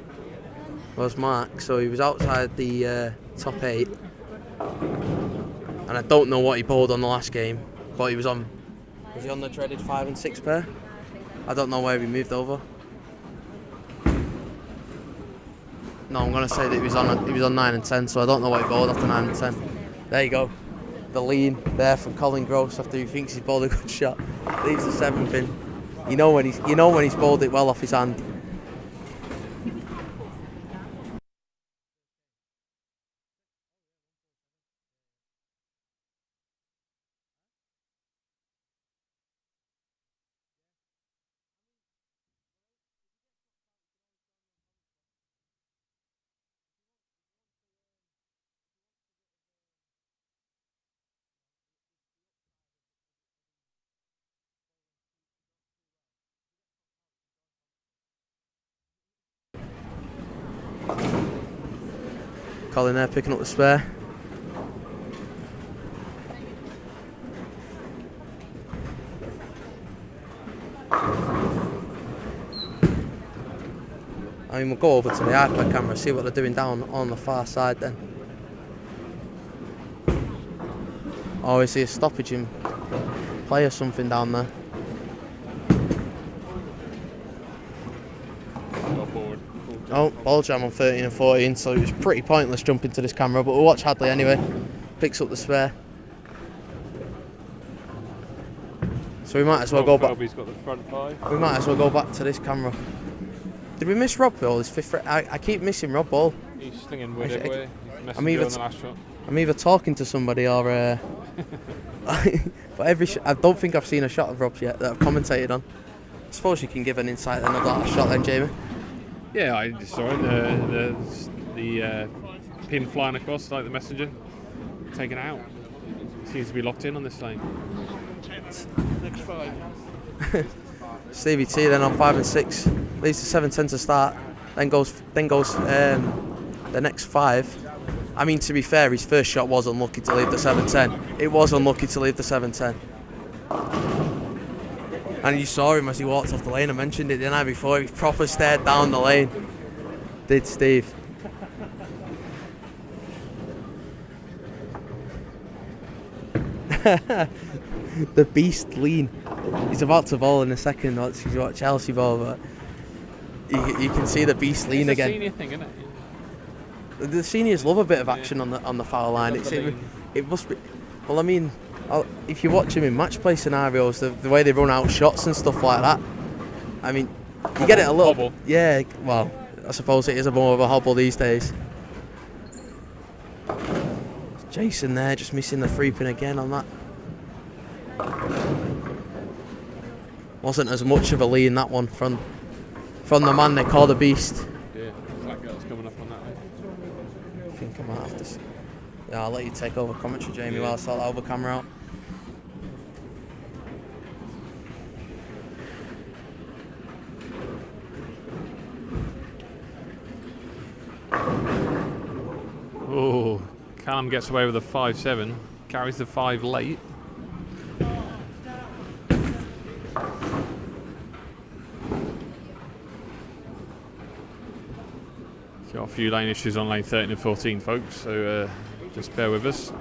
was Mark, so he was outside the top 8. And I don't know what he bowled on the last game, but he was on. Was he on the dreaded 5 and 6 pair? I don't know where he moved over. No, I'm gonna say that he was on 9 and 10, so I don't know what he bowled after 9 and 10. There you go. The lean there from Colin Gross after he thinks he's bowled a good shot. Leaves the 7 pin. You know when he's bowled it well off his hand. Colin there picking up the spare. I mean, we'll go over to the iPad camera, see what they're doing down on the far side then. Oh, is he a stoppage in play or something down there? Oh, ball jam on 13 and 14, so it was pretty pointless jumping to this camera, but we'll watch Hadley anyway. Picks up the spare. So we might as well go back. He's got the front 5. We might as well go back to this camera. Did we miss Rob Ball? His 5th. I keep missing Rob Ball. He's slinging wood everywhere. He's I'm messing either on the last shot. I'm either talking to somebody or. But I don't think I've seen a shot of Rob's yet that I've commentated on. I suppose you can give an insight then of that shot then, Jamie. Yeah, I just saw it. The pin flying across like the messenger, taken out. Seems to be locked in on this lane. Next 5. Stevie T then on 5 and 6, leaves the 7-10 to start. Then goes the next 5. I mean, to be fair, his first shot was unlucky to leave the 7-10. It was unlucky to leave the 7-10. And you saw him as he walked off the lane. I mentioned it, didn't I, before? He proper stared down the lane. Did Steve. The beast lean. He's about to bowl in a second. Watch Chelsea bowl, but you can see the beast lean again. It's a senior thing, isn't it? The seniors love a bit of action on the foul line. It must be. Well, I mean, if you watch him in match play scenarios, the way they run out shots and stuff like that, I mean, you get it a little. Hobble. Yeah, well, I suppose it is a more of a hobble these days. Jason there, just missing the free pin again on that. Wasn't as much of a lean that one from the man they call the beast. Yeah, flat girl's coming up on that one. I think I might have to. Yeah, I'll let you take over commentary, Jamie, while I sort that over camera out. Oh, Callum gets away with a 5-7, carries the 5 late. Got a few lane issues on lane 13 and 14, folks, so just bear with us.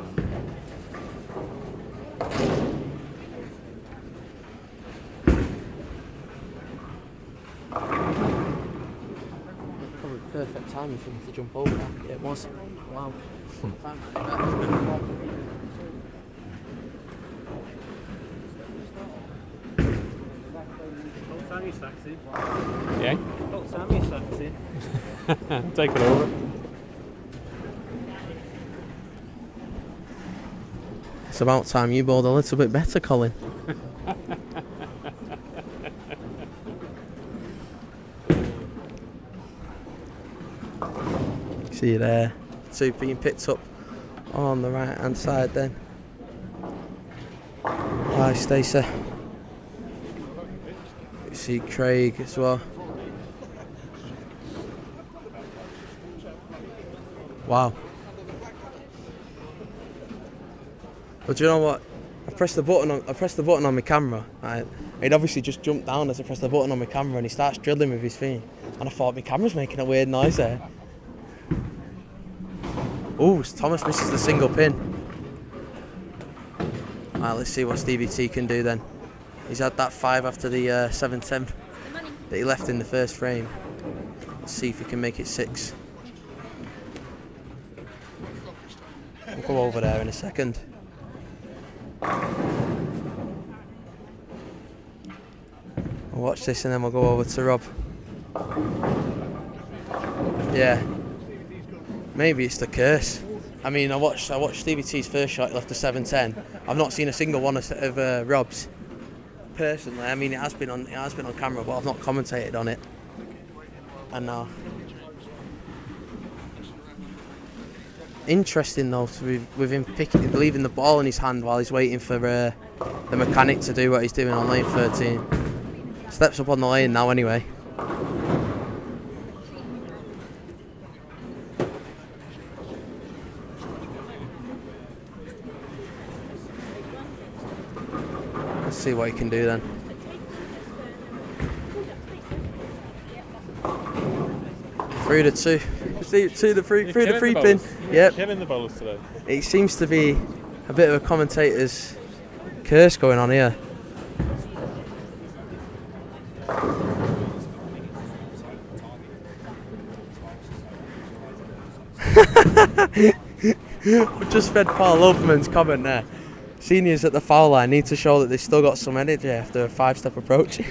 Probably perfect timing for him to jump over. Yeah, it was. Wow. Sammy sacks in. Yeah? Bolt Sammy sacks in. Take it over. It's about time you bowled a little bit better, Colin. See you there. Two being picked up on the right hand side then. Hi Stacey. You see Craig as well. Wow. But do you know what? I pressed the button on my camera. Right? He'd obviously just jumped down as I pressed the button on my camera, and he starts drilling with his feet. And I thought my camera's making a weird noise there. Oh, Thomas misses the single pin. Right, let's see what Stevie T can do then. He's had that 5 after the 7-10 that he left in the first frame. Let's see if he can make it 6. We'll go over there in a second. We'll watch this and then we'll go over to Rob. Yeah. Maybe it's the curse. I mean, I watched Stevie T's first shot, he left a 7-10. I've not seen a single one of Rob's. Personally, I mean, it has been on camera, but I've not commentated on it. And now, interesting though, with him leaving the ball in his hand while he's waiting for the mechanic to do what he's doing on lane 13. Steps up on the lane now anyway. Let's see what he can do then. Through the two. Through the free pin. Yep. Killing the bowlers today. It seems to be a bit of a commentator's curse going on here. I've just read Paul Loveman's comment there. Seniors at the foul line need to show that they've still got some energy after a 5-step approach.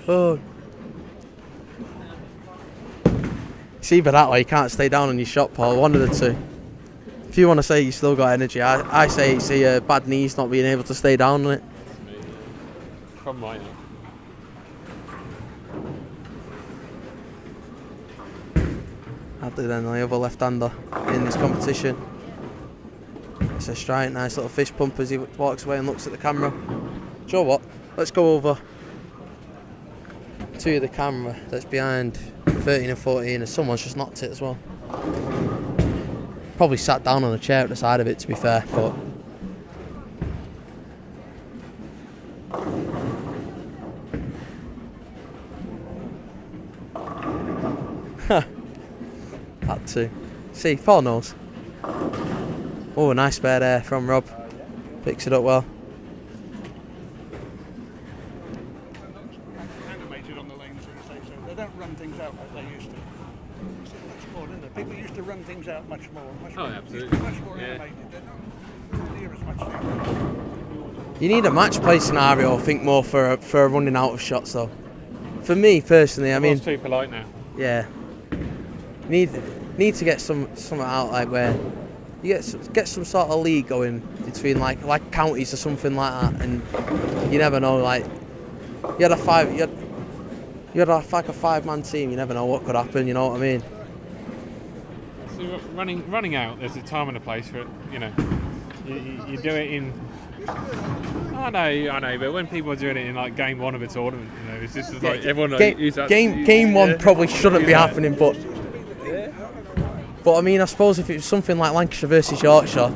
Oh. It's either that or you can't stay down on your shot, Paul. One of the two. If you want to say you still got energy, I say it's your bad knees not being able to stay down on it. From right now. Hadley then, the other left-hander in this competition. It's a strike, nice little fist pump as he walks away and looks at the camera. Do you know what? Let's go over to the camera that's behind 13 and 14 and someone's just knocked it as well. Probably sat down on a chair at the side of it, to be fair, but had to. See, Paul knows. Oh, a nice spare there from Rob. Picks it up well. Animated on the lanes these days, so they don't run things out like they used to. It's much more, isn't it? People used to run things out much more. Absolutely. Much more animated. They're not near as much now. You need a match play scenario, I think, more for a running out of shots though. For me personally, I mean, Everyone's too polite now. yeah, need to get something out like where you get some sort of league going between like counties or something like that, and you never know. Like you had a 5-man team. You never know what could happen. You know what I mean? So running out, there's a time and a place for it. You know, you do it in. I know, but when people are doing it in like game 1 of a tournament, you know, it's just like everyone. Game 1 probably shouldn't be happening, but I mean, I suppose if it was something like Lancashire versus Yorkshire,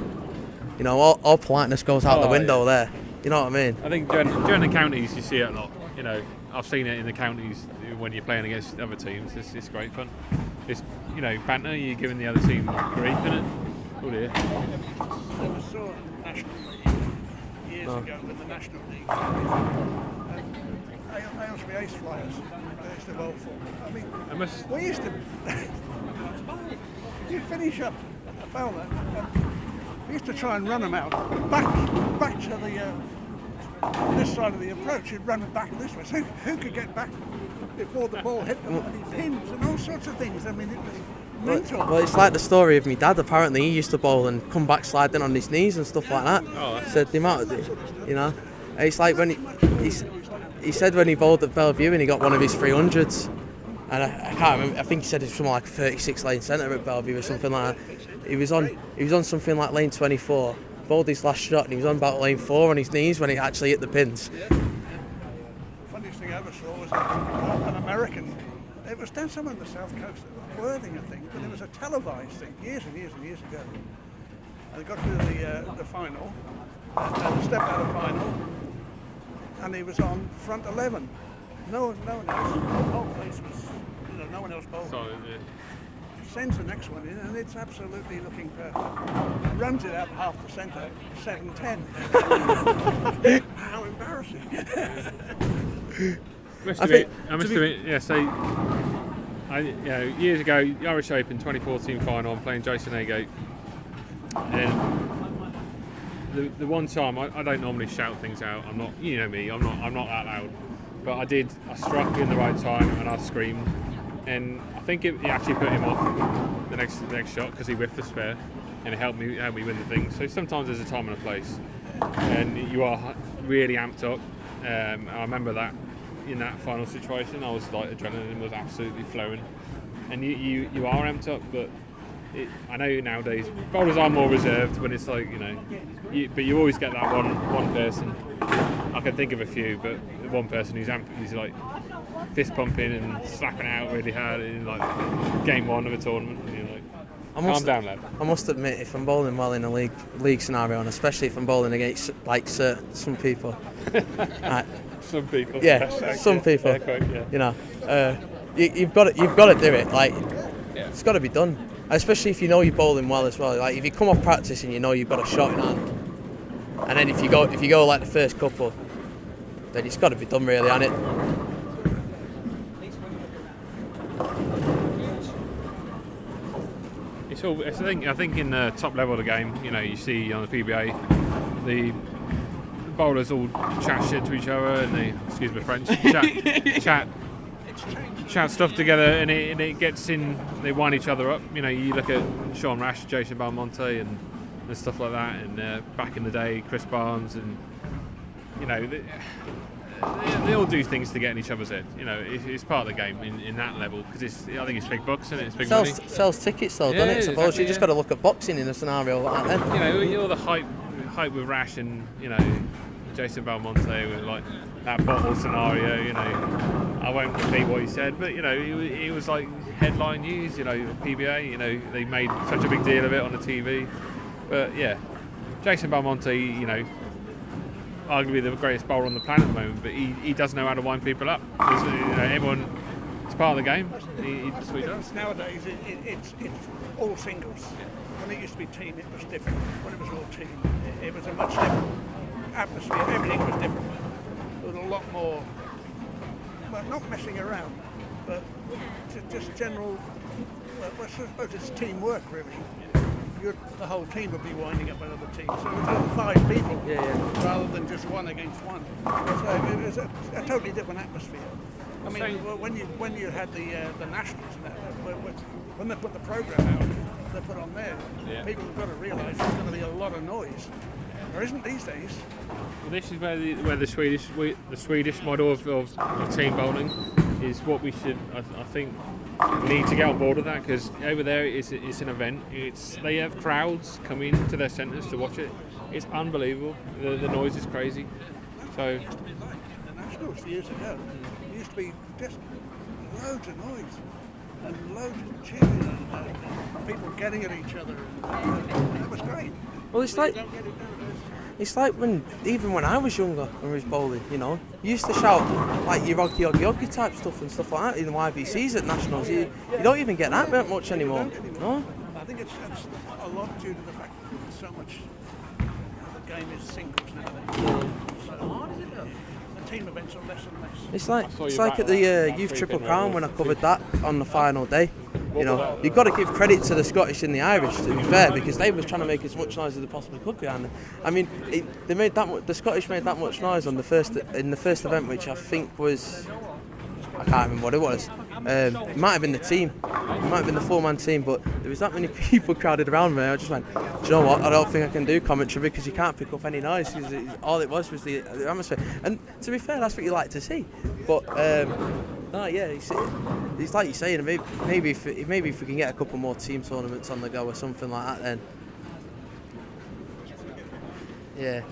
you know, all politeness goes out the window there. You know what I mean? I think during the counties you see it a lot. You know, I've seen it in the counties when you're playing against other teams. It's great fun. It's, you know, banter. You're giving the other team grief in it. Oh dear. I never saw National League years ago with the National League. I used to be ace flyers. They used to bowl for me. I mean, we used to. You'd finish up a foul We used to try and run them out back to the this side of the approach. You'd run them back this way. So who could get back before the ball hit the bloody pins and all sorts of things? I mean, it was mental. Well, it's like the story of my dad. Apparently, he used to bowl and come back sliding on his knees and stuff like that. Said the amount of, you know, it's like when he said when he bowled at Bellevue and he got one of his 300s, and I can't remember. I think he said it was something like a 36 lane centre at Bellevue or something like that. He was on something like lane 24. Bowled his last shot and he was on about lane 4 on his knees when he actually hit the pins. Funniest thing I ever saw was an American. It was down somewhere on the south coast, Worthing, I think, but it was a televised thing years and years and years ago. And they got to the final, and stepped out of the final, and he was on front 11. No one else. The whole place was, no one else bowled. Sends the next one in, and it's absolutely looking perfect. Runs it out half the centre, 7-10. How embarrassing! Years ago, the Irish Open 2014 final, I'm playing Jason Agate, and the one time I don't normally shout things out. I'm not, you know me, I'm not that loud, but I struck in the right time and I screamed. And I think it actually put him off the next shot because he whiffed the spare, and it helped me win the thing. So sometimes there's a time and a place, and you are really amped up. I remember that in that final situation, I was like, adrenaline was absolutely flowing, and you are amped up. But I know nowadays bowlers are more reserved when it's like, but you always get that one person. I can think of a few, but one person who's amped, he's like fist pumping and slapping out really hard in like game 1 of a tournament, and you're like, calm down, lad. I must admit, if I'm bowling well in a league scenario, and especially if I'm bowling against like some people, some people, you've got to do it. Like, it's got to be done. Especially if you know you're bowling well as well. Like if you come off practice and you know you've got a shot in hand, and then if you go like the first couple, then it's got to be done really, hasn't it? I think in the top level of the game, you see on the PBA, the bowlers all chat shit to each other, and they, excuse my French, chat stuff together, and it gets in. They wind each other up. You look at Sean Rash, Jason Belmonte, and stuff like that, and back in the day, Chris Barnes, and they all do things to get in each other's head. It's part of the game in that level, because I think it's big bucks, and it's big money. Sells tickets though, doesn't it? Suppose exactly, you just got to look at boxing in a scenario like that. Then all the hype with Rash and Jason Belmonte with like that bottle scenario. I won't repeat what he said, but he was like headline news. PBA. They made such a big deal of it on the TV. But yeah, Jason Belmonte. Arguably the greatest bowler on the planet at the moment, but he does know how to wind people up. Everyone, it's part of the game. That's what he does. Nowadays, it's all singles. When it used to be team, it was different. When it was all team, it was a much different atmosphere. Everything was different. There was a lot more, well, not messing around, but just general. Well, I suppose it's teamwork, really. The whole team would be winding up another team. So it was 5 people rather than just one against one. So it was a totally different atmosphere. I mean, when you had the Nationals, when they put the program out, they put on there, people have got to realise there's going to be a lot of noise. There isn't these days. Well, this is where the Swedish model of team bowling is what we should, I think, we need to get on board with that, because over there it's an event. They have crowds coming to their centres to watch it. It's unbelievable. The noise is crazy. So It used to be like the Nationals years ago. It used to be just loads of noise and loads of cheering and people getting at each other. And it was great. well, it's like even when I was younger and was bowling, you used to shout like your oggy type stuff and stuff like that in the YBCs at Nationals. You don't even get that much anymore. No? I think it's a lot due to the fact that so much of the game is singles nowadays. So the team events are less and less. It's like at the Youth Triple Crown when I covered that on the final day. You know, you've got to give credit to the Scottish and the Irish, to be fair, because they was trying to make as much noise as they possibly could behind them. I mean, they made the Scottish made that much noise on the first event, which I think was, I can't remember what it was. It might have been the team, it might have been the 4-man team, but there was that many people crowded around me. I just went, do you know what? I don't think I can do commentary because you can't pick up any noise. All it was the atmosphere. And to be fair, that's what you like to see. But yeah, it's like you're saying. Maybe if we can get a couple more team tournaments on the go or something like that, then yeah.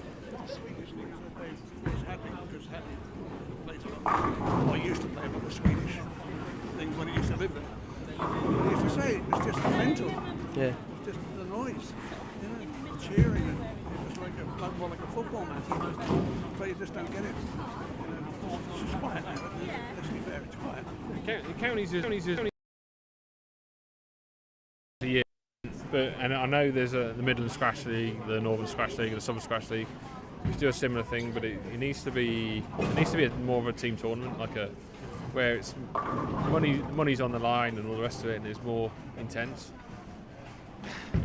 I used to play with the Swedish thing when I used to live there. I used to say it was just mental. Yeah. It was just the noise, you know, cheering. And it was like a football match. But you just don't get it. You know, it's just quiet now. Let's be fair, it's quiet. The counties is a year, and I know there's the Midland Scratch League, the Northern Scratch League, and the Southern Scratch League. We do a similar thing, but it needs to be more of a team tournament, like where it's money's on the line and all the rest of it, and it's more intense.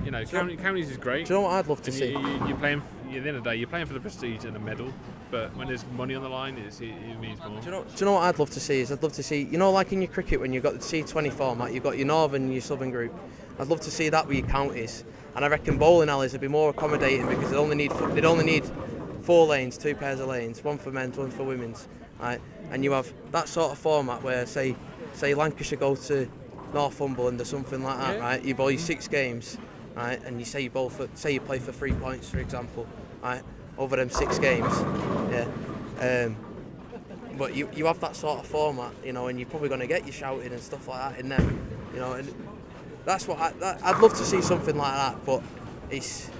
You know, counties is great. Do you know what I'd love to see? You're playing. At the end of the day, you're playing for the prestige and a medal, but when there's money on the line, it means more. Do you know what I'd love to see? I'd love to see, you know, like in your cricket when you've got the T20 format, you've got your northern and your southern group. I'd love to see that with your counties, and I reckon bowling alleys would be more accommodating because they'd only need 4 lanes, 2 pairs of lanes, 1 for men's, 1 for women's, right? And you have that sort of format where, say Lancashire go to Northumberland or something like that, right? You bowl your 6 games, right? And you say you play for 3 points, for example, right? Over them 6 games, yeah. But you have that sort of format, you know, and you're probably going to get your shouting and stuff like that in them, you know. And that's what I'd love to see something like that, but it's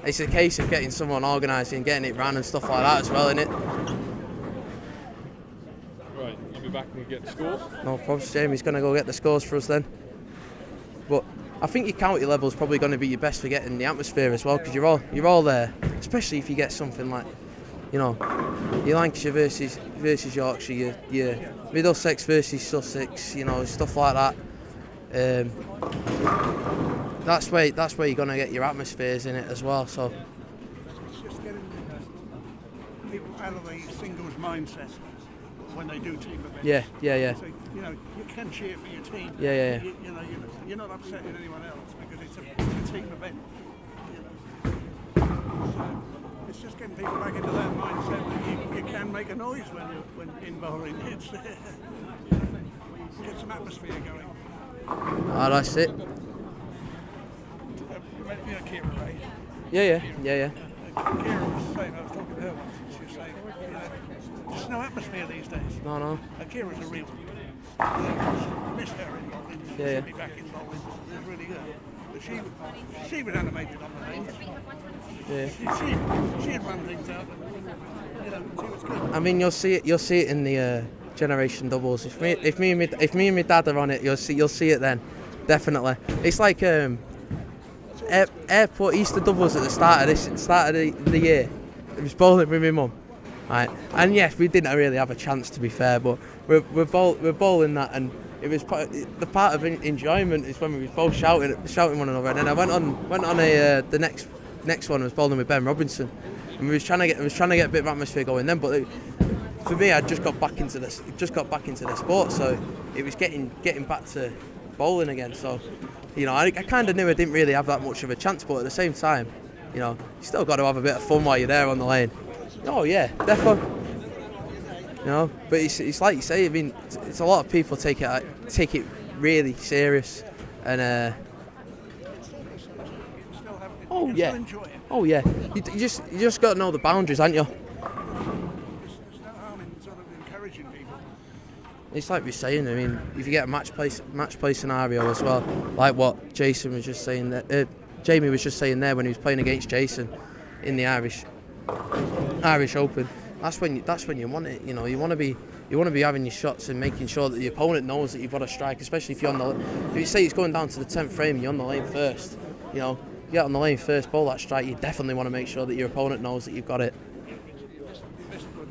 a case of getting someone organising and getting it ran and stuff like that as well, innit? Right, I'll be back and get the scores. No problems, Jamie's going to go get the scores for us then. But I think your county level is probably going to be your best for getting the atmosphere as well, because you're all there, especially if you get something like, you know, your Lancashire versus Yorkshire, your Middlesex versus Sussex, you know, stuff like that. That's where you're going to get your atmospheres in it as well. So It's just getting people out of the singles mindset when they do team events. yeah. So, you know, you can cheer for your team. Yeah. You know, you're not upsetting anyone else because it's a team event. You know. So it's just getting people back into that mindset that you can make a noise when in bowling. It's get some atmosphere going. Oh, that's it. You know, Kira Ray. Yeah. Kira was saying, I was talking to her once, and she was saying, you know, there's no atmosphere these days. No. Kira's a real one. Miss her in bowling. Yeah. She'll be back in bowling. It was really good. But she was animated on the lanes. Yeah. She'd run things out, and, you know, she was good. I mean, you'll see it in the generation doubles. If me and my dad are on it, you'll see it then, definitely. It's like airport Easter doubles at the start of the year. It was bowling with my mum, right? And yes, we didn't really have a chance, to be fair, but we're bowling that, and it was the part of enjoyment is when we was both shouting one another. And then I went on the next one was bowling with Ben Robinson, and we was trying to get a bit of atmosphere going then, but for me, I just got back into the sport, so it was getting back to bowling again. So, you know, I kind of knew I didn't really have that much of a chance, but at the same time, you know, you still got to have a bit of fun while you're there on the lane. Oh yeah, definitely. You know, but it's like you say. I mean, it's a lot of people take it really serious, and oh yeah, you just got to know the boundaries, haven't you? There's no harm in sort of encouraging people. It's like we're saying. I mean, if you get a match play scenario as well, like what Jason was just saying that Jamie was just saying there when he was playing against Jason in the Irish Open. That's when you want it. You know, you want to be having your shots and making sure that the opponent knows that you've got a strike, especially if you're if you say it's going down to the 10th frame and you're on the lane first. You know, you get on the lane first, bowl that strike. You definitely want to make sure that your opponent knows that you've got it.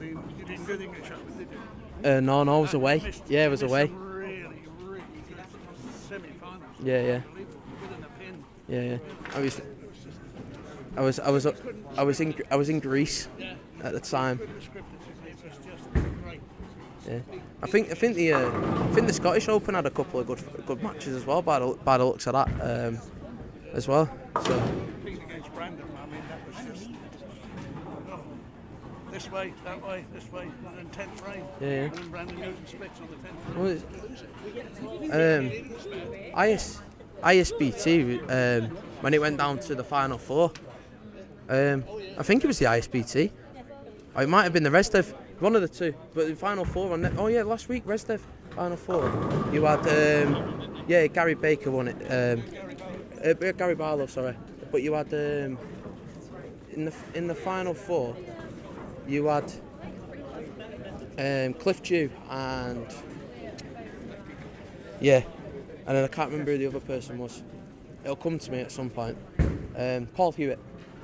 You didn't do the English Open, did you? No, I was away. Yeah, I was away. Really, really good semi-final. Yeah, yeah. Within a pin. Yeah. I was in Greece at the time. It was just great. Yeah. I think the Scottish Open had a couple of good matches as well by the looks of that as well. So Competing against Brandon, I mean, that was just this way, that way, this way, and then 10th frame. Yeah. And then Brandon goes and splits on the 10th frame. ISBT when it went down to the final four. I think it was the ISBT. Or it might have been the Resdev, one of the two. But the final four on last week Resdev final four. You had Gary Baker won it. Gary Barlow, sorry. But you had in the final four, you had Cliff Dew and and then I can't remember who the other person was. It'll come to me at some point. Paul Hewitt,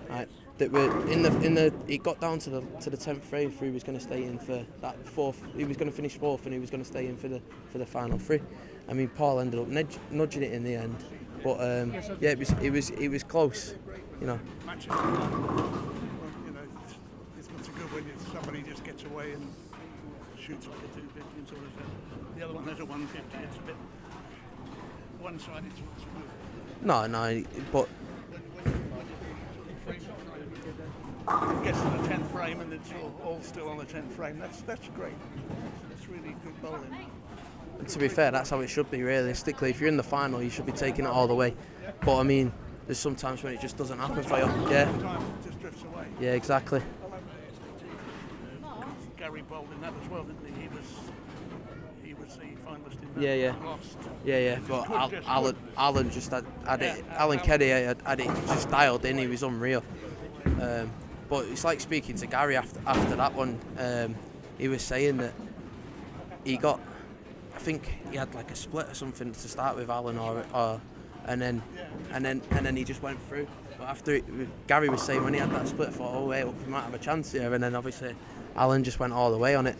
right? That were in the. It got down to the 10th frame. He was going to stay in for that fourth. He was going to finish fourth, and he was going to stay in for the final three. I mean, Paul ended up nudging it in the end, but it was close, you know. Matches. Well, you know, it's not so good when somebody just gets away and shoots like a 250 and sort of the other one has a 150. It's a bit one-sided. It's not so good. No, but Gets to the 10th frame and it's all still on the 10th frame. That's great. That's really good bowling. to be fair, that's how it should be. Realistically, if you're in the final, you should be taking it all the way. But I mean, there's sometimes when it just doesn't happen for you. Yeah. Sometimes it just drifts away. Yeah, exactly. Gary bowled in that as well, didn't he? He was the finalist in that. Yeah. Lost. Yeah. But Alan just had it. Alan Keddy had it just dialed in. He was unreal. But it's like speaking to Gary after that one. He was saying that he got, I think he had like a split or something to start with Alan, and then he just went through. But after Gary was saying when he had that split, I thought, oh wait, we might have a chance here. And then obviously Alan just went all the way on it.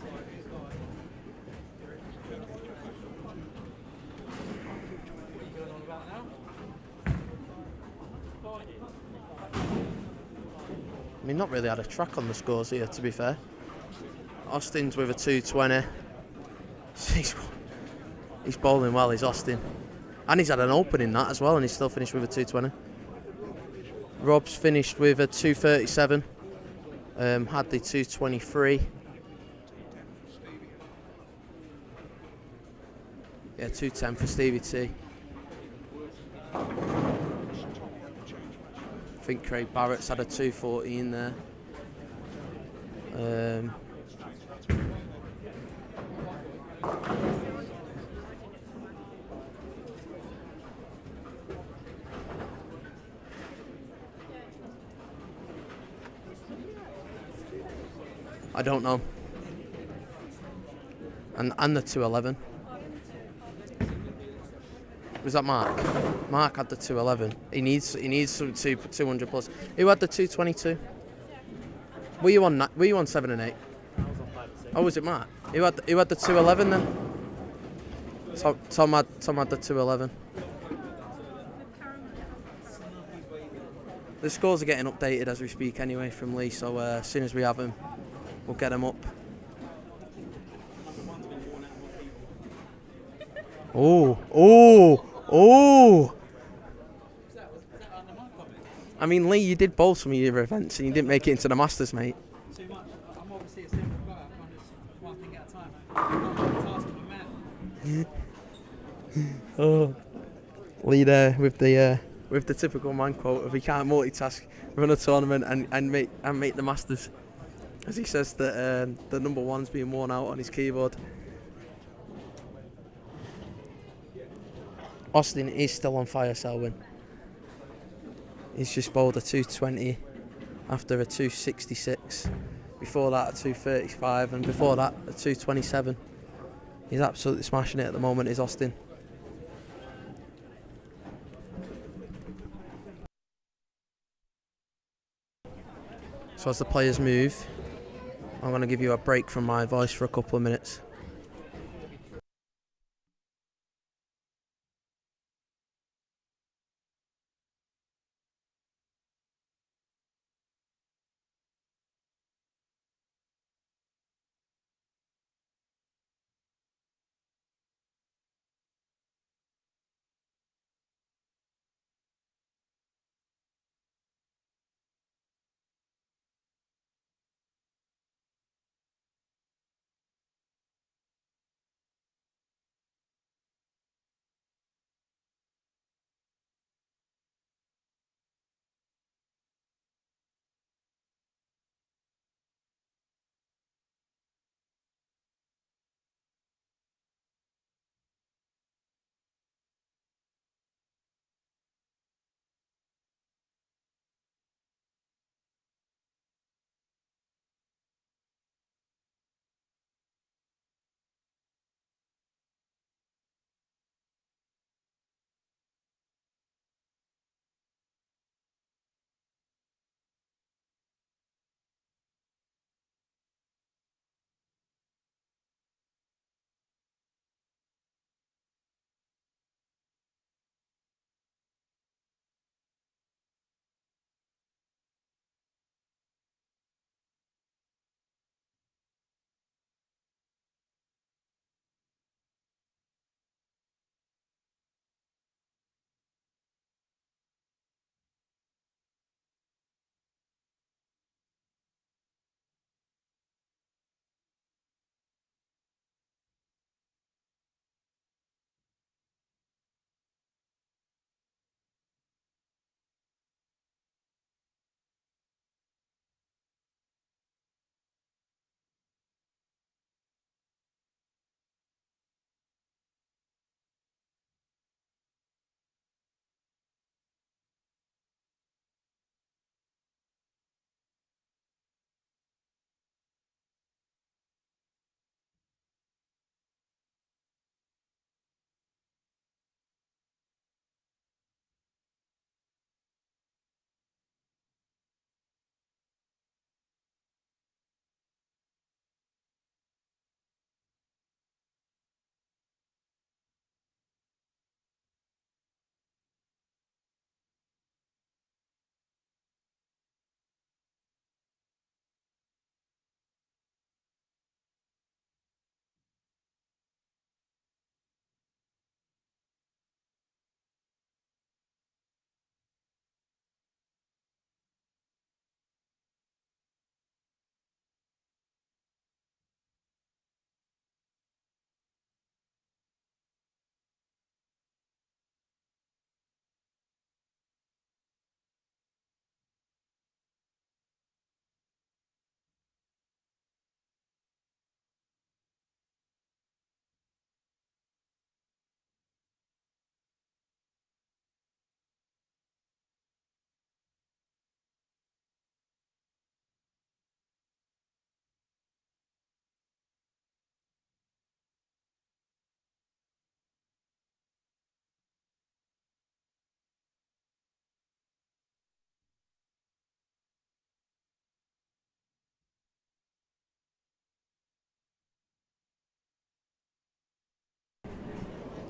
I mean, not really had a track on the scores here, to be fair. Austin's with a 220. He's bowling well, he's Austin. And he's had an open in that as well, and he's still finished with a 220. Rob's finished with a 237. Had the 223. Yeah, 210 for Stevie T. I think Craig Barrett's had a 214 there. I don't know. And the 211. Was that Mark? Mark had the 211. He needs some 200 plus. Who had the 222? Were you on 7 and 8? I was on 5 and 6. Oh, was it Mark? Who had the 211 then? Tom had the 211. The scores are getting updated as we speak anyway from Lee, so as soon as we have them, we'll get them up. Oh! I mean, Lee, you did bowl some of your events and you didn't make it into the Masters, mate. Too much. I'm obviously a simple guy. I can't just one thing at a time. I'm task of a man. Oh, Lee there with the typical man quote of he can't multitask, run a tournament and make the Masters, as he says that the number one's being worn out on his keyboard. Austin is still on fire, Selwyn. He's just bowled a 220 after a 266. Before that, a 235, and before that, a 227. He's absolutely smashing it at the moment, is Austin. So as the players move, I'm going to give you a break from my voice for a couple of minutes.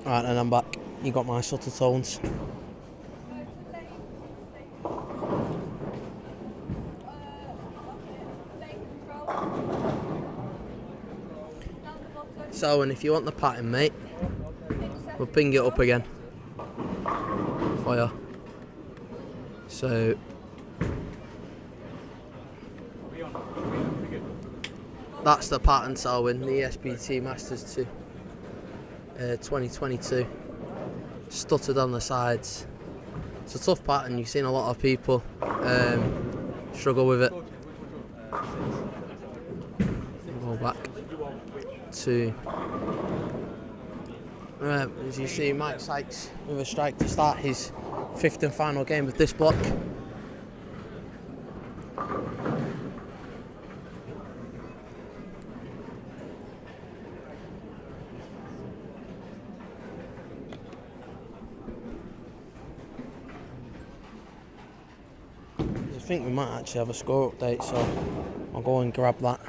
Right, and I'm back. You got my subtle tones. So, and if you want the pattern, mate, we'll ping it up again for you. So, that's the pattern, Selwyn, the ESBT Masters 2 2022. Stuttered on the sides. It's a tough pattern. You've seen a lot of people struggle with it. Go back to as you see, Mike Sykes with a strike to start his 5th and final game of this block. I think we might actually have a score update, so I'll go and grab that.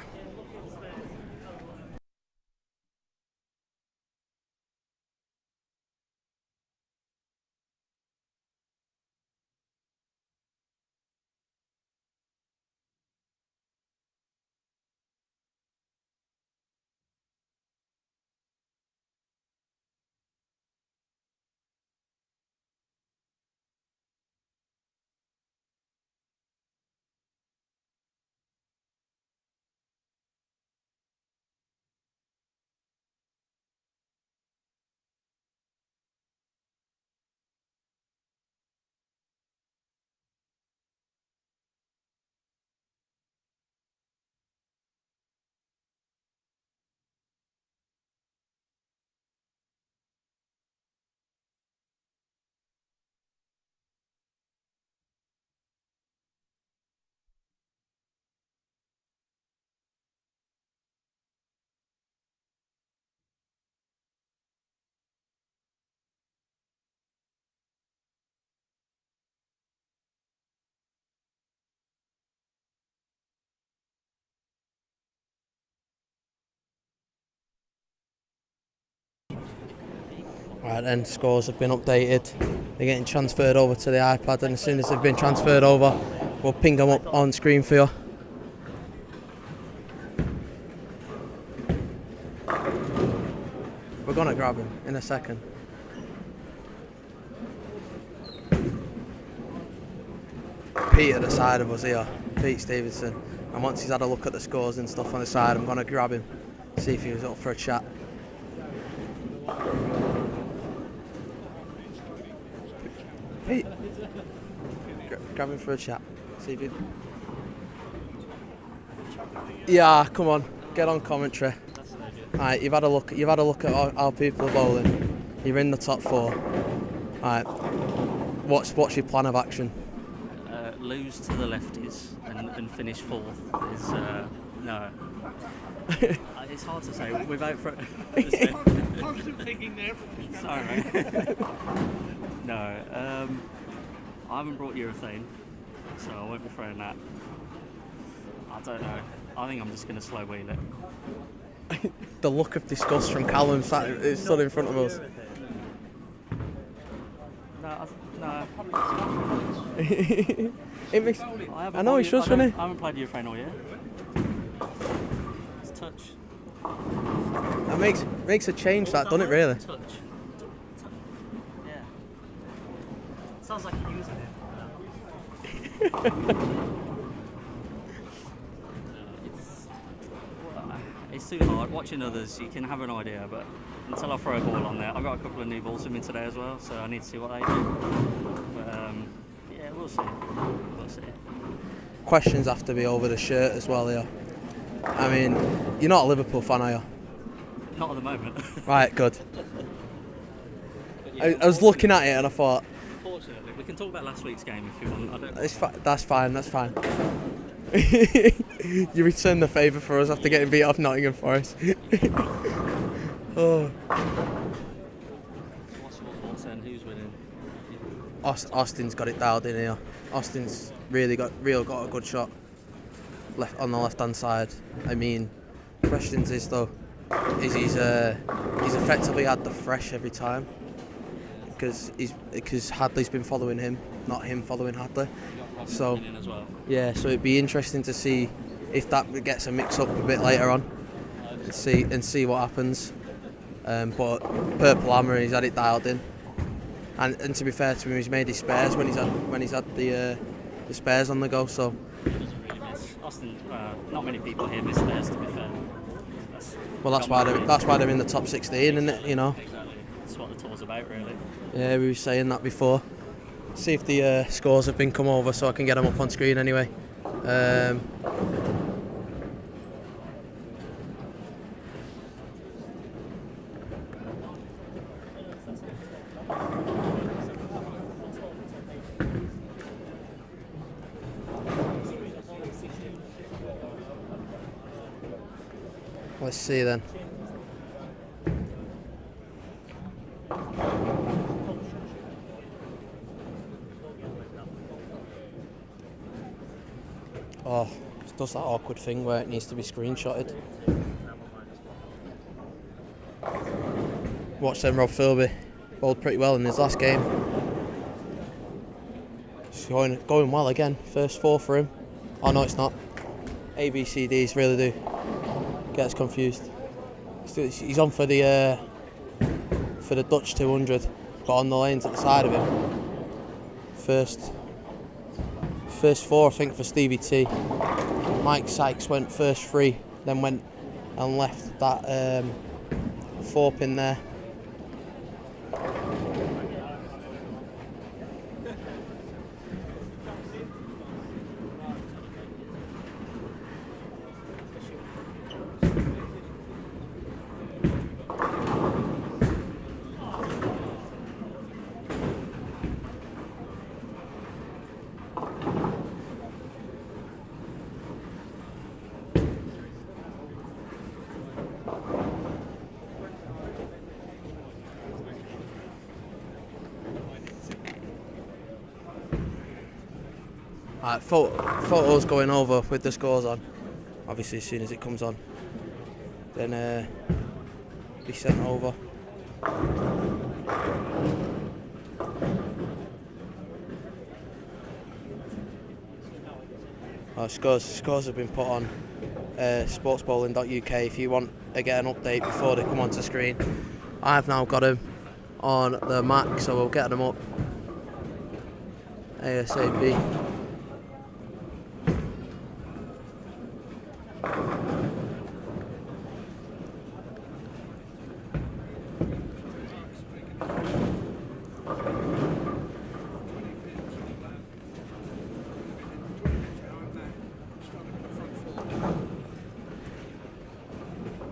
Right then, scores have been updated. They're getting transferred over to the iPad, and as soon as they've been transferred over, we'll ping them up on screen for you. We're gonna grab him in a second. Pete at the side of us here, Pete Stevenson, and once he's had a look at the scores and stuff on the side, I'm gonna grab him, see if he was up for a chat. Pete, grab him for a chat. See if you. Yeah, come on, get on commentary. Alright, you've had a look at how people are bowling. You're in the top 4. Alright, what's your plan of action? Lose to the lefties and finish 4th is no. It's hard to say without. Positive thinking there. Sorry, mate. No, I haven't brought urethane, so I won't be throwing that. I don't know. I think I'm just going to slow wheel it. The look of disgust from Callum stood in front of us. No. It makes. I know he should, shouldn't he? I haven't played urethane all year. It's touch. That makes a change, that, doesn't it, really? Touch. Yeah. Sounds like you're using it. It's too hard. Watching others, you can have an idea, but until I throw a ball on there, I've got a couple of new balls with me today as well, so I need to see what they do. But yeah, we'll see. Questions have to be over the shirt as well here. I mean, you're not a Liverpool fan, are you? Not at the moment. Right, good. I was looking at it and I thought. Unfortunately, we can talk about last week's game if you want. That's fine. You return the favour for us after getting beat off Nottingham Forest. Oh. What's your thoughts then? Who's winning? Austin's got it dialed in here. Austin's really got a good shot left on the left hand side. I mean, questions is though, is he's effectively had the fresh every time because Hadley's been following him, not him following Hadley. So In as well. yeah, so it'd be interesting to see if that gets a mix up a bit later on, and see what happens. But Purple Hammer, he's had it dialed in, and to be fair to him, he's made his spares when he's had the spares on the go. So Doesn't really miss. Austin, not many people here miss theirs, to be fair. that's why they're in the top 16, isn't it? You know. Exactly. That's what the tour's about, really. Yeah, we were saying that before. See if the scores have been come over so I can get them up on screen anyway. Let's see then. Oh, it does that awkward thing where it needs to be screenshotted. Watch them, Rob Philby bowled pretty well in his last game. It's going well again. First 4 for him. Oh no, it's not. ABCDs really do get us confused. He's on for the Dutch 200, but on the lanes at the side of him. First 4, I think, for Stevie T. Mike Sykes went first 3, then went and left that 4 pin there. Photos going over with the scores on. Obviously, as soon as it comes on, then be sent over. Scores have been put on sportsbowling.uk if you want to get an update before they come onto screen. I've now got them on the Mac, so we'll get them up ASAP.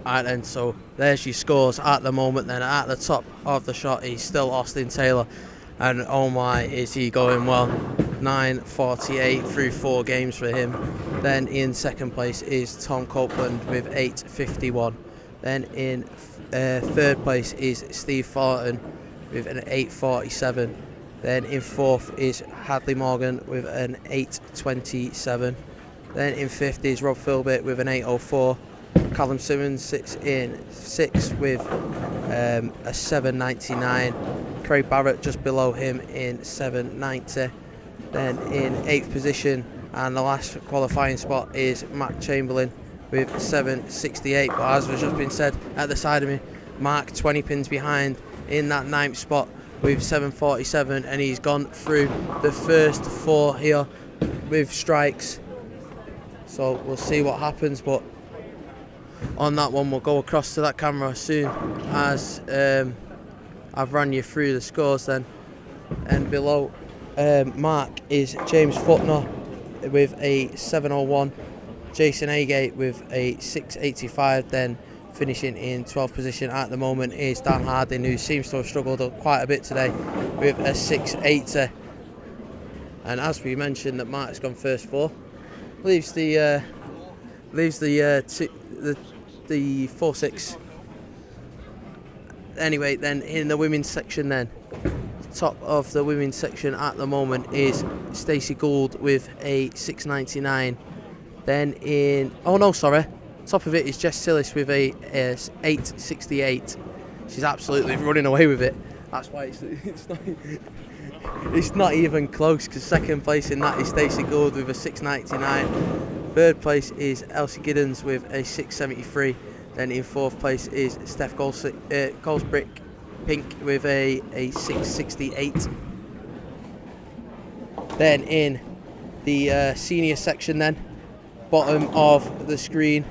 Alright then, so there's your scores at the moment then. At the top of the shot is still Austin Taylor, and oh my, is he going well. 9.48 through 4 games for him. Then in second place is Tom Copeland with 8.51. Then in third place is Steve Thornton with an 8.47. Then in fourth is Hadley Morgan with an 8.27. Then in fifth is Rob Philby with an 8.04. Callum Simmons sits in sixth with a 7.99. Craig Barrett just below him in 7.90. Then in 8th position, and the last qualifying spot, is Matt Chamberlain with 7.68. But as has just been said at the side of me, Mark 20 pins behind in that 9th spot with 7.47, and he's gone through the first 4 here with strikes. So we'll see what happens, but on that one we'll go across to that camera as soon as I've run you through the scores then. And below Mark is James Footner with a 7.01, Jason Agate with a 6.85. Then finishing in 12th position at the moment is Dan Harding, who seems to have struggled quite a bit today with a 6.80. And as we mentioned, that Mark's gone first 4, leaves the 4.6. Anyway, then in the women's section, then top of the women's section at the moment is Stacey Gould with a 6.99. Then in Top of it is Jess Sillis with a 8.68. She's absolutely running away with it. That's why it's not even close, because second place in that is Stacey Gould with a 6.99. Third place is Elsie Giddens with a 6.73. Then in fourth place is Steph Goldsbrick Pink with a 6.68. Then in the senior section, then bottom of the screen,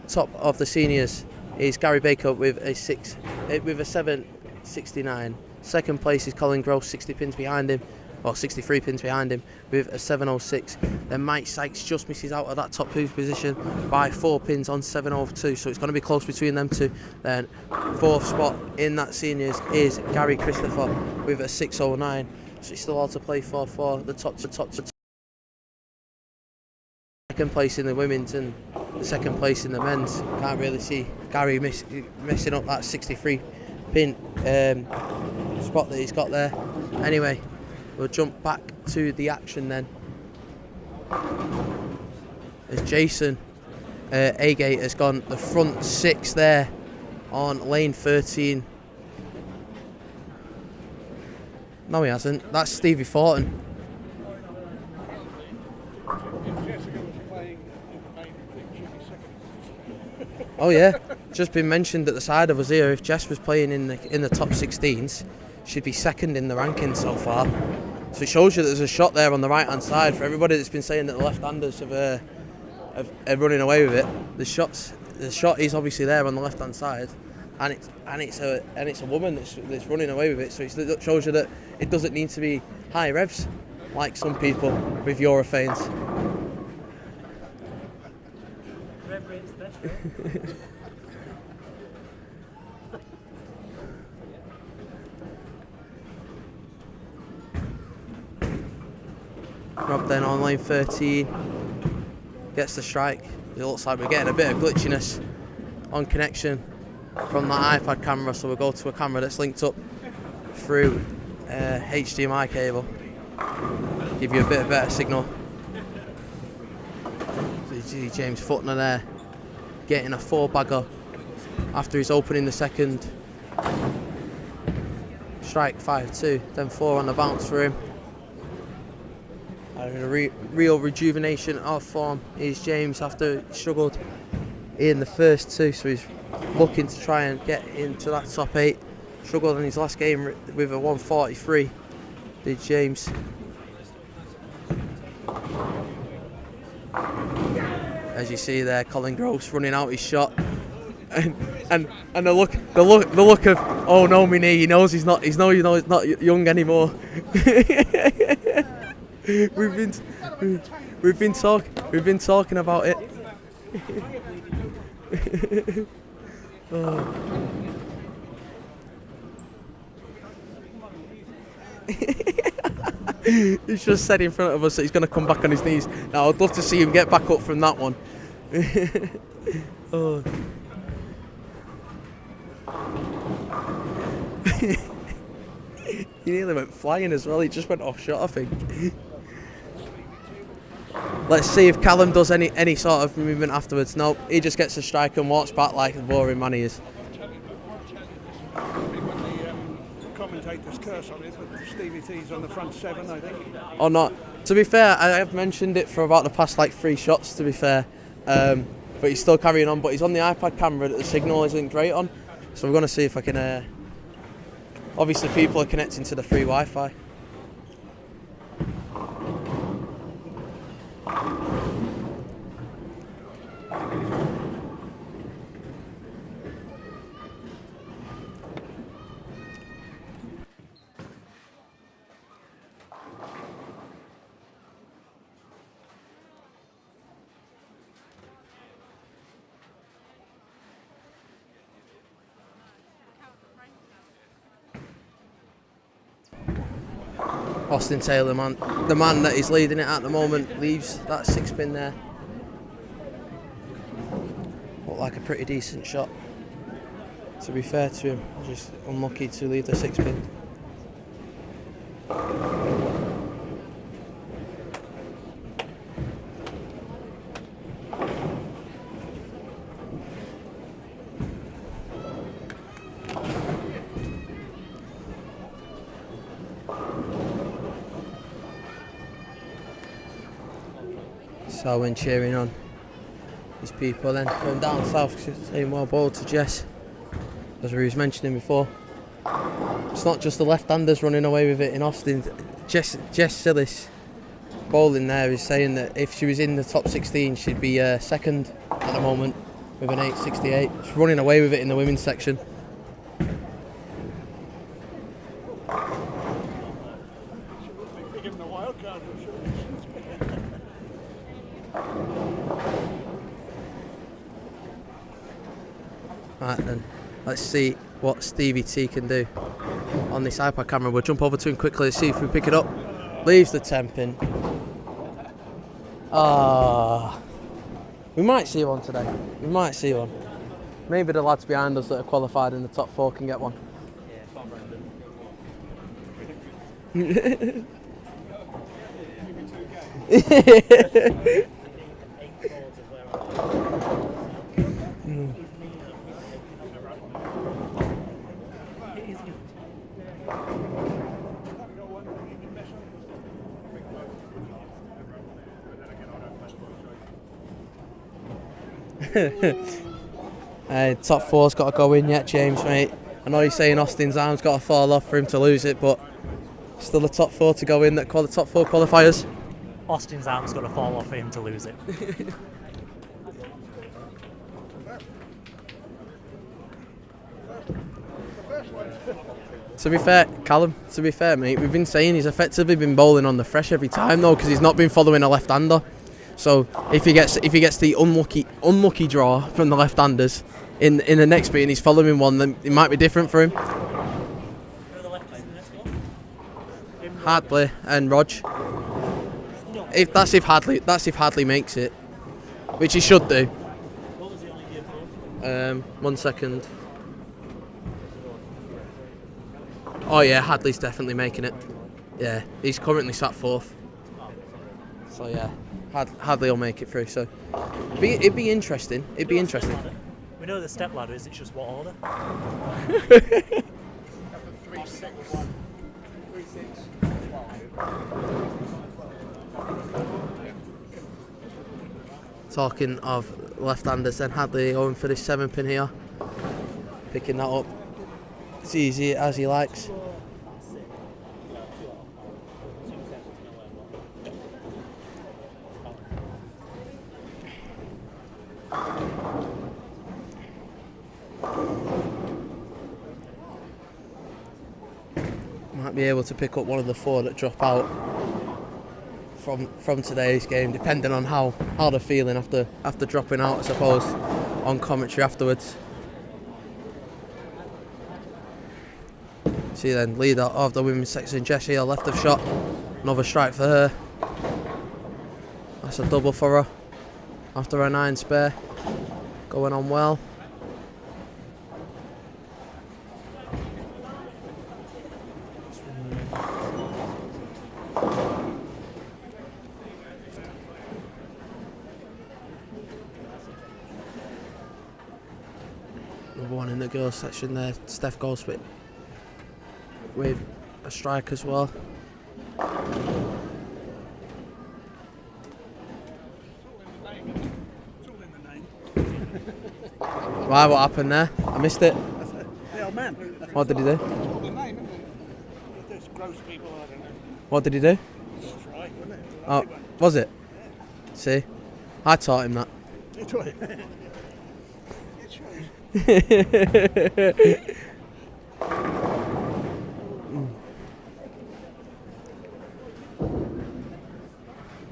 top of the seniors is Gary Baker with a 7.69. Second place is Colin Gross, 60 pins behind him, or 63 pins behind him, with a 7.06. Then Mike Sykes just misses out of that top 2 position by 4 pins on 7.02, so it's going to be close between them two. Then fourth spot in that seniors is Gary Christopher with a 6.09, so he's still all to play for the top to top. Second place in the women's and the second place in the men's. Can't really see Gary messing up that 63 pin spot that he's got there. Anyway, we'll jump back to the action then, as Jason Agate has gone the front 6 there on lane 13. No, he hasn't. That's Stevie Thornton. Oh yeah, just been mentioned at the side of us here. If Jess was playing in the top 16s, she'd be second in the rankings so far. So it shows you that there's a shot there on the right hand side for everybody that's been saying that the left-handers are running away with it. The shot is obviously there on the left-hand side, and it's a woman that's running away with it. So it shows you that it doesn't need to be high revs like some people with Europhanes. Rob then on lane 13 gets the strike. It looks like we're getting a bit of glitchiness on connection from that iPad camera, so we'll go to a camera that's linked up through HDMI cable. Give you a bit of better signal. So you see James Futner there getting a 4-bagger after he's opening the second. Strike 5-2, then 4 on the bounce for him. A real rejuvenation of form is James after he struggled in the first 2, so he's looking to try and get into that top 8. Struggled in his last game with a 143, did James. As you see there, Colin Gross running out his shot, and the look of, oh no, my knee. He knows he's not young anymore. We've been talking about it. Oh. He's just said in front of us that he's going to come back on his knees. Now I'd love to see him get back up from that one. Oh. He nearly went flying as well. He just went off shot, I think. Let's see if Callum does any sort of movement afterwards. No, he just gets a strike and walks back like the boring man he is. Commentators curse on it, but Stevie T's on the front 7, I think. Or not. To be fair, I have mentioned it for about the past 3 shots, to be fair. But he's still carrying on, but he's on the iPad camera that the signal isn't great on. So we're going to see if I can... obviously people are connecting to the free Wi-Fi. Austin Taylor, the man that is leading it at the moment, leaves that 6-pin there. Looked like a pretty decent shot, to be fair to him. Just unlucky to leave the 6-pin. So when cheering on these people then going down south, saying well bowled to Jess, as we was mentioning before. It's not just the left-handers running away with it in Austin. Jess Sillis bowling there is saying that if she was in the top 16 she'd be second at the moment with an 8.68. She's running away with it in the women's section. Right then, let's see what Stevie T can do on this iPad camera. We'll jump over to him quickly to see if we pick it up. Leaves the 10 pin. We might see one today. We might see one. Maybe the lads behind us that are qualified in the top 4 can get one. Top 4's got to go in yet, James, mate. I know you're saying Austin's arm's got to fall off for him to lose it, but still a top 4 to go in that call the top 4 qualifiers. Austin's arm's got to fall off for him to lose it. To be fair, Callum, mate, we've been saying he's effectively been bowling on the fresh every time though, because he's not been following a left-hander. So if he gets the unlucky draw from the left-handers in the next beat and he's following one, then it might be different for him. Hadley and Rog. If Hadley makes it, which he should do. 1 second. Oh yeah, Hadley's definitely making it. Yeah, he's currently sat 4th. So yeah, Hadley will make it through. So it'd be interesting. We know the step ladder is. It's just what order? 3, 6, 3, 6, 12. Talking of left-handers, then Hadley going for this 7 pin here, picking that up. It's easy as he likes. Might be able to pick up one of the 4 that drop out from today's game, depending on how they're feeling after dropping out, I suppose, on commentary afterwards. See then, leader of the women's section, Jessie, a left of shot, another strike for her. That's a double for her after a 9 spare, going on well. Another one in the girls section there, Steph goes with a strike as well. Why, what happened there? I missed it. The old man. What did he do? That's all the name, isn't it? There's gross people, I don't know. What did he do? Strike, wasn't it? Oh, was it? See? I taught him that. You taught him.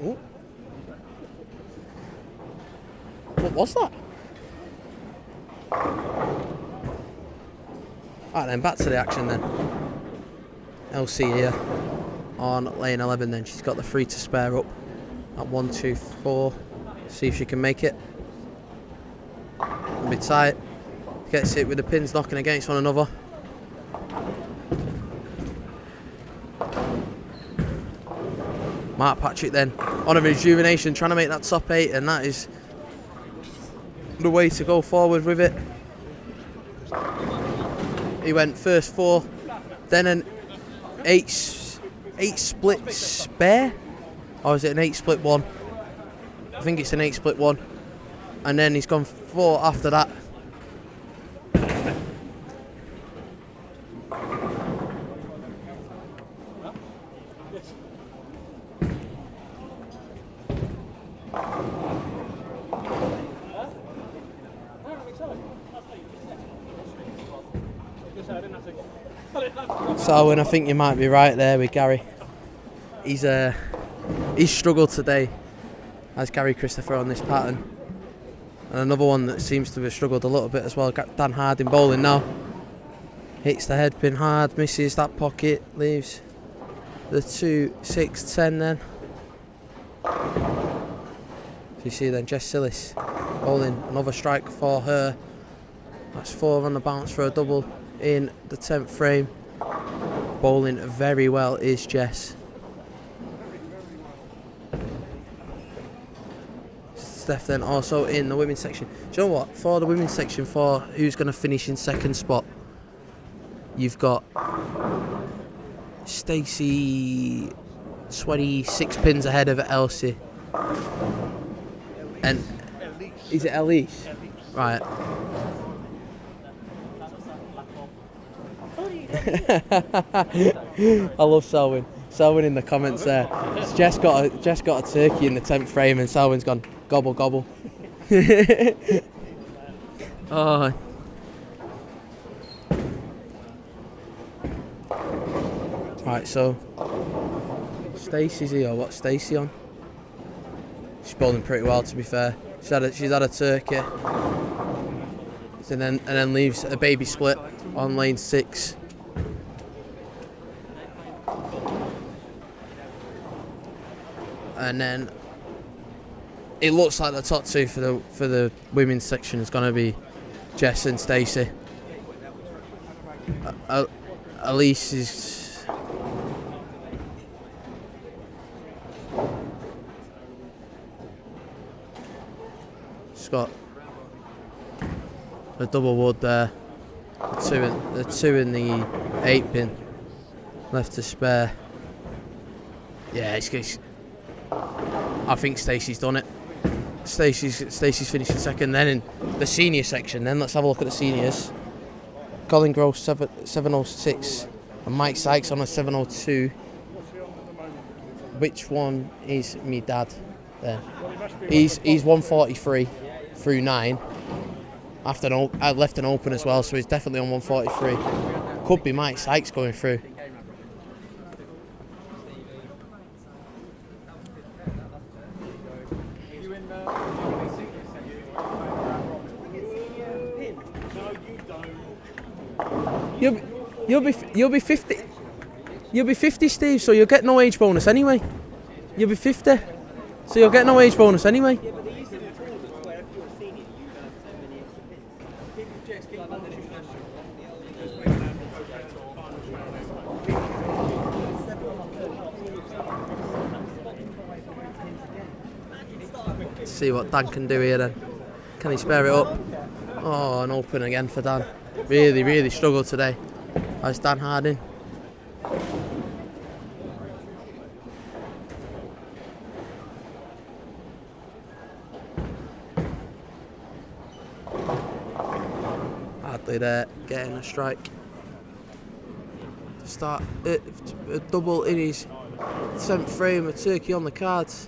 Oh. What was that? Alright then, back to the action then. LC here on lane 11 then. She's got the 3 to spare up at 1, 2, 4. See if she can make it. A bit tight. Gets it with the pins knocking against one another. Mark Patrick then on a rejuvenation, trying to make that top 8, and that is the way to go forward with it. He went first 4, then an 8 split spare, or is it an 8 split 1? I think it's an 8 split 1. And then he's gone 4 after that. So, and I think you might be right there with Gary. He's struggled today, as Gary Christopher on this pattern. And another one that seems to have struggled a little bit as well, Dan Harding bowling now. Hits the head pin hard, misses that pocket, leaves the 2, 6, 10 then. So you see then Jess Sillis bowling another strike for her. That's 4 on the bounce for a double in the 10th frame. Bowling very well is Jess. Steph then also in the women's section. Do you know what? For the women's section, for who's going to finish in second spot, you've got Stacey 26 pins ahead of Elsie. And is it Elise? Right. I love Selwyn. Selwyn in the comments there. Jess got a turkey in the 10th frame and Selwyn's gone gobble gobble. Oh. Right, so Stacey's here. What's Stacey on? She's bowling pretty well, to be fair. She's had a turkey, and then leaves a baby split on lane 6. And then it looks like the top 2 for the women's section is going to be Jess and Stacey. Elise is got a double wood there. The two in the 8 pin left to spare. Yeah, it's I think Stacey's done it. Stacey's finishing second. Then in the senior section, then let's have a look at the seniors. Colin Gross 706 and Mike Sykes on a 702. Which one is me dad? There. He's 143 through 9. I left an open as well, so he's definitely on 143. Could be Mike Sykes going through. You'll be 50. You'll be 50, Steve. So you'll get no age bonus anyway. You'll be 50, so you'll get no age bonus anyway. Let's see what Dan can do here then. Can he spare it up? Oh, an open again for Dan. Really struggled today. That's Dan Harding. Hardly there, getting a strike. To start a double in his 10th frame, a turkey on the cards.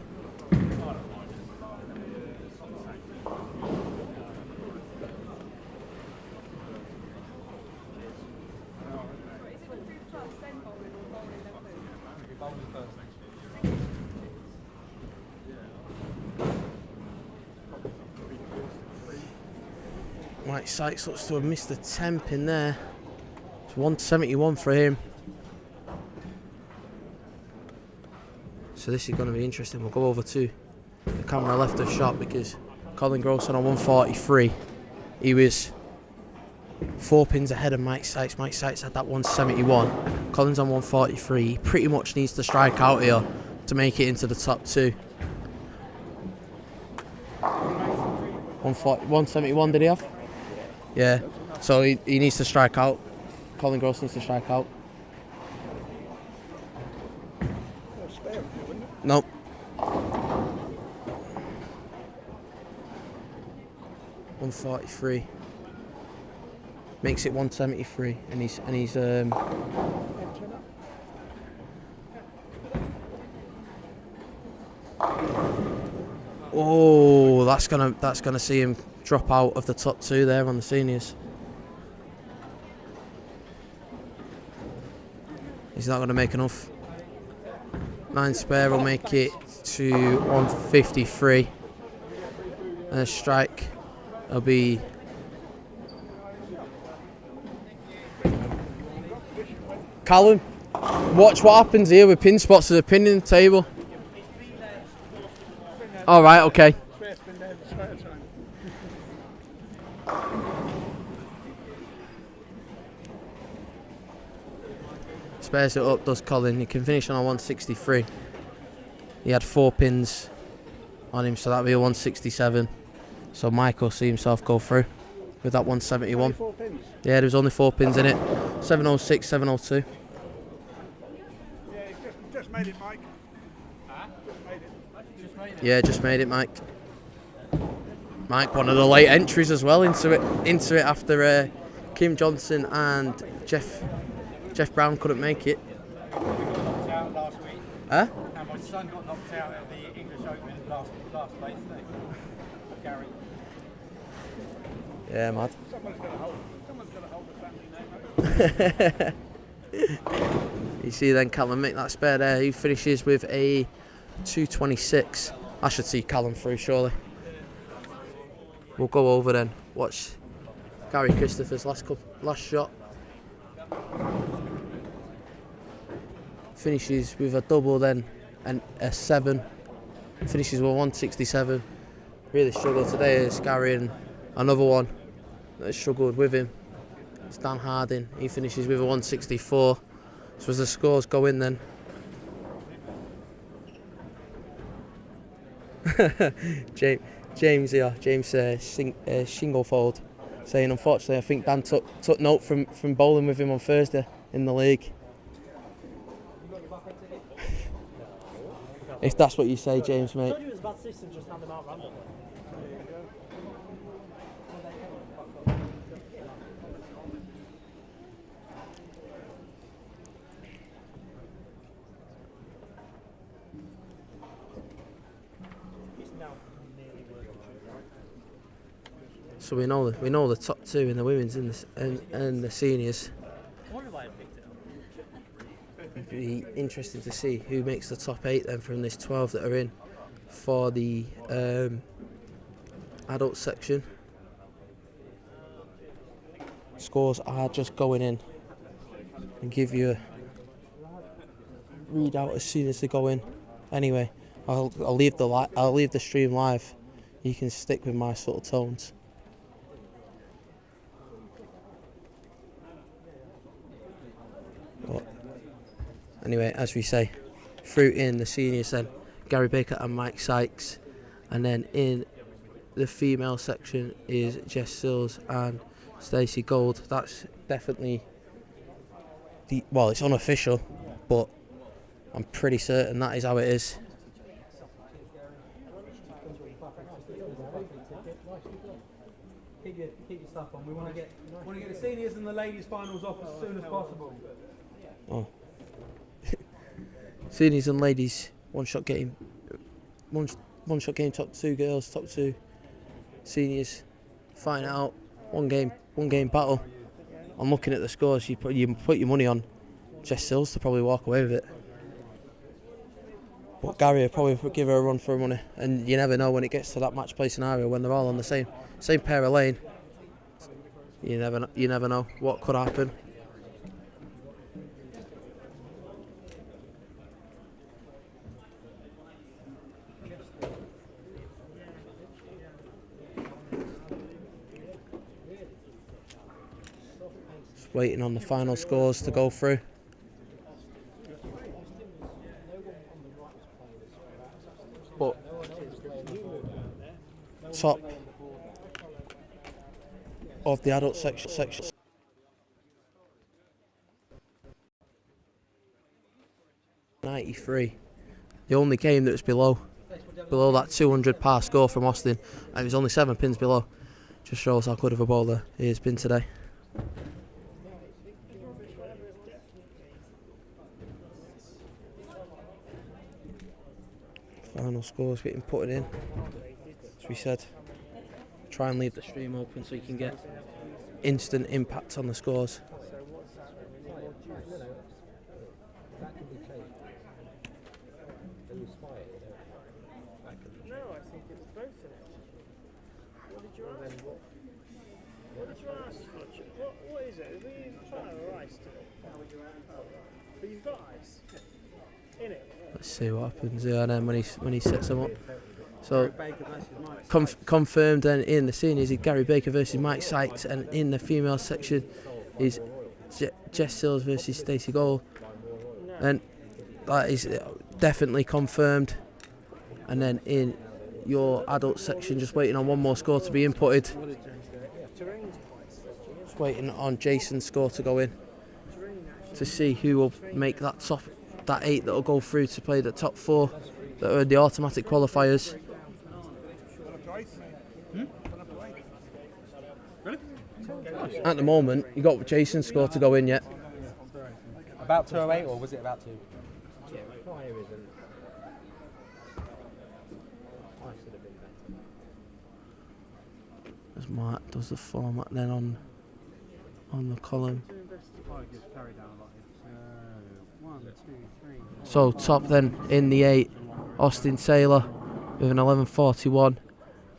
Mike Sykes looks to have missed the 10 pin there. It's 171 for him. So this is going to be interesting. We'll go over to the camera left of shot because Colin Grosson on 143. He was 4 pins ahead of Mike Sykes. Mike Sykes had that 171. Colin's on 143. He pretty much needs to strike out here to make it into the top 2. 171 did he have? Yeah. So he needs to strike out. Colin Gross needs to strike out. Nope. 143. Makes it 173, and he's oh, that's gonna see him drop out of the top 2 there on the seniors. He's not gonna make enough. 9 spare will make it to 153. And a strike will be Callum. Watch what happens here with pin spots. There's a pin in the table. All right, okay. Spares it up, does Colin. He can finish on a 163. He had 4 pins on him, so that'll be a 167. So Mike will see himself go through with that 171. Yeah, there was only 4 pins in it. 706, 702. Yeah, just made it, Mike. Yeah, just made it, Mike. Mike, one of the late entries as well into it after Kim Johnson and Jeff Brown couldn't make it. We got knocked out last week. Huh? And my son got knocked out at the English Open last place day. Gary. Yeah, mad. Someone's got to hold the family name. You see then Callum make that spare there. He finishes with a 226. I should see Callum through surely. We'll go over then. Watch Gary Christopher's last shot. Finishes with a double then and a 7. Finishes with 167. Really struggled today is Gary, and another one that struggled with him. It's Dan Harding. He finishes with a 164. So as the scores go in then. James Shinglefold saying, unfortunately, I think Dan took note from bowling with him on Thursday in the league. If that's what you say, James, mate. So we know the top 2 in the women's and the seniors. It'd be interesting to see who makes the top 8 then from this 12 that are in for the adult section. Scores are just going in and give you a readout as soon as they go in. Anyway, I'll leave the stream live. You can stick with my sort of tones. But anyway, as we say, through in the seniors then, Gary Baker and Mike Sykes, and then in the female section is Jess Sills and Stacey Gold. That's definitely it's unofficial, but I'm pretty certain that is how it is. Keep your stuff on. We want to get the seniors and the ladies finals off as soon as possible. Oh. Seniors and ladies, one shot game top 2 girls, top 2 seniors, fighting it out, one game battle. I'm looking at the scores. You put your money on Jess Sills to probably walk away with it, but Gary will probably give her a run for her money. And you never know when it gets to that match play scenario when they're all on the same pair of lane. You never know what could happen. Waiting on the final scores to go through. But top of the adult section. .93. The only game that was below that 200 par score from Austin, and it was only 7 pins below. Just shows how good of a bowler he has been today. Final scores getting put in. As we said, try and leave the stream open so you can get instant impact on the scores. No, I think it's both in it. What did you ask for? What did you ask for? What is it? Are we trying or ice today? But you've got ice in it. Let's see what happens here then when he sets them up. So confirmed then in the seniors is Gary Baker versus Mike Sykes, and in the female section is Jess Sills versus Stacey Gold, and that is definitely confirmed. And then in your adult section, just waiting on one more score to be inputted. Just waiting on Jason's score to go in to see who will make that 8 that will go through to play the top 4 that are the automatic qualifiers. At the moment, you got Jason's score to go in yet. About 208, or was it about 2? Yeah, fire isn't. I should have been better. As Mark does the format then on the column. So top then in the 8, Austin Taylor with an 11.41.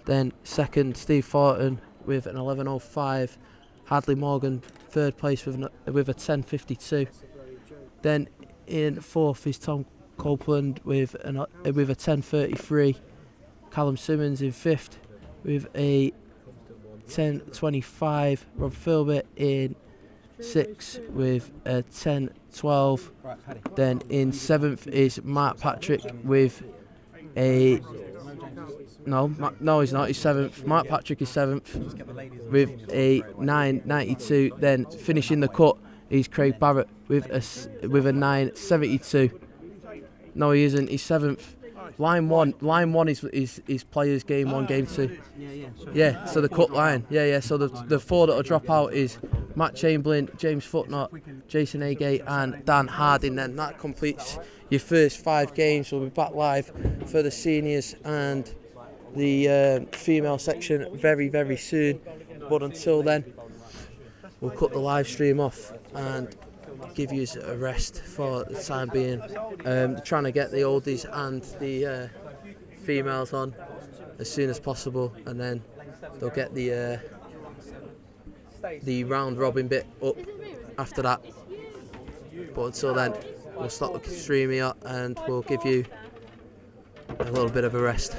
Then second, Steve Thornton with an 11.05. Hadley Morgan third place with a 10.52. Then in fourth is Tom Copeland with a 10.33. Callum Simmons in fifth with a 10.25. Rob Philbert in sixth with a 10.12. Then in seventh is Mark Patrick with a no, he's not. He's seventh. Mark Patrick is seventh with a 9.92. Then finishing the cut is Craig Barrett with a 9.72. No, he isn't. He's seventh. Line one is players game 1, game 2. Yeah. So the cut line. Yeah. So the 4 that will drop out is Matt Chamberlain, James Footnot, Jason Agate, and Dan Harding. Then that completes your first 5 games. We'll be back live for the seniors and the female section very, very soon. But until then, we'll cut the live stream off and give you a rest for the time being. Trying to get the oldies and the females on as soon as possible, and then they'll get the round robin bit up after that. But until then, we'll stop the stream here and we'll give you a little bit of a rest.